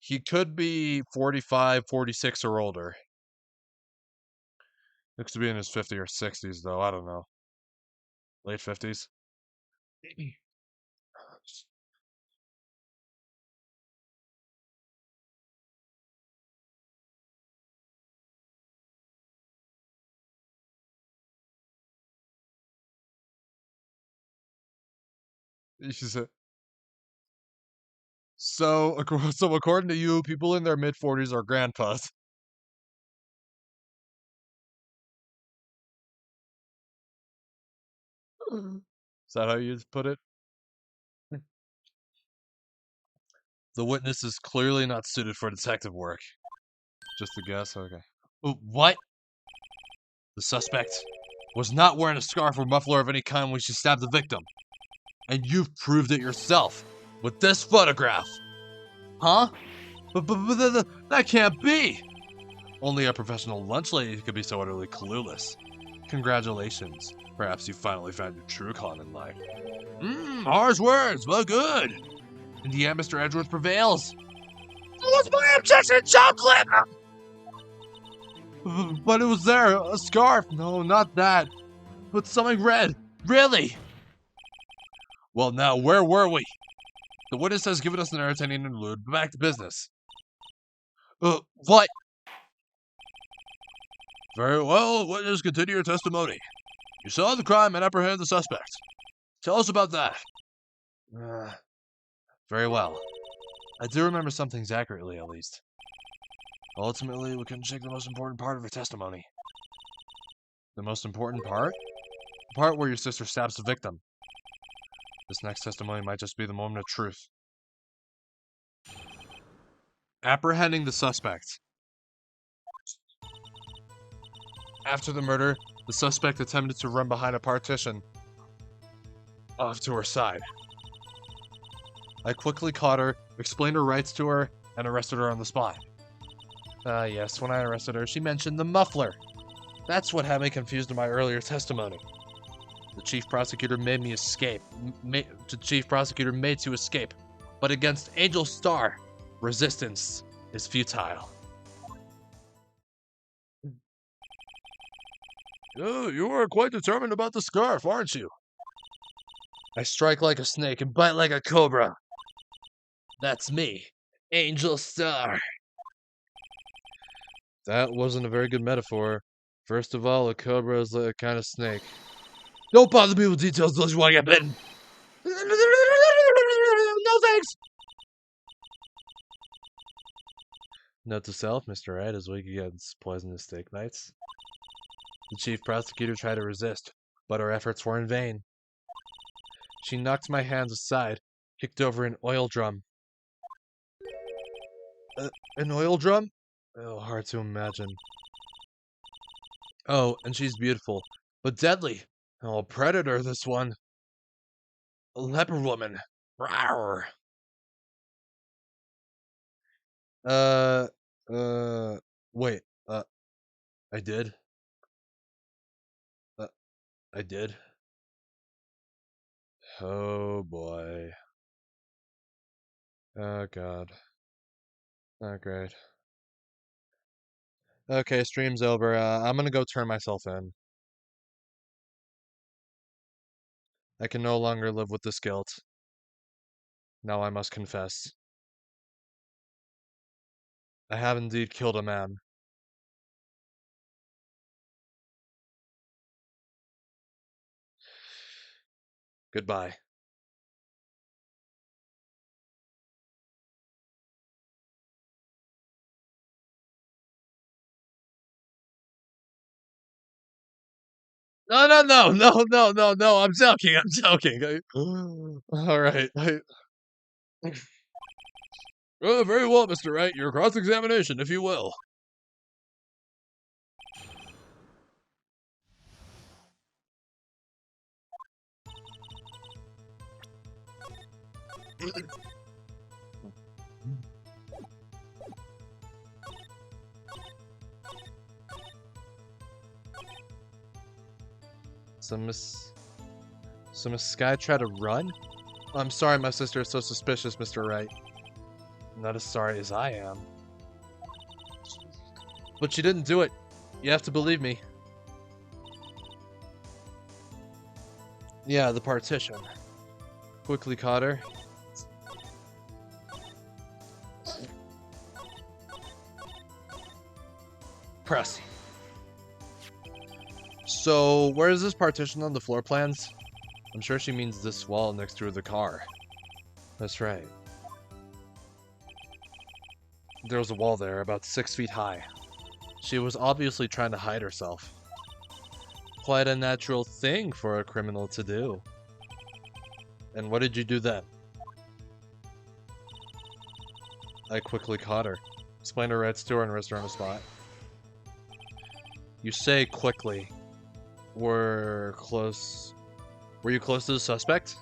he could be 45, 46 or older. Looks to be in his 50s or 60s, though. I don't know. Late 50s. She said, so according to you, people in their mid-40s are grandpas. Is that how you put it? The witness is clearly not suited for detective work. Just a guess? Okay. What? The suspect was not wearing a scarf or muffler of any kind when she stabbed the victim. And you've proved it yourself with this photograph. Huh? But that can't be! Only a professional lunch lady could be so utterly clueless. Congratulations. Perhaps you finally found your true calling in life. Harsh words, but good. In the end, Mr. Edgeworth prevails. What's my objection, chocolate? But it was there, a scarf. No, not that. But something red. Really? Well, now, where were we? The witness has given us an entertaining interlude, but back to business. What? Very well, witness, continue your testimony. You saw the crime and apprehended the suspect. Tell us about that. Very well. I do remember some things accurately, at least. Ultimately, we couldn't check the most important part of your testimony. The most important part? The part where your sister stabs the victim. This next testimony might just be the moment of truth. Apprehending the suspect. After the murder, the suspect attempted to run behind a partition off to her side. I quickly caught her, explained her rights to her, and arrested her on the spot. Yes, when I arrested her, she mentioned the muffler. That's what had me confused in my earlier testimony. The chief prosecutor made me escape. The chief prosecutor made to escape. But against Angel Star, resistance is futile. Oh, you are quite determined about the scarf, aren't you? I strike like a snake and bite like a cobra. That's me, Angel Star. That wasn't a very good metaphor. First of all, a cobra is like a kind of snake. Don't bother me with details unless you want to get bitten. No thanks. Note to self, Mr. Ed is weak against poisonous snake bites. The chief prosecutor tried to resist, but her efforts were in vain. She knocked my hands aside, kicked over an oil drum. An oil drum? Oh, hard to imagine. Oh, and she's beautiful, but deadly. Oh, a predator, this one. A leper woman. Rawr. Wait, I did? I did? Oh, boy. Oh, God. Oh, great. Okay, stream's over. I'm gonna go turn myself in. I can no longer live with this guilt. Now I must confess. I have indeed killed a man. Goodbye. No, I'm joking, Alright. Oh, very well, Mr. Wright. Your cross-examination, if you will. So Miss Sky tried to run? I'm sorry my sister is so suspicious, Mr. Wright. Not as sorry as I am. But she didn't do it. You have to believe me. Yeah, the partition. Quickly caught her. Press. So, where is this partition on the floor plans? I'm sure she means this wall next to the car. That's right. There was a wall there, about 6 feet high. She was obviously trying to hide herself. Quite a natural thing for a criminal to do. And what did you do then? I quickly caught her, explained her rights to her, and arrested her on the spot. You say quickly. Were you close to the suspect?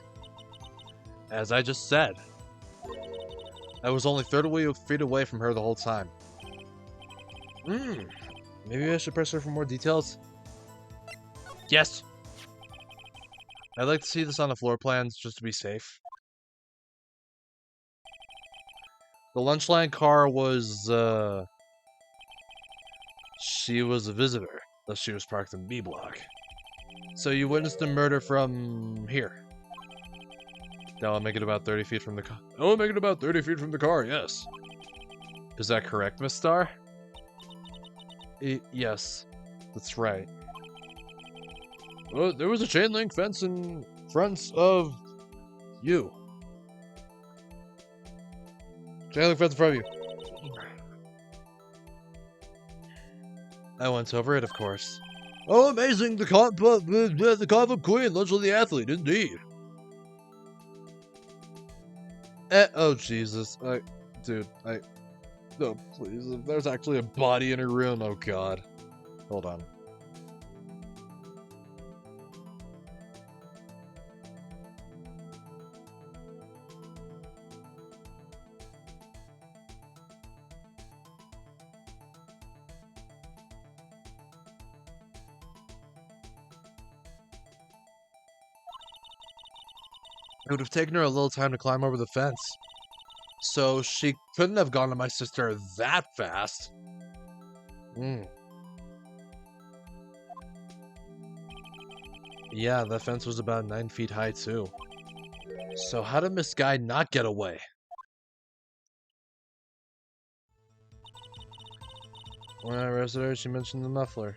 As I just said. I was only 30 feet away from her the whole time. Maybe I should press her for more details? Yes! I'd like to see this on the floor plans, just to be safe. The lunch line car was, she was a visitor, thus she was parked in B block. So you witnessed the murder from here? That'll make it about 30 feet from the car. Oh, make it about 30 feet from the car, yes. Is that correct, Miss Star? Yes, that's right. Well, there was a chain link fence in front of you. Chain link fence in front of you. I went over it, of course. Oh, amazing! The conflict queen, Legend the athlete, indeed. Oh, Jesus. Dude, No, please. If there's actually a body in her room, oh god. Hold on. It would have taken her a little time to climb over the fence. So she couldn't have gone to my sister that fast. Yeah, the fence was about 9 feet high too. So how did Miss Guy not get away? When I arrested her, she mentioned the muffler.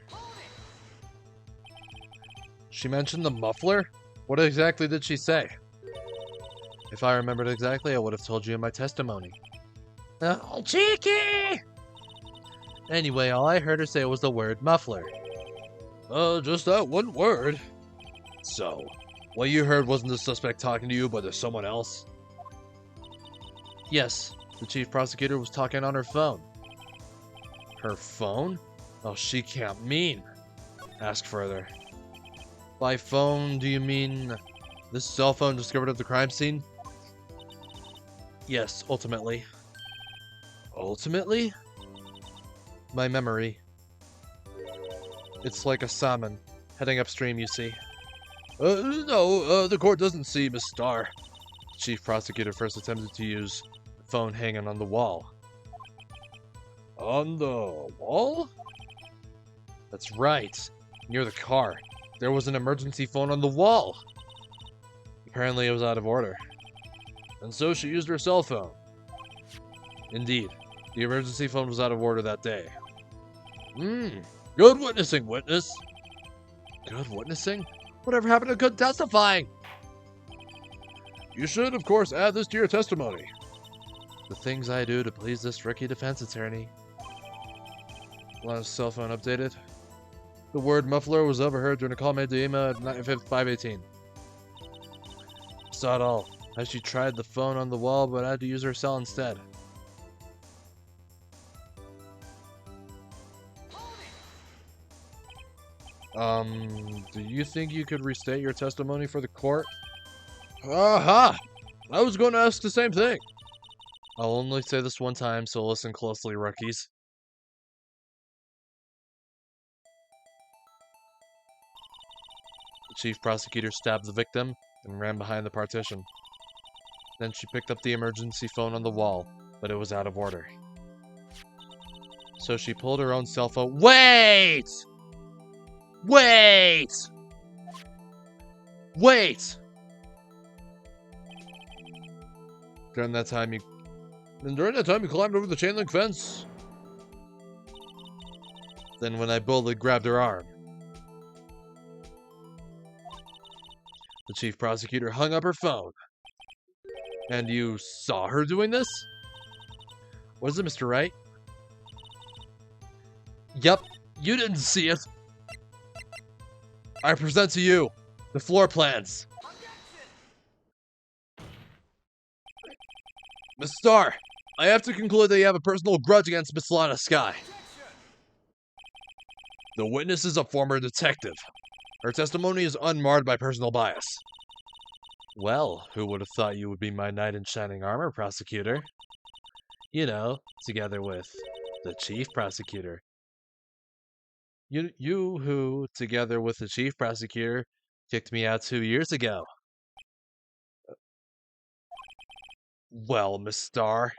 She mentioned the muffler? What exactly did she say? If I remembered exactly, I would have told you in my testimony. Oh, cheeky! Anyway, all I heard her say was the word muffler. Just that one word. So, what you heard wasn't the suspect talking to you, but there's someone else? Yes, the chief prosecutor was talking on her phone. Her phone? Oh, she can't mean. Ask further. By phone, do you mean this cell phone discovered at the crime scene? Yes, ultimately. Ultimately? My memory. It's like a salmon, heading upstream, you see. No, the court doesn't see Miss Starr. The chief prosecutor first attempted to use the phone hanging on the wall. On the wall? That's right. Near the car. There was an emergency phone on the wall. Apparently it was out of order. And so she used her cell phone. Indeed, the emergency phone was out of order that day. Good witnessing, witness. Good witnessing? Whatever happened to good testifying? You should, of course, add this to your testimony. The things I do to please this rookie defense attorney. Last cell phone updated. The word muffler was overheard during a call made to Emma at 5:18. Saw it all. How she tried the phone on the wall but had to use her cell instead. Do you think you could restate your testimony for the court? Aha! I was going to ask the same thing. I'll only say this one time, so listen closely, rookies. The chief prosecutor stabbed the victim and ran behind the partition. Then she picked up the emergency phone on the wall, but it was out of order. So she pulled her own cell phone. Wait! Wait! Wait! During that time, you climbed over the chain link fence. Then when I boldly grabbed her arm, the chief prosecutor hung up her phone. And you saw her doing this? What is it, Mr. Wright? Yep, you didn't see it. I present to you the floor plans. Miss Starr, I have to conclude that you have a personal grudge against Miss Lana Sky. The witness is a former detective. Her testimony is unmarred by personal bias. Well, who would have thought you would be my knight in shining armor, prosecutor? You know, together with the chief prosecutor. You who, together with the chief prosecutor, kicked me out 2 years ago. Well, Miss Starr,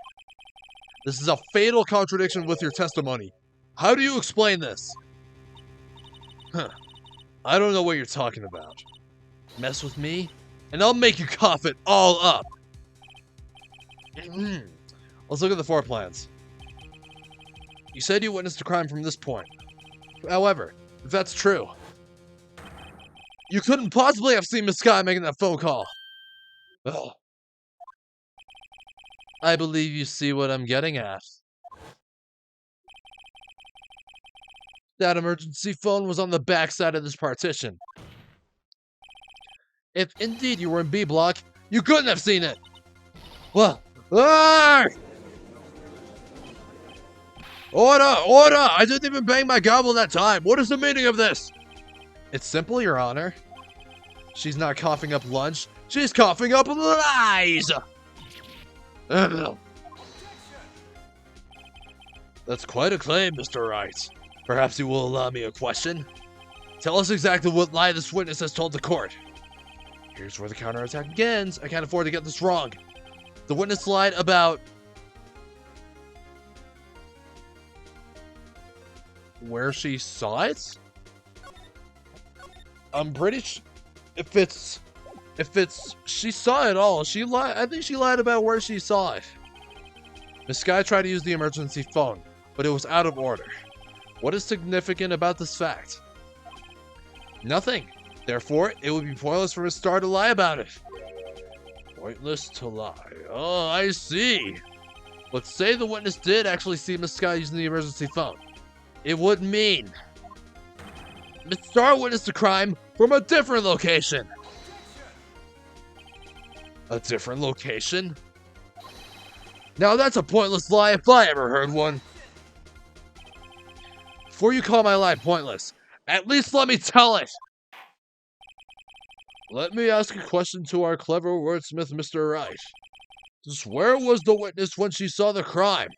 this is a fatal contradiction with your testimony. How do you explain this? I don't know what you're talking about. Mess with me, and I'll make you cough it all up. Let's look at the floor plans. You said you witnessed a crime from this point. However, if that's true, you couldn't possibly have seen Miss Sky making that phone call. Ugh. I believe you see what I'm getting at. That emergency phone was on the back side of this partition. If indeed you were in B block, you couldn't have seen it. Well, Order! Order! I didn't even bang my gavel that time! What is the meaning of this? It's simple, Your Honor. She's not coughing up lunch. She's coughing up lies! Ugh. That's quite a claim, Mr. Wright. Perhaps you will allow me a question? Tell us exactly what lie this witness has told the court. Here's where the counterattack begins. I can't afford to get this wrong. The witness lied about... where she saw it? I'm pretty sure... If it's... she saw it all, she lied. I think she lied about where she saw it. Miss Sky tried to use the emergency phone, but it was out of order. What is significant about this fact? Nothing. Therefore, it would be pointless for Miss Star to lie about it. Pointless to lie. Oh, I see. Let's say the witness did actually see Miss Sky using the emergency phone. It would mean Miss Star witnessed the crime from a different location. A different location? Now that's a pointless lie if I ever heard one. Before you call my lie pointless, at least let me tell it. Let me ask a question to our clever wordsmith, Mr. Wright. Just where was the witness when she saw the crime?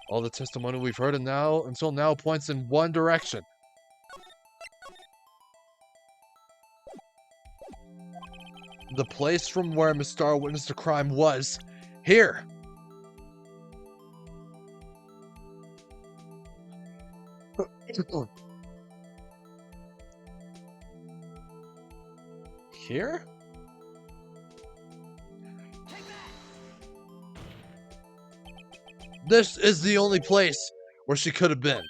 All the testimony we've heard until now points in one direction. The place from where Miss Star witnessed the crime was here. Here? This is the only place where she could have been.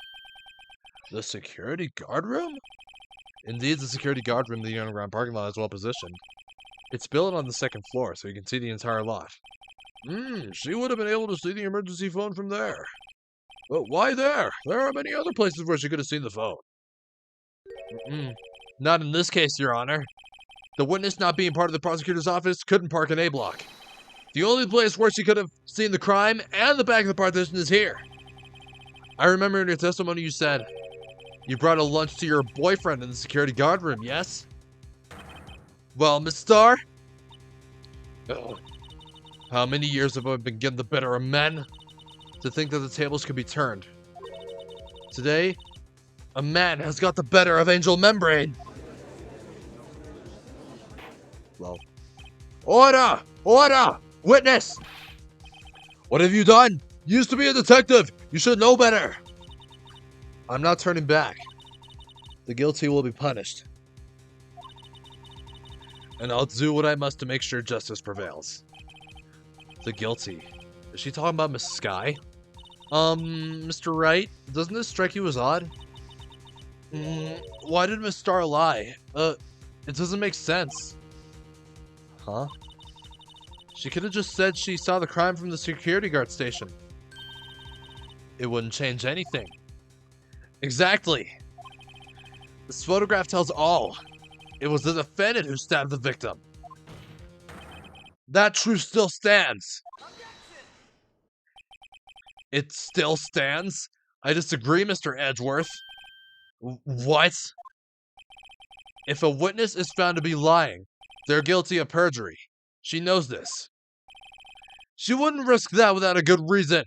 The security guard room? Indeed, the security guard room in the underground parking lot is well positioned. It's built on the second floor, so you can see the entire lot. She would have been able to see the emergency phone from there. But why there? There are many other places where she could have seen the phone. Not in this case, Your Honor. The witness, not being part of the prosecutor's office, couldn't park in A block. The only place where she could have seen the crime and the back of the partition is here. I remember in your testimony you said you brought a lunch to your boyfriend in the security guard room, yes? Well, Miss Star? How many years have I been getting the better of men? To think that the tables could be turned. Today, a man has got the better of Angel Membrane. Well. Order! Order! Witness! What have you done? You used to be a detective. You should know better. I'm not turning back. The guilty will be punished. And I'll do what I must to make sure justice prevails. The guilty. Is she talking about Miss Sky? Mr. Wright, doesn't this strike you as odd? Why did Miss Star lie? It doesn't make sense. Huh? She could have just said she saw the crime from the security guard station. It wouldn't change anything. Exactly. This photograph tells all. It was the defendant who stabbed the victim. That truth still stands. It still stands? I disagree, Mr. Edgeworth. What? If a witness is found to be lying, they're guilty of perjury. She knows this. She wouldn't risk that without a good reason.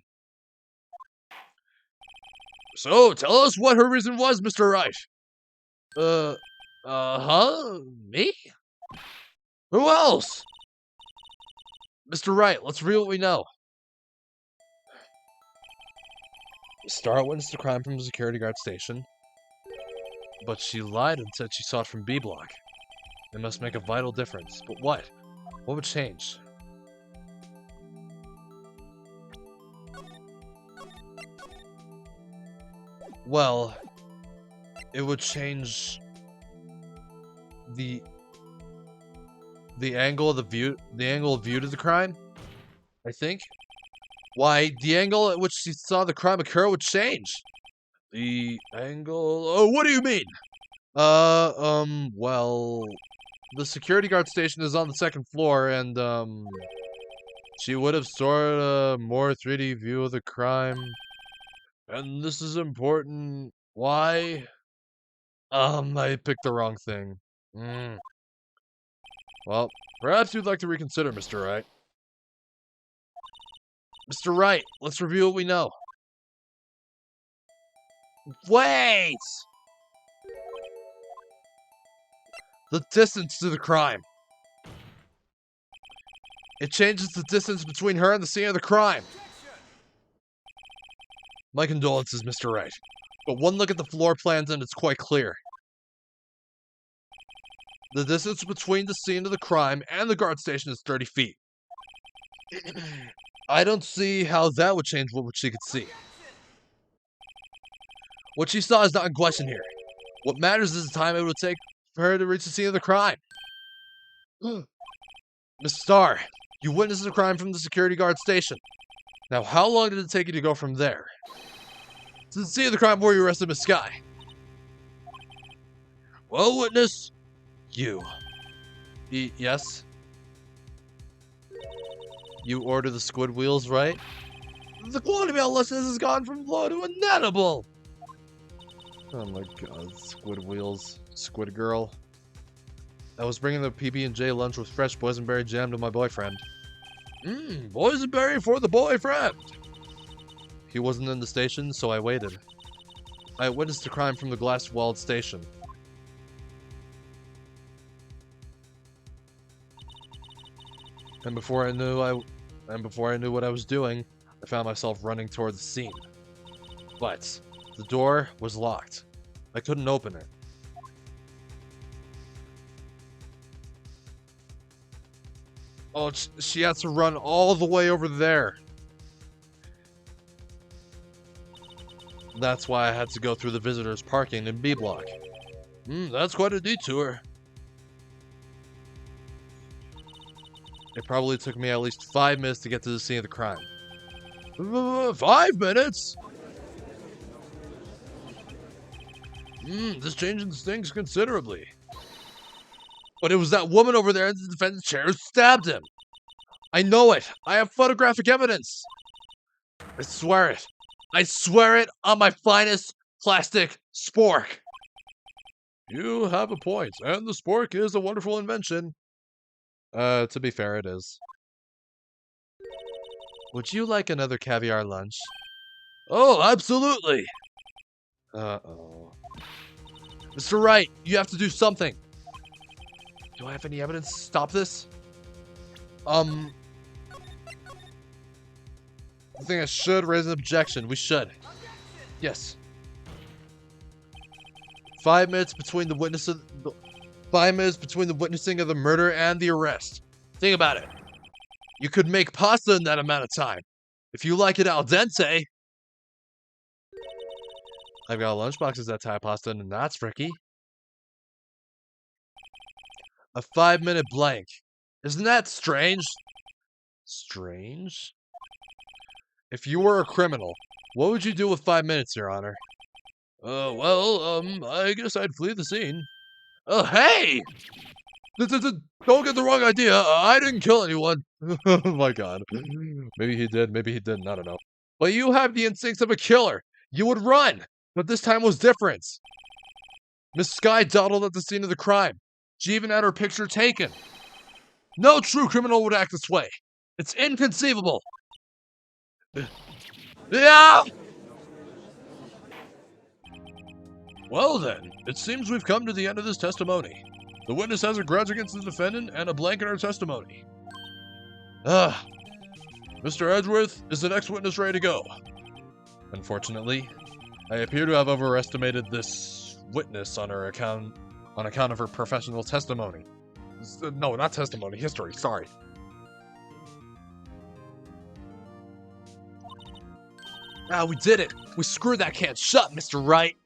So, tell us what her reason was, Mr. Wright. Me? Who else? Mr. Wright, let's read what we know. Star witnessed the crime from the security guard station, but she lied and said she saw it from B block. It must make a vital difference. But what? What would change? Well, it would change the angle of the angle of view to the crime, I think. Why, the angle at which she saw the crime occur would change. The angle... Oh, what do you mean? Well... The security guard station is on the second floor, and, she would have stored a more 3D view of the crime And this is important. Why? I picked the wrong thing. Well, perhaps you'd like to reconsider, Mr. Wright. Mr. Wright, let's review what we know. Wait! The distance to the crime. It changes the distance between her and the scene of the crime. My condolences, Mr. Wright. But one look at the floor plans and it's quite clear. The distance between the scene of the crime and the guard station is 30 feet. I don't see how that would change what she could see. What she saw is not in question here. What matters is the time it would take for her to reach the scene of the crime. Miss Starr, you witnessed the crime from the security guard station. Now, how long did it take you to go from there to the scene of the crime before you arrested Miss Sky? Well, witness, you. Yes? You order the squid wheels, right? The quality of lessons has gone from low to inedible. Oh my god, squid wheels, squid girl. I was bringing the PB&J lunch with fresh boysenberry jam to my boyfriend. Boysenberry for the boyfriend! He wasn't in the station, so I waited. I witnessed the crime from the glass-walled station. And before I knew what I was doing, I found myself running toward the scene. But the door was locked. I couldn't open it. Oh, she had to run all the way over there. That's why I had to go through the visitors' parking in B block. That's quite a detour. It probably took me at least 5 minutes to get to the scene of the crime. 5 minutes? This changes things considerably. But it was that woman over there in the defendant's chair who stabbed him. I know it. I have photographic evidence. I swear it. I swear it on my finest plastic spork. You have a point, and the spork is a wonderful invention. To be fair, it is. Would you like another caviar lunch? Oh, absolutely! Uh-oh. Mr. Wright, you have to do something. Do I have any evidence to stop this? I think I should raise an objection. We should. Yes. 5 minutes between the witness of 5 minutes between the witnessing of the murder and the arrest. Think about it. You could make pasta in that amount of time. If you like it al dente. I've got lunchboxes that tie pasta into knots, Ricky. A 5-minute blank. Isn't that strange? Strange? If you were a criminal, what would you do with 5 minutes, Your Honor? I guess I'd flee the scene. Hey! Don't get the wrong idea. I didn't kill anyone. Oh my god. Maybe he did, maybe he didn't, I don't know. But you have the instincts of a killer. You would run. But this time was different. Miss Sky dawdled at the scene of the crime. She even had her picture taken. No true criminal would act this way. It's inconceivable. Yeah! Well then, it seems we've come to the end of this testimony. The witness has a grudge against the defendant and a blank in her testimony. Mr. Edgeworth, is the next witness ready to go? Unfortunately, I appear to have overestimated this witness on account of her professional testimony. No, not testimony, history, sorry. We did it! We screwed that can shut, Mr. Wright!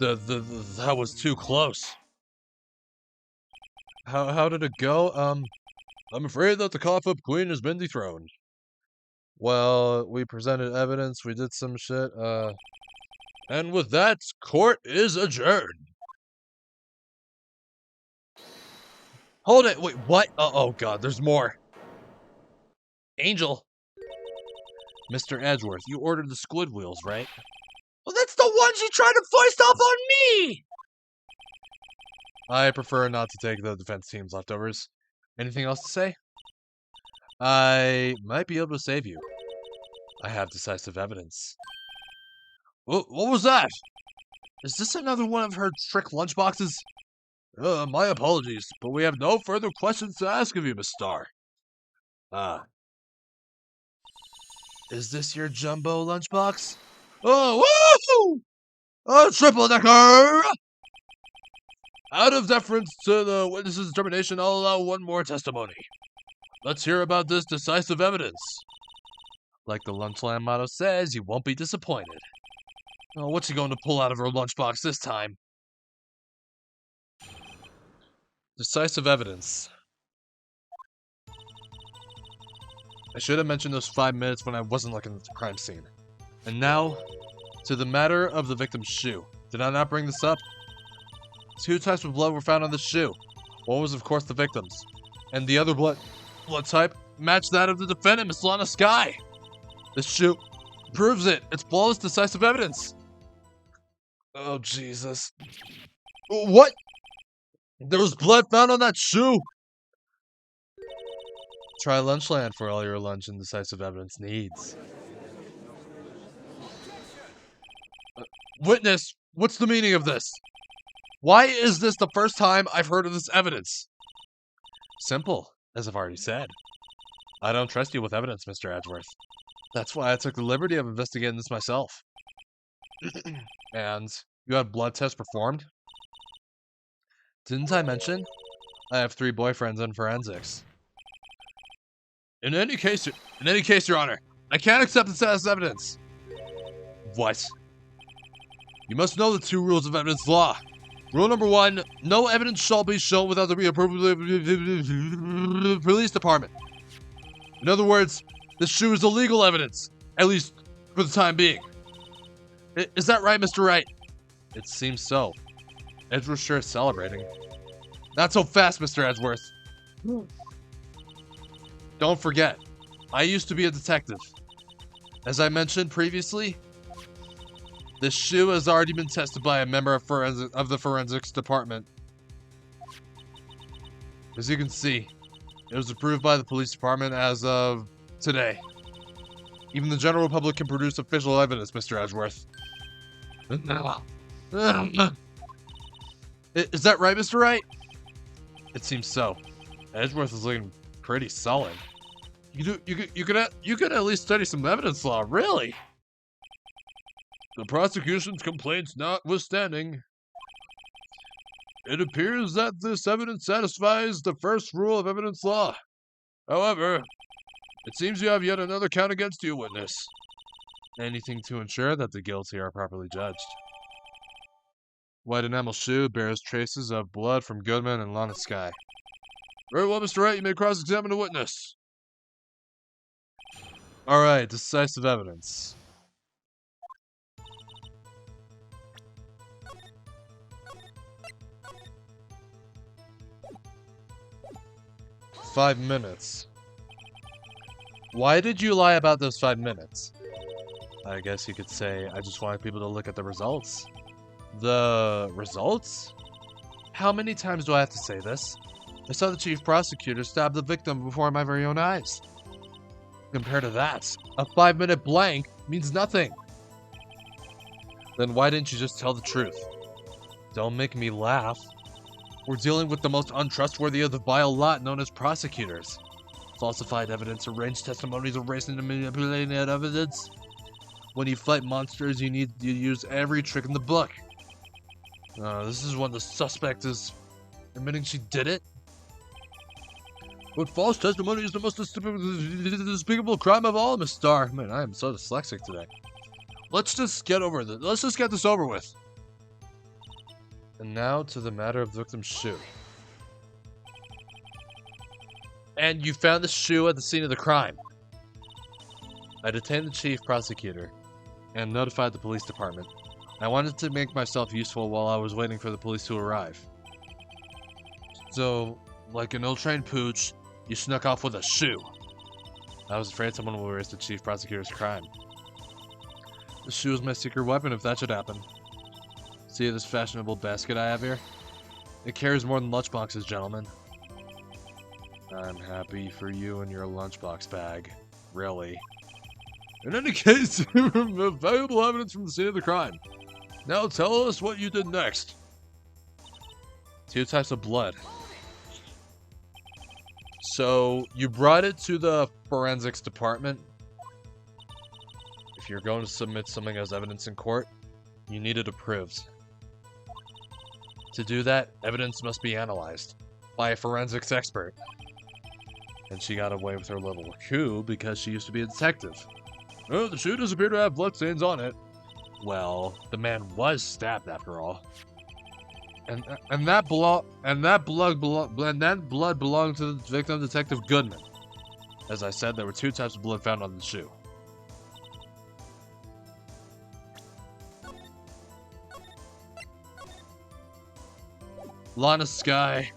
That was too close. How did it go? I'm afraid that the cough-up queen has been dethroned. Well, we presented evidence, we did some shit, and with that, court is adjourned. Hold it, wait, what? Oh god, there's more. Angel. Mr. Edgeworth, you ordered the squid wheels, right? Well, that's the ones you tried to foist off on me! I prefer not to take the defense team's leftovers. Anything else to say? I might be able to save you. I have decisive evidence. What was that? Is this another one of her trick lunchboxes? My apologies, but we have no further questions to ask of you, Miss Star. Is this your jumbo lunchbox? Oh, woo! A triple decker! Out of deference to the witness's determination, I'll allow one more testimony. Let's hear about this decisive evidence. Like the Lunchland motto says, you won't be disappointed. Oh, what's he going to pull out of her lunchbox this time? Decisive evidence. I should have mentioned those 5 minutes when I wasn't looking at the crime scene. And now, to the matter of the victim's shoe. Did I not bring this up? 2 types of blood were found on the shoe. One was, of course, the victim's. And the other blood type matched that of the defendant, Miss Lana Sky. This shoe proves it. It's flawless, decisive evidence. Oh, Jesus. What? There was blood found on that shoe. Try Lunchland for all your lunch and decisive evidence needs. Witness, what's the meaning of this? Why is this the first time I've heard of this evidence? Simple, as I've already said. I don't trust you with evidence, Mr. Edgeworth. That's why I took the liberty of investigating this myself. And you had blood tests performed? Didn't I mention? I have 3 boyfriends in forensics. In any case, Your Honor, I can't accept this as evidence. What? You must know the 2 rules of evidence law. Rule number 1, no evidence shall be shown without the approval of the police department. In other words, this shoe is illegal evidence, at least for the time being. Is that right, Mr. Wright? It seems so. Edgeworth sure is celebrating. Not so fast, Mr. Edgeworth. Don't forget, I used to be a detective. As I mentioned previously, this shoe has already been tested by a member of the forensics department. As you can see, it was approved by the police department as of today. Even the general public can produce official evidence, Mr. Edgeworth. Is that right, Mr. Wright? It seems so. Edgeworth is looking pretty sullen. You could at least study some evidence law, really? The prosecution's complaints notwithstanding, it appears that this evidence satisfies the first rule of evidence law. However, it seems you have yet another count against you, witness. Anything to ensure that the guilty are properly judged. White enamel shoe bears traces of blood from Goodman and Lana Sky. Very well, Mr. Wright, you may cross-examine the witness. Alright, decisive evidence. "5 minutes. Why did you lie about those 5 minutes? I guess you could say I just wanted people to look at the results. The results? How many times do I have to say this? I saw the chief prosecutor stab the victim before my very own eyes. Compared to that, a 5-minute blank means nothing. Then why didn't you just tell the truth? Don't make me laugh. We're dealing with the most untrustworthy of the vile lot known as prosecutors. Falsified evidence, arranged testimonies, erasing and manipulating evidence. When you fight monsters, you need to use every trick in the book. This is when the suspect is admitting she did it. But false testimony is the most despicable crime of all, Miss Starr. Man, I am so dyslexic today. Let's just get this over with. And now to the matter of the victim's shoe. And you found the shoe at the scene of the crime. I detained the chief prosecutor and notified the police department. I wanted to make myself useful while I was waiting for the police to arrive. So, like an ill-trained pooch, you snuck off with a shoe. I was afraid someone will erase the chief prosecutor's crime. The shoe is my secret weapon if that should happen. See this fashionable basket I have here? It carries more than lunchboxes, gentlemen. I'm happy for you and your lunchbox bag. Really. In any case, valuable evidence from the scene of the crime. Now tell us what you did next. 2 types of blood. So, you brought it to the forensics department. If you're going to submit something as evidence in court, you need it approved. To do that, evidence must be analyzed by a forensics expert. And she got away with her level 2 because she used to be a detective. Oh, the shoe does appear to have bloodstains on it. Well, the man was stabbed after all. And that blood belonged to the victim, Detective Goodman. As I said, there were 2 types of blood found on the shoe. Lana Sky.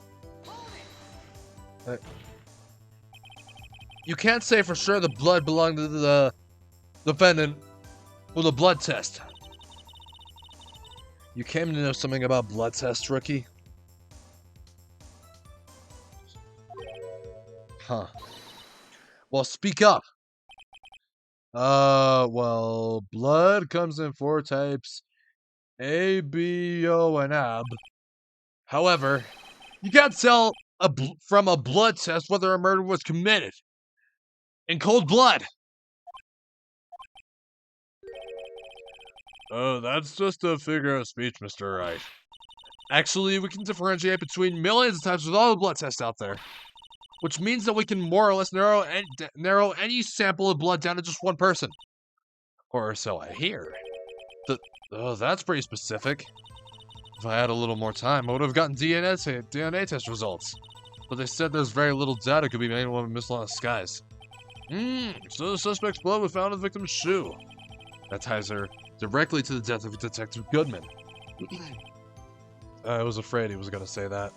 You can't say for sure the blood belonged to the defendant with a blood test. You came to know something about blood tests, rookie? Huh. Well, speak up. Well, blood comes in 4 types. A, B, O, and AB. However, you can't tell from a blood test whether a murder was committed. In cold blood. Oh, that's just a figure of speech, Mr. Wright. Actually, we can differentiate between millions of types with all the blood tests out there. Which means that we can more or less narrow any sample of blood down to just one person. Or so I hear. Oh, that's pretty specific. If I had a little more time, I would have gotten DNA test results. But they said there's very little data could be made on Miss Lana Skies. So the suspect's blood was found in the victim's shoe. That ties her directly to the death of Detective Goodman. I was afraid he was going to say that.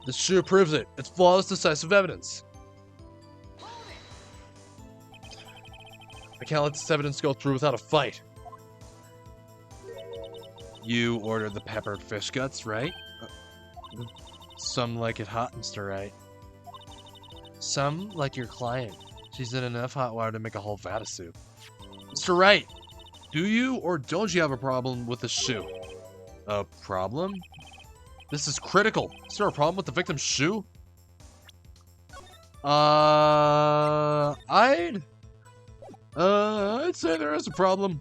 The shoe proves it. It's flawless, decisive evidence. I can't let this evidence go through without a fight. You ordered the peppered fish guts, right? Some like it hot, Mr. Wright. Some like your client. She's in enough hot water to make a whole vat of soup. Mr. Wright, do you or don't you have a problem with the shoe? A problem? This is critical. Is there a problem with the victim's shoe? I'd say there is a problem.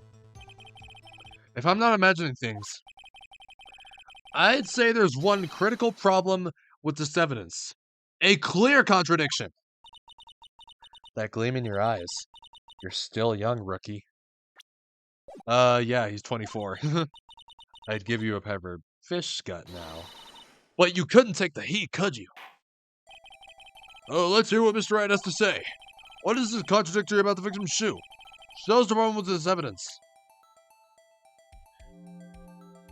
If I'm not imagining things, I'd say there's one critical problem with this evidence. A clear contradiction. That gleam in your eyes. You're still young, rookie. Yeah, he's 24. I'd give you a peppered fish gut now. But you couldn't take the heat, could you? Oh, let's hear what Mr. Wright has to say. What is this contradictory about the victim's shoe? Shows the problem with this evidence.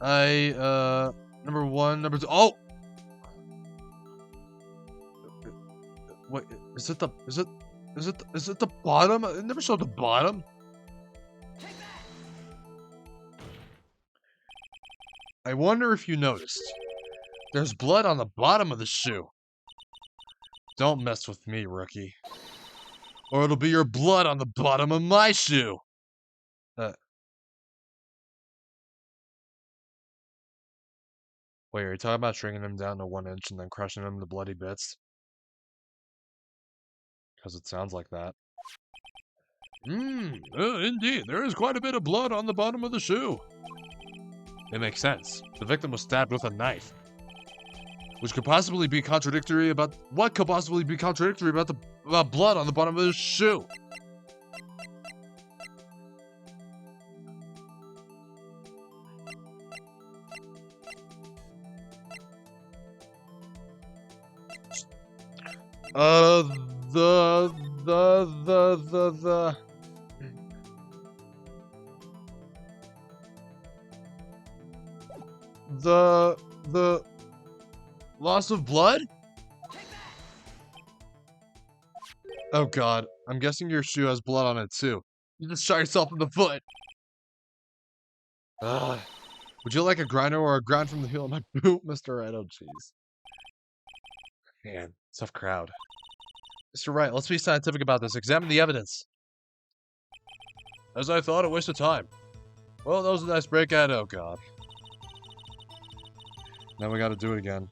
Number 1, number 2. Oh! Wait, is it the bottom? It never showed the bottom. I wonder if you noticed. There's blood on the bottom of the shoe. Don't mess with me, rookie. Or it'll be your blood on the bottom of my shoe. Wait, are you talking about shrinking him down to 1 inch and then crushing him to bloody bits? Because it sounds like that. Indeed, there is quite a bit of blood on the bottom of the shoe. It makes sense. The victim was stabbed with a knife. What could possibly be contradictory about the blood on the bottom of his shoe? The loss of blood? Oh god, I'm guessing your shoe has blood on it too. You just shot yourself in the foot. Ugh. Would you like a grinder or a grind from the heel of my boot, Mr. Red? Oh jeez. Man, tough crowd. Mr. Wright, let's be scientific about this. Examine the evidence. As I thought, a waste of time. Well, that was a nice break at. Oh god. Now we gotta do it again.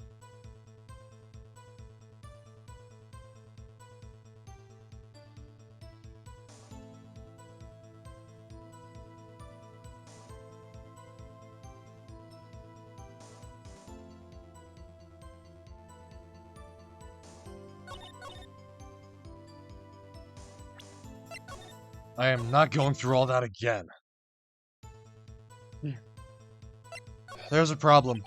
I am not going through all that again. There's a problem.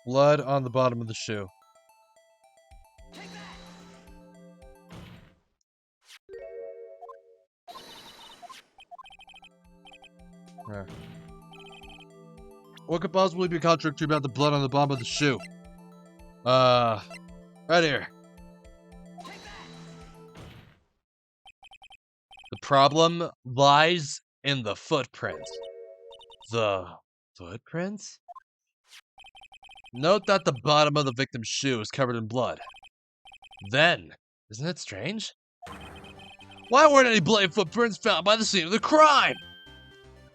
Blood on the bottom of the shoe. What could possibly be contradictory about the blood on the bottom of the shoe? Right here. The problem lies in the footprints. The footprints? Note that the bottom of the victim's shoe is covered in blood. Then, isn't it strange? Why weren't any bloody footprints found by the scene of the crime?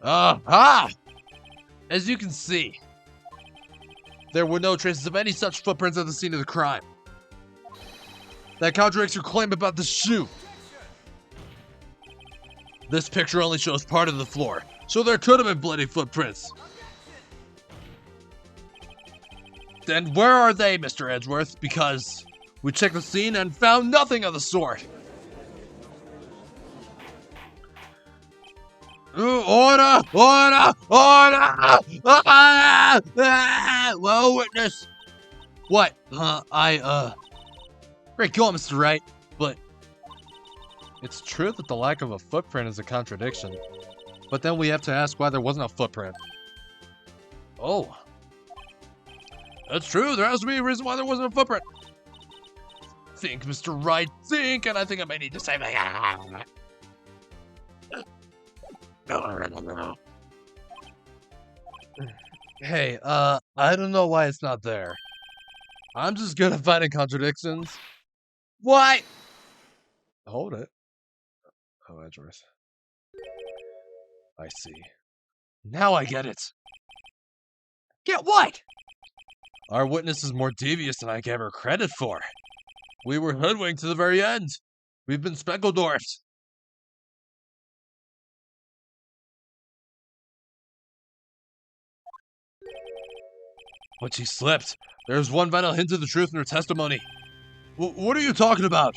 Aha! As you can see, there were no traces of any such footprints at the scene of the crime. That contradicts your claim about the shoe. This picture only shows part of the floor, so there could have been bloody footprints. Then where are they, Mr. Edgeworth? Because we checked the scene and found nothing of the sort. Order! Order! Order! Well, witness. What? Great going, Mr. Wright. But it's true that the lack of a footprint is a contradiction. But then we have to ask why there wasn't a footprint. Oh. That's true. There has to be a reason why there wasn't a footprint. Think, Mr. Wright. Think, and I think I may need to say that. Hey, I don't know why it's not there. I'm just good at finding contradictions. What? Hold it. Oh, Edgeworth. I see. Now I get it. Get what? Our witness is more devious than I gave her credit for. We were hoodwinked to the very end. We've been speckledorfed. But she slipped. There's one vital hint of the truth in her testimony. What are you talking about?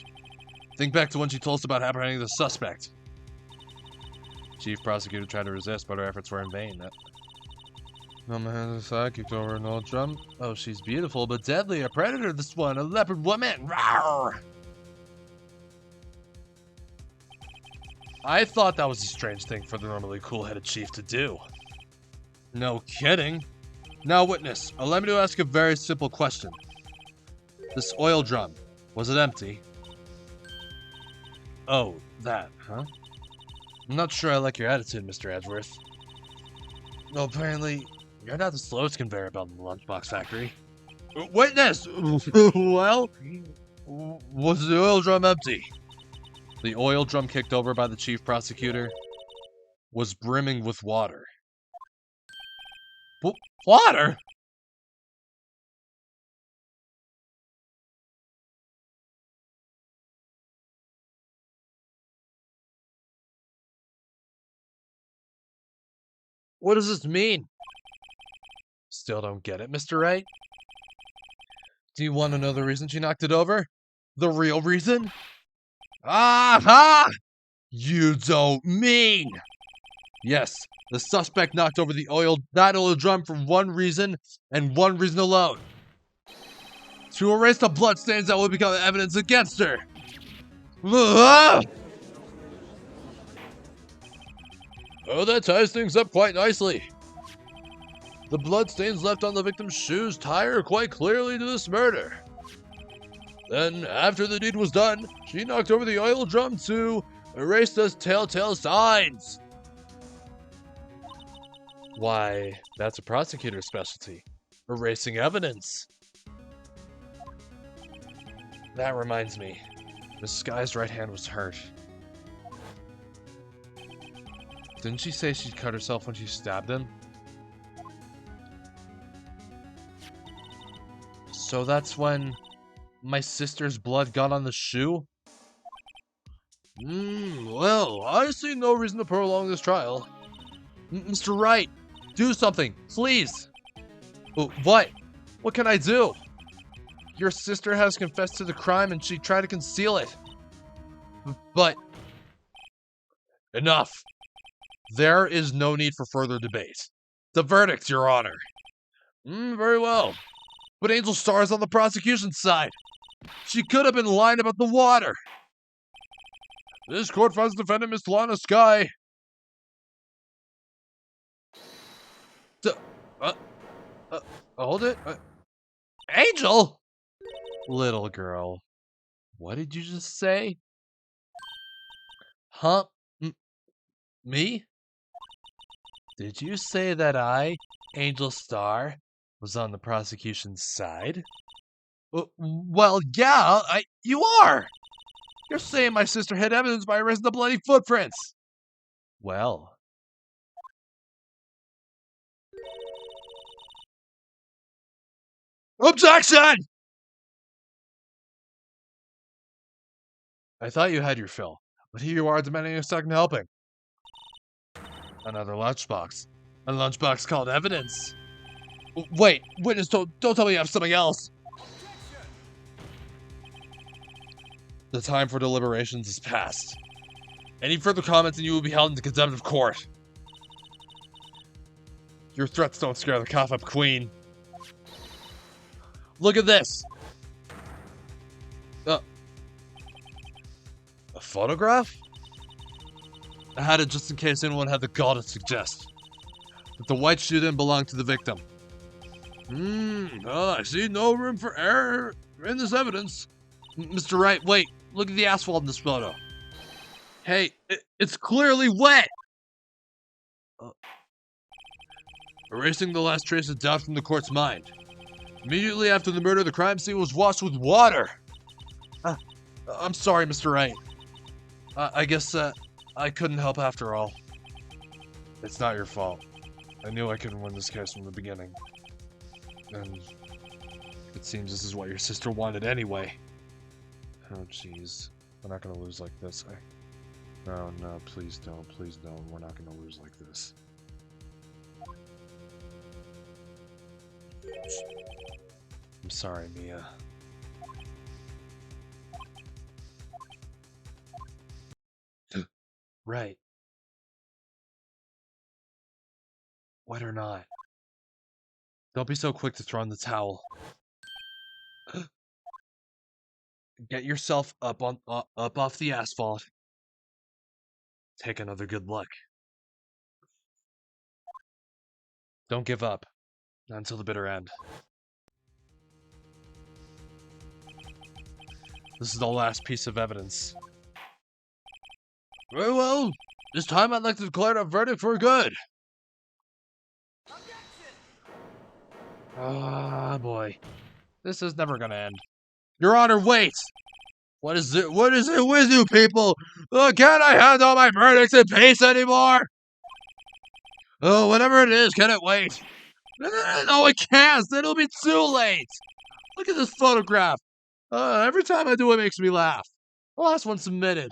Think back to when she told us about apprehending the suspect. Chief prosecutor tried to resist, but her efforts were in vain. On my hands aside, kicked over an old drum. Oh, she's beautiful, but deadly. A predator, this one. A leopard woman. Rawr! I thought that was a strange thing for the normally cool-headed chief to do. No kidding. Now, witness, allow me to ask a very simple question. This oil drum, was it empty? Oh, that, huh? I'm not sure I like your attitude, Mr. Edgeworth. No, apparently, you're not the slowest conveyor belt in the lunchbox factory. Witness! Well, was the oil drum empty? The oil drum kicked over by the chief prosecutor was brimming with water. Water? What does this mean? Still don't get it, Mr. Wright? Do you want to know the reason she knocked it over? The real reason? Aha! You don't mean! Yes, the suspect knocked over that oil drum for one reason, and one reason alone. To erase the bloodstains that will become evidence against her. Oh, that ties things up quite nicely. The bloodstains left on the victim's shoes tie her quite clearly to this murder. Then, after the deed was done, she knocked over the oil drum to erase those telltale signs. Why, that's a prosecutor's specialty. Erasing evidence. That reminds me. Miss Sky's right hand was hurt. Didn't she say she'd cut herself when she stabbed him? So that's when my sister's blood got on the shoe? Well, I see no reason to prolong this trial. Mr. Wright, do something, please. What? What can I do? Your sister has confessed to the crime and she tried to conceal it. But... enough. There is no need for further debate. The verdict, Your Honor. Very well. But Angel Star's on the prosecution's side. She could have been lying about the water. This court finds defendant Miss Lana Sky. Hold it. Angel? Little girl. What did you just say? Huh? Me? Did you say that I, Angel Star, was on the prosecution's side? Well, yeah, you are! You're saying my sister had evidence by erasing the bloody footprints! Well... Objection! I thought you had your fill, but here you are demanding a second helping. Another lunchbox. A lunchbox called evidence. Wait, witness, don't tell me you have something else. The time for deliberations is past. Any further comments and you will be held into contempt of court. Your threats don't scare the cough-up queen. Look at this. A photograph? I had it just in case anyone had the gall to suggest that the white shoe didn't belong to the victim. I see no room for error in this evidence. Mr. Wright, wait, look at the asphalt in this photo. Hey, it's clearly wet! Erasing the last trace of doubt from the court's mind. Immediately after the murder, the crime scene was washed with water. I'm sorry, Mr. Wright. I guess, I couldn't help after all. It's not your fault. I knew I couldn't win this case from the beginning. And it seems this is what your sister wanted anyway. Oh, jeez. We're not gonna lose like this. No, please don't. Please don't. We're not gonna lose like this. I'm sorry, Mia. Right. Wet or not. Don't be so quick to throw in the towel. Get yourself up off the asphalt. Take another good look. Don't give up. Not until the bitter end. This is the last piece of evidence. Very well. This time I'd like to declare a verdict for good. Ah, boy. This is never gonna end. Your Honor, wait! What is it with you people? Can't I handle my verdicts in peace anymore? Oh, whatever it is, can it wait? No, it can't! It'll be too late! Look at this photograph! Every time I do it makes me laugh. The last one submitted.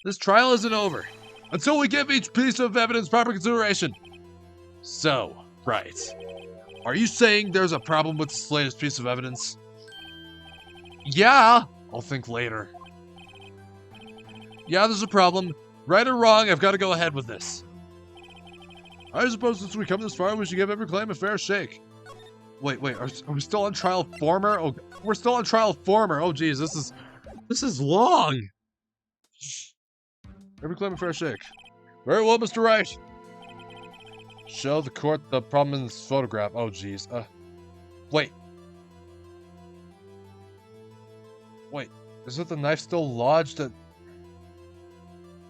This trial isn't over until we give each piece of evidence proper consideration. So, right. Are you saying there's a problem with this latest piece of evidence? Yeah, I'll think later. Yeah, there's a problem. Right or wrong, I've got to go ahead with this. I suppose since we come this far, we should give every claim a fair shake. Wait, are we still on trial former? Oh, we're still on trial former. Oh, geez, this is long. Every claim a fair shake. Very well, Mr. Wright. Show the court the problem in this photograph. Oh, jeez. Wait. Wait. Is it the knife still lodged at...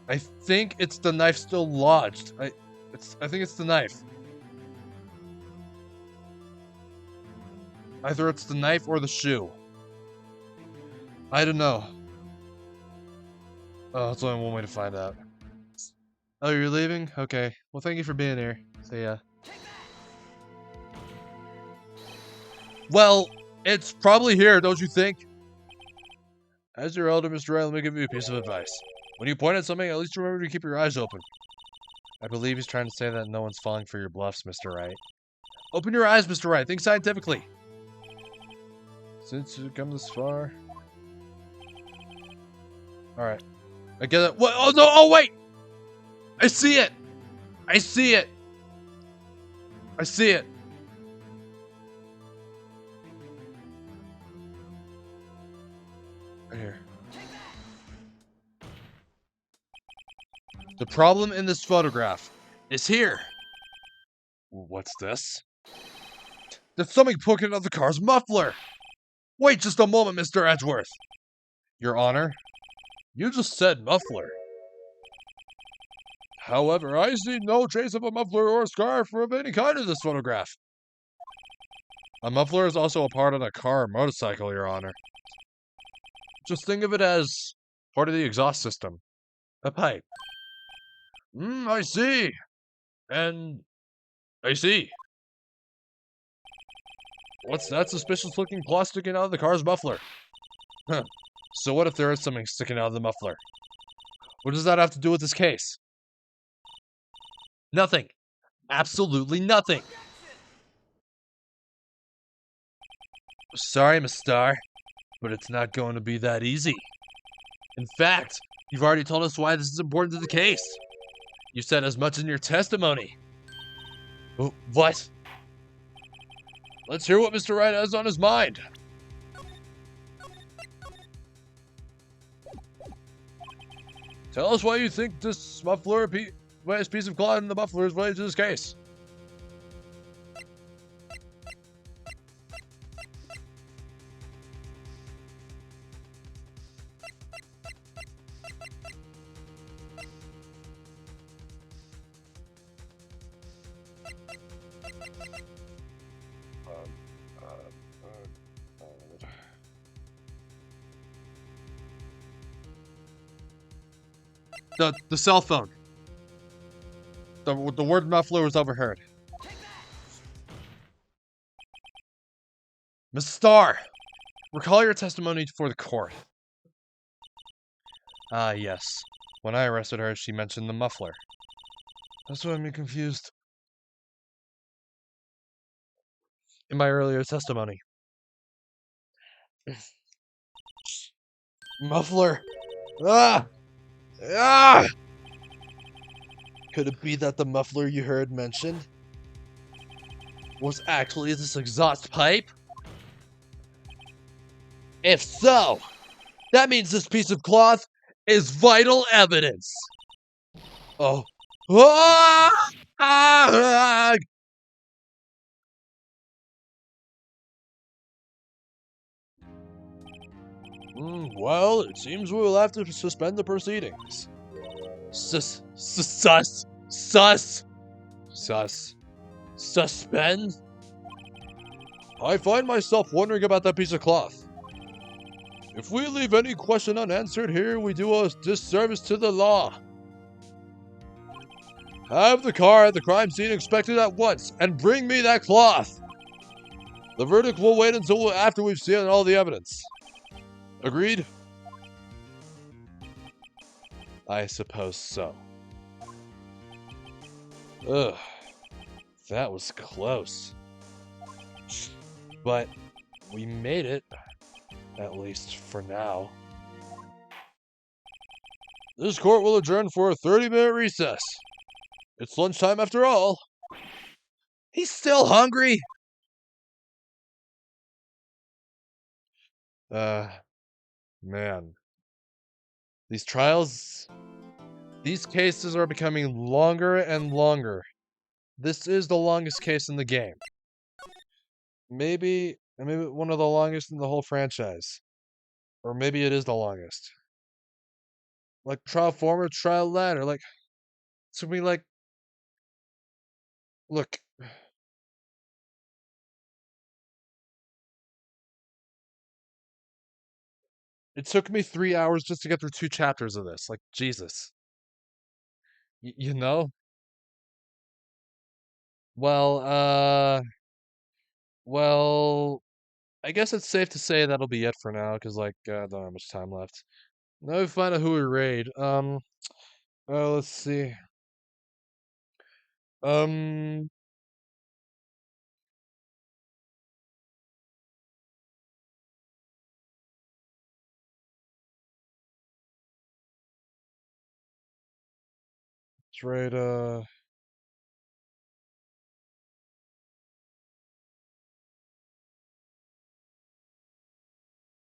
I think it's the knife still lodged. I think it's the knife. Either it's the knife or the shoe. I don't know. Oh, that's only one way to find out. Oh, you're leaving? Okay. Well, thank you for being here. See ya. Well, it's probably here, don't you think? As your elder, Mr. Wright, let me give you a piece of advice. When you point at something, at least remember to keep your eyes open. I believe he's trying to say that no one's falling for your bluffs, Mr. Wright. Open your eyes, Mr. Wright. Think scientifically. Since you've come this far... Alright. I get it. What? Oh, no! Oh, wait! I see it! I see it! I see it! Right here. The problem in this photograph is here. What's this? There's something poking out of the car's muffler! Wait just a moment, Mr. Edgeworth! Your Honor, you just said muffler. However, I see no trace of a muffler or a scarf of any kind in this photograph. A muffler is also a part of a car or motorcycle, Your Honor. Just think of it as part of the exhaust system. A pipe. I see. And I see. What's that suspicious looking cloth sticking out of the car's muffler? Huh. So what if there is something sticking out of the muffler? What does that have to do with this case? Nothing. Absolutely nothing. Sorry, Miss Star, but it's not going to be that easy. In fact, you've already told us why this is important to the case. You said as much in your testimony. What? Let's hear what Mr. Wright has on his mind. Tell us why you think this muffler, this piece of cloth in the muffler is related to this case. The cell phone. The word muffler was overheard. Miss Starr, recall your testimony for the court. Ah, yes. When I arrested her, she mentioned the muffler. That's why I'm confused. In my earlier testimony. Muffler! Ah! Ah! Could it be that the muffler you heard mentioned was actually this exhaust pipe? If so, that means this piece of cloth is vital evidence. Oh. Ah! Ah! Well, it seems we will have to suspend the proceedings. Suspend? I find myself wondering about that piece of cloth. If we leave any question unanswered here, we do a disservice to the law. Have the car at the crime scene inspected at once, and bring me that cloth. The verdict will wait until after we've seen all the evidence. Agreed? I suppose so. Ugh. That was close. But we made it. At least for now. This court will adjourn for a 30-minute recess. It's lunchtime after all. He's still hungry. Man. These trials These cases are becoming longer and longer. This is the longest case in the game. Maybe one of the longest in the whole franchise. Or maybe it is the longest. Like, trial forward, trial ladder. Like, it took me like... Look. It took me 3 hours just to get through 2 chapters of this. Like, Jesus. You know? Well, well, I guess it's safe to say that'll be it for now, because, like, I don't have much time left. Now we find out who we raid. Let's see. Um, let's raid,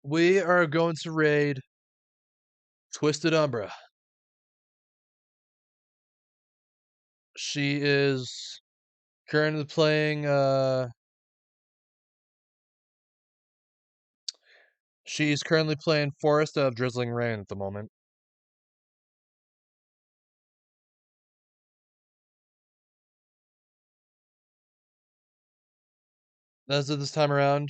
we are going to raid Twisted Umbra. She is currently playing, she's currently playing Forest of Drizzling Rain at the moment. As of this time around,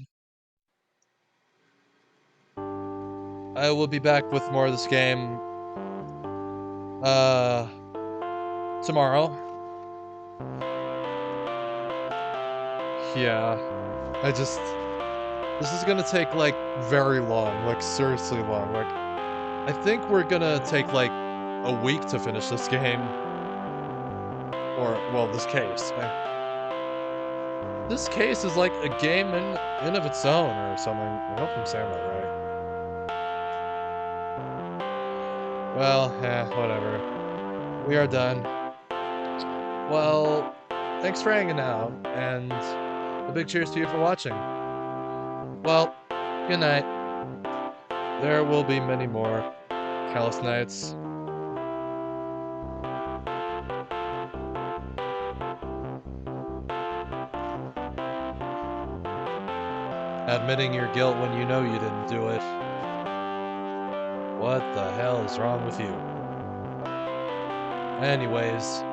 I will be back with more of this game, tomorrow. Yeah, this is gonna take, like, very long, like, seriously long. Like, I think we're gonna take, like, a week to finish this game. Or, well, this case. This case is like a game in of its own or something. I hope I'm saying that right. Well, whatever. We are done. Well, thanks for hanging out, and a big cheers to you for watching. Well, good night. There will be many more Callous Nights. Admitting your guilt when you know you didn't do it. What the hell is wrong with you? Anyways.